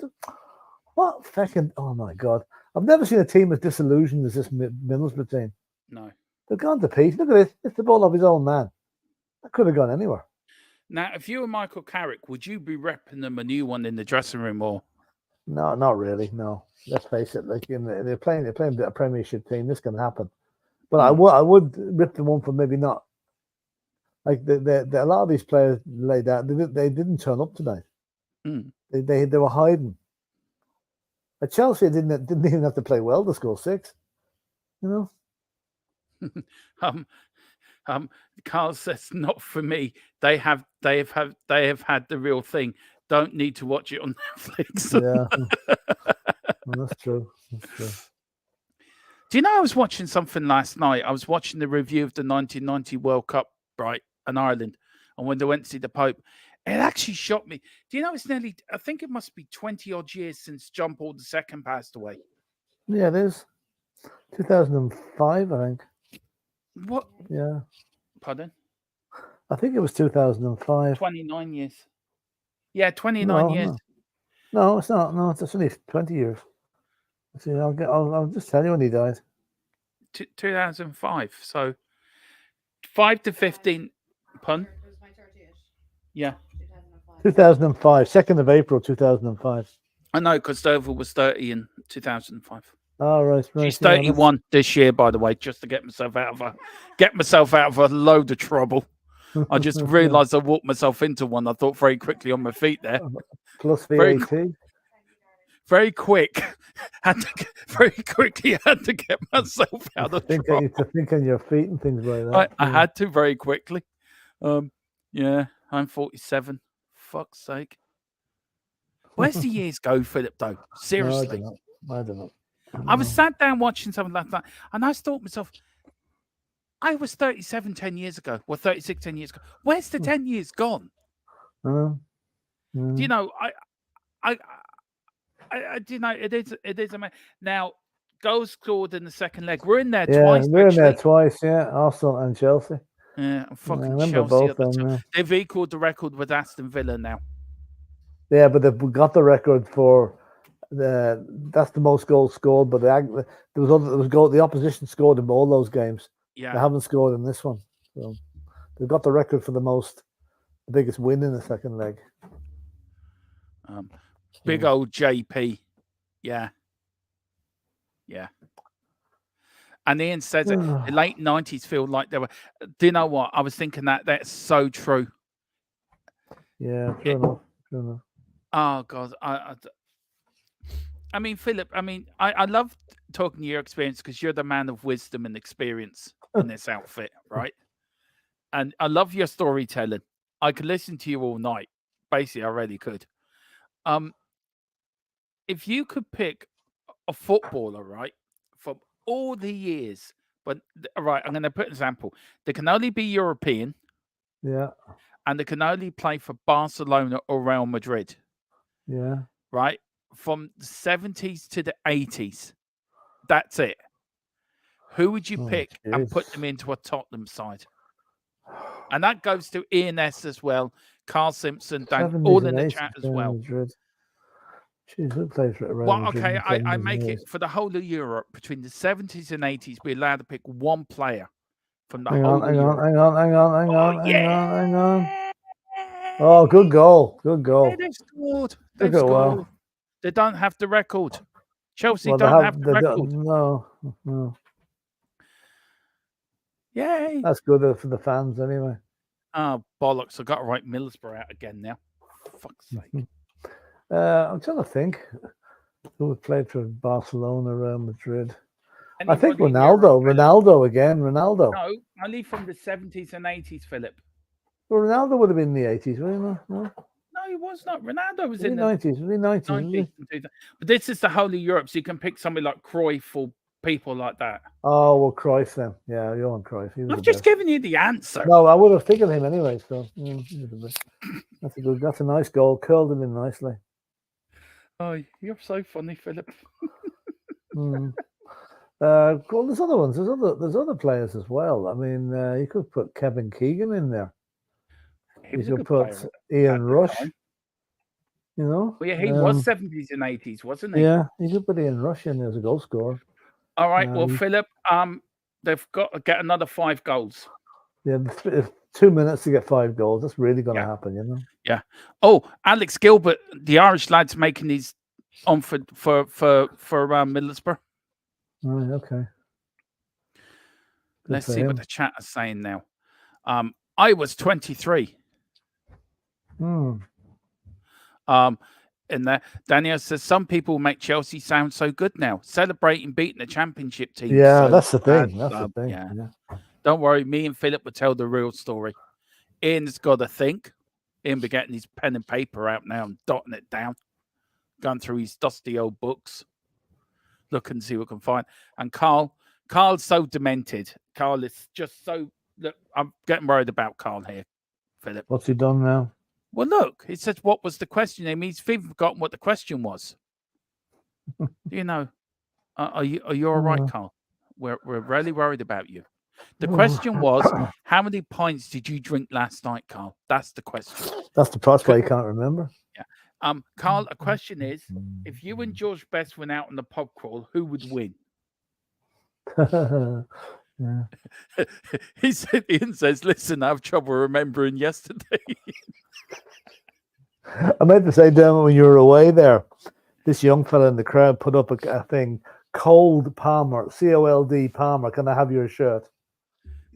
what fucking, oh my god! I've never seen a team as disillusioned as this Middlesbrough team. No, they've gone to pieces. Look at this. It's the ball of his own man. That could have gone anywhere. Now, if you were Michael Carrick, would you be repping them a new one in the dressing room, or? No, not really. No, let's face it. Like they're playing a Premiership team. This can happen, but I would rip them one for maybe not. Like a lot of these players laid out. They didn't turn up tonight. They were hiding. At Chelsea, didn't even have to play well to score 6. You know. Carl says, "Not for me. They have had the real thing. Don't need to watch it on Netflix." Yeah, well, that's true. That's true. Do you know I was watching something last night? I was watching the review of the 1990 World Cup, right, in Ireland, and when they went to see the Pope, it actually shocked me. Do you know it's nearly? I think it must be 20 odd years since John Paul II passed away. Yeah, it is. 2005, I think. What? Yeah. Pardon? I think it was 2005. 29 years. Yeah, 29 years. No, it's not. No, it's only 20 years. See, I'll just tell you when he died. 2005. So 5 to 15. Pun? Yeah. 2005. 2nd of April, 2005. I know, because Dover was 30 in 2005. Oh, right. She's 31 this year, by the way, just to get myself out of a load of trouble. I just realised I walked myself into one. I thought very quickly on my feet there. Plus VAT. Very quick. Very quickly had to get myself out of trouble. To think on your feet and things like that. I had to very quickly. Yeah, I'm 47. Fuck's sake. Where's the years go, Philip, though? Seriously. No, I don't know. I was sat down watching something like that, and I thought to myself, I was 37 10 years ago, or 36 10 years ago. Where's the 10 years gone? Do you know, I do you know, it is amazing. Now, goals scored in the second leg. We're in there twice. We're in there twice, yeah. Arsenal and Chelsea. Yeah, and fucking Chelsea. Both them, they've equaled the record with Aston Villa now. Yeah, but they've got the record for that's the most goals scored. But the opposition scored in all those games. Yeah, they haven't scored in this one. So they've got the record for the biggest win in the second leg. Big old JP. Yeah. And Ian says it, the late 90s feel like they were. Do you know what? I was thinking that's so true. Yeah, true enough. Oh, God. I mean, Philip, I love talking to your experience because you're the man of wisdom and experience in this outfit, right? And I love your storytelling. I could listen to you all night. Basically, I really could. If you could pick a footballer, right, from all the years, but right, I'm going to put an example. They can only be European. Yeah. And they can only play for Barcelona or Real Madrid. Yeah. Right? From the 70s to the 80s. That's it. Who would you pick and put them into a Tottenham side? And that goes to Ian S as well, Carl Simpson, Dan, all in the chat as well. Madrid. Jeez, who plays for Real Madrid? Okay, I make it for the whole of Europe between the 70s and 80s. We're allowed to pick one player from the Hang whole on, of hang on, Europe. hang on, hang on, hang Oh, on, hang on, hang on. yeah! Oh, good goal. Good goal. They've scored. Took They've it well. scored. They don't have the record. Chelsea Well, they don't have the they record. don't, no, no. Yay. That's good for the fans anyway. Oh, bollocks. I got to write Middlesbrough out again now. For fuck's sake. I'm trying to think who played for Barcelona, Real Madrid. I think Anybody in Europe, Philip? Ronaldo again. Ronaldo. No, only from the 70s and 80s, Philip. Well, Ronaldo would have been in the 80s, wouldn't he? No, No, he was not. Ronaldo was was in he the 90s? Was he 90s? 90s. Was he? and 2000. But this is the whole of Europe, so you can pick somebody like Cruyff or people like that. Oh, well, Cruyff then. Yeah, Johan Cruyff. He was I've the just best. given you the answer. No, I would have figured him anyway. So he was the best. That's a nice goal. Curled him in nicely. Oh, you're so funny, Philip. Well, there's other ones. There's other players as well. I mean, you could put Kevin Keegan in there. He You was a could good put player Ian at the Rush. time. You know. Well, yeah, he was 70s and 80s, wasn't he? Yeah, you could put Ian Rush in as a goal scorer. All right. Well, Philip, they've got to get another 5 goals. Yeah, 2 minutes to get 5 goals. That's really going to happen, you know. Yeah. Oh, Alex Gilbert, the Irish lad's making his on for Middlesbrough. Right. Okay. Let's see what the chat is saying now. I was 23. And there, Daniel says some people make Chelsea sound so good now, celebrating beating the championship team. Yeah, so that's the thing. bad. That's the thing. Yeah. Don't worry, me and Philip will tell the real story. Ian's got to think. Ian be getting his pen and paper out now and dotting it down, going through his dusty old books, looking to see what we can find. And Carl's so demented. Carl is just so. Look, I'm getting worried about Carl here, Philip. What's he done now? Well, look, he said, "What was the question?" I mean, he's even forgotten what the question was. You know, are you all right, Carl? We're really worried about you. The question was, how many pints did you drink last night, Carl? That's the question. That's the price why you can't remember. Yeah. Carl, a question is, if you and George Best went out on the pub crawl, who would win? Yeah. Ian says, listen, I have trouble remembering yesterday. I meant to say, Dermot, when you were away there, this young fella in the crowd put up a thing, Cold Palmer, COLD Palmer. Can I have your shirt?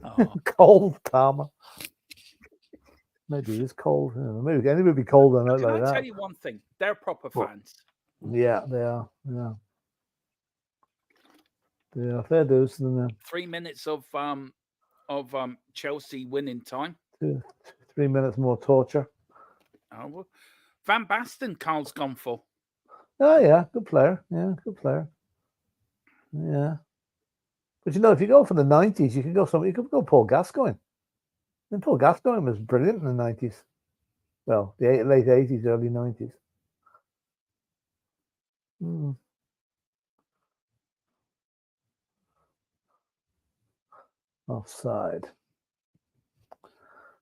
Oh. Cold Palmer. Maybe it's cold. Maybe it would be cold on it like that. Can I tell you one thing? They're proper fans. Yeah, they are. Yeah. Yeah, fair dues. 3 minutes of Chelsea winning time. 3 minutes more torture. Oh, well, Van Basten, Carl's gone for. Oh yeah, good player. Yeah, good player. Yeah, but you know, if you go for the 90s, you could go Paul Gascoigne. And Paul Gascoigne was brilliant in the 90s. Well, the late 80s, early 90s. Offside.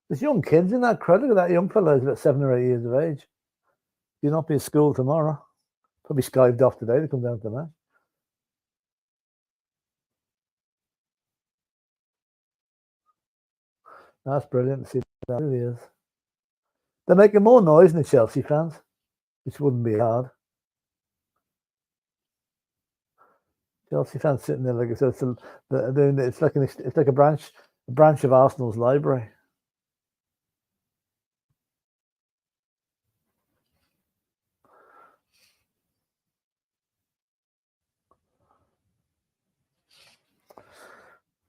There's young kids in that crowd. Look at that young fella. He's about 7 or 8 years of age. He'll not be at school tomorrow. Probably skived off today to come down to that. That's brilliant to see. That really is. They're making more noise than the Chelsea fans, which wouldn't be hard. Chelsea fans sitting there like I said, it's like a branch of Arsenal's library.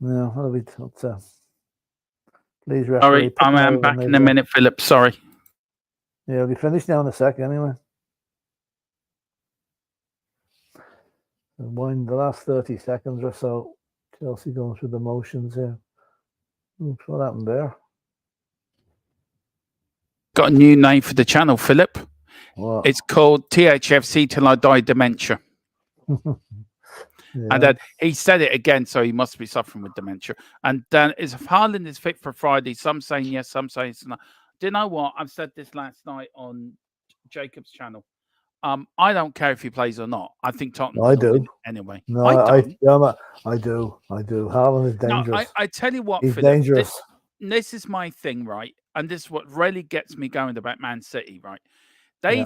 No, what are we? Please, referee. Sorry, I'm back in a minute, Philip. Sorry. Yeah, we'll be finished now in a sec anyway. And wind the last 30 seconds or so. Chelsea going through the motions here. Oops, what happened there? Got a new name for the channel, Philip. What? It's called THFC Till I Die Dementia. Yeah. And then he said it again, so he must be suffering with dementia. And then is Haaland is fit for Friday? Some saying yes, some saying it's not. Do you know what? I've said this last night on Jacob's channel. I don't care if he plays or not. I think Tottenham I going to win do. anyway. No, I don't. I do. Haaland is No, dangerous. I tell you what, He's Philip. dangerous. This is my thing, right? And this is what really gets me going about Man City, right? They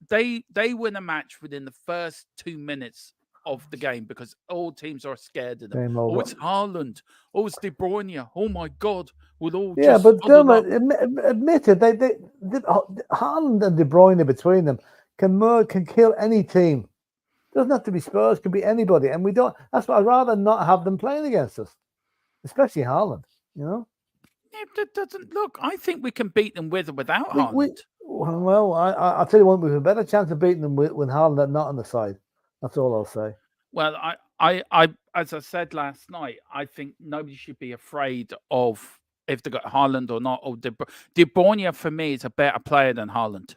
they win a match within the first 2 minutes of the game because all teams are scared of them. Game Oh, over. it's Haaland. Oh, it's De Bruyne. Oh my God, we'll all Yeah, just but huddle up. admit it. Haaland and De Bruyne between them can kill any team. Doesn't have to be Spurs. Can be anybody, and we don't. That's why I'd rather not have them playing against us, especially Haaland. You know. Yeah, that doesn't look. I think we can beat them with or without Haaland. Well, I'll tell you one. We have a better chance of beating them with Haaland not on the side. That's all I'll say. Well, I, as I said last night, I think nobody should be afraid of if they got Haaland or not. Or De Bruyne for me is a better player than Haaland.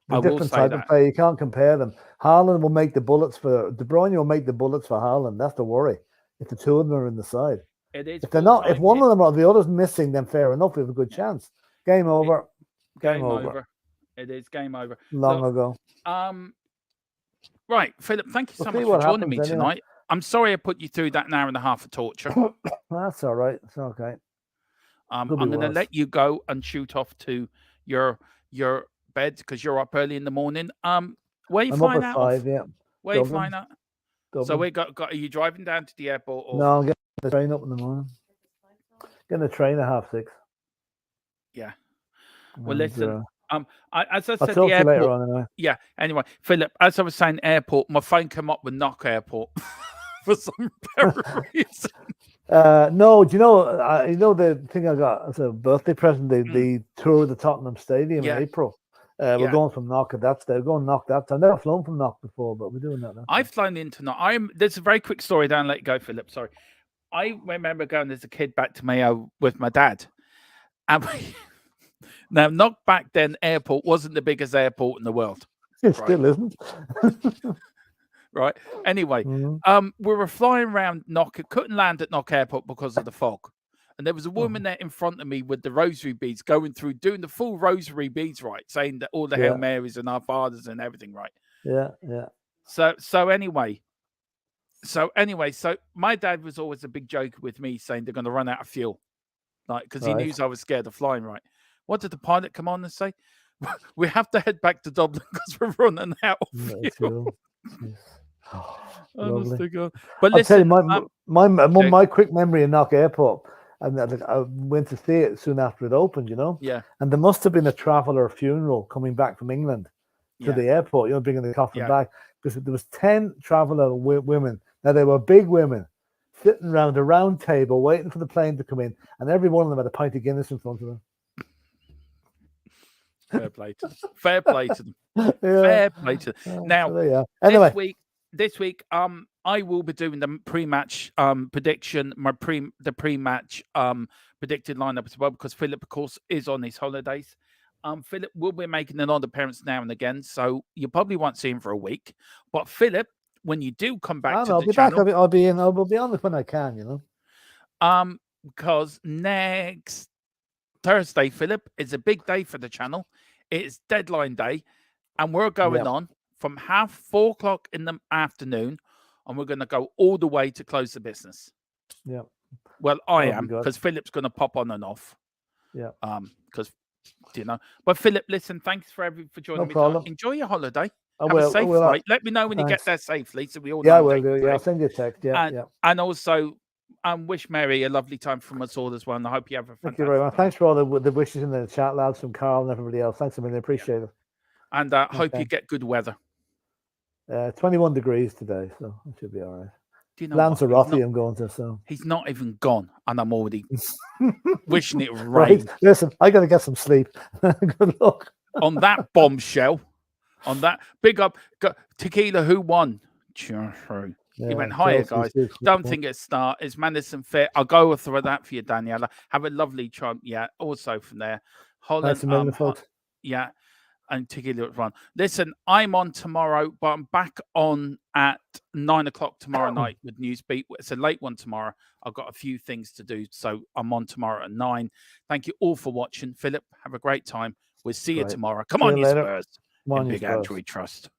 A different type of player. You can't compare them. Haaland will make the bullets for De Bruyne. Will make the bullets for Haaland. That's the worry. If the two of them are in the side, it is. If they're not, if one of them or the other's missing, then fair enough. We have a good chance. Game over. Game over. It is game over. Long ago. Right, Philip. Thank you so much for joining me tonight. I'm sorry I put you through that an hour and a half of torture. That's all right. It's okay. I'm going to let you go and shoot off to your bed because you're up early in the morning. Where you flying out? 5, yeah. Where you flying out? So we got. Are you driving down to the airport? Or? No, I'm getting the train up in the morning. Getting the train at 6:30. Yeah. Well, listen. As I said, I'll talk the airport. later on anyway. Yeah. Anyway, Philip, as I was saying, airport. My phone came up with Knock Airport for some reason. No, do you know the thing I got as a birthday present? The tour of the Tottenham Stadium in April. We're going from Knock at that stage. We're going Knock that time. I've never flown from Knock before, but we're doing that now. I've flown into Knock. There's a very quick story down. Let you go, Philip. Sorry. I remember going as a kid back to Mayo with my dad, and now Knock back then airport wasn't the biggest airport in the world. It still isn't. Right. Anyway, we were flying around Knock. Couldn't land at Knock Airport because of the fog. And there was a woman there in front of me with the rosary beads going through, doing the full rosary beads, right? Saying that all the Hail Marys and our fathers and everything, right? Yeah. So anyway, my dad was always a big joke with me saying they're going to run out of fuel. Like, because he knew I was scared of flying, right? What did the pilot come on and say? We have to head back to Dublin because we're running out of fuel. Honestly, God. But listen, tell you, my quick memory of Knock Airport, and I went to see it soon after it opened, Yeah. And there must have been a traveller funeral coming back from England to the airport, bringing the coffin back, because there was 10 traveller women. Now, they were big women sitting around a round table waiting for the plane to come in, and every one of them had a pint of Guinness in front of them. Fair play to them. Fair play to them. Fair play to them. Now, anyway, this week, I will be doing the pre-match prediction, the pre-match predicted lineup as well, because Philip, of course, is on his holidays. Philip will be making an odd appearance now and again, so you probably won't see him for a week. But Philip, when you do come back to the channel, I'll be on it when I can, because next Thursday, Philip, is a big day for the channel. It's deadline day, and we're going on from 4 o'clock in the afternoon, and we're going to go all the way to close the business. Yeah. Well, I am, because Philip's going to pop on and off. Yeah. Because But Philip, listen, thanks for joining me. Problem. Enjoy your holiday. Have a safe flight. Let me know when you get there safely, so we all know. Yeah, I will do. Yeah, I'll send you a text. And also, wish Mary a lovely time from us all as well. And I hope you have a fantastic Thank you very much. Thanks for all the wishes in the chat, lads, from Carl and everybody else. Thanks a million. Appreciate it. And hope you get good weather. 21 degrees today, so it should be all right. Lanzarote, I'm going to. So he's not even gone, and I'm already wishing it rained. Right. Listen, I got to get some sleep. Good luck. On that bombshell, on that big up tequila. Who won? He went higher, guys. Don't think it's Madison Fair. I'll go through that for you, Daniela. Have a lovely time. Yeah. Also from there, Holland. Yeah. And tequila run. Listen, I'm on tomorrow, but I'm back on at 9 o'clock tomorrow night with Newsbeat. It's a late one tomorrow. I've got a few things to do, so I'm on tomorrow at 9. Thank you all for watching. Philip, have a great time. We'll see you tomorrow. Come on, you Spurs. Big Andrew Trust.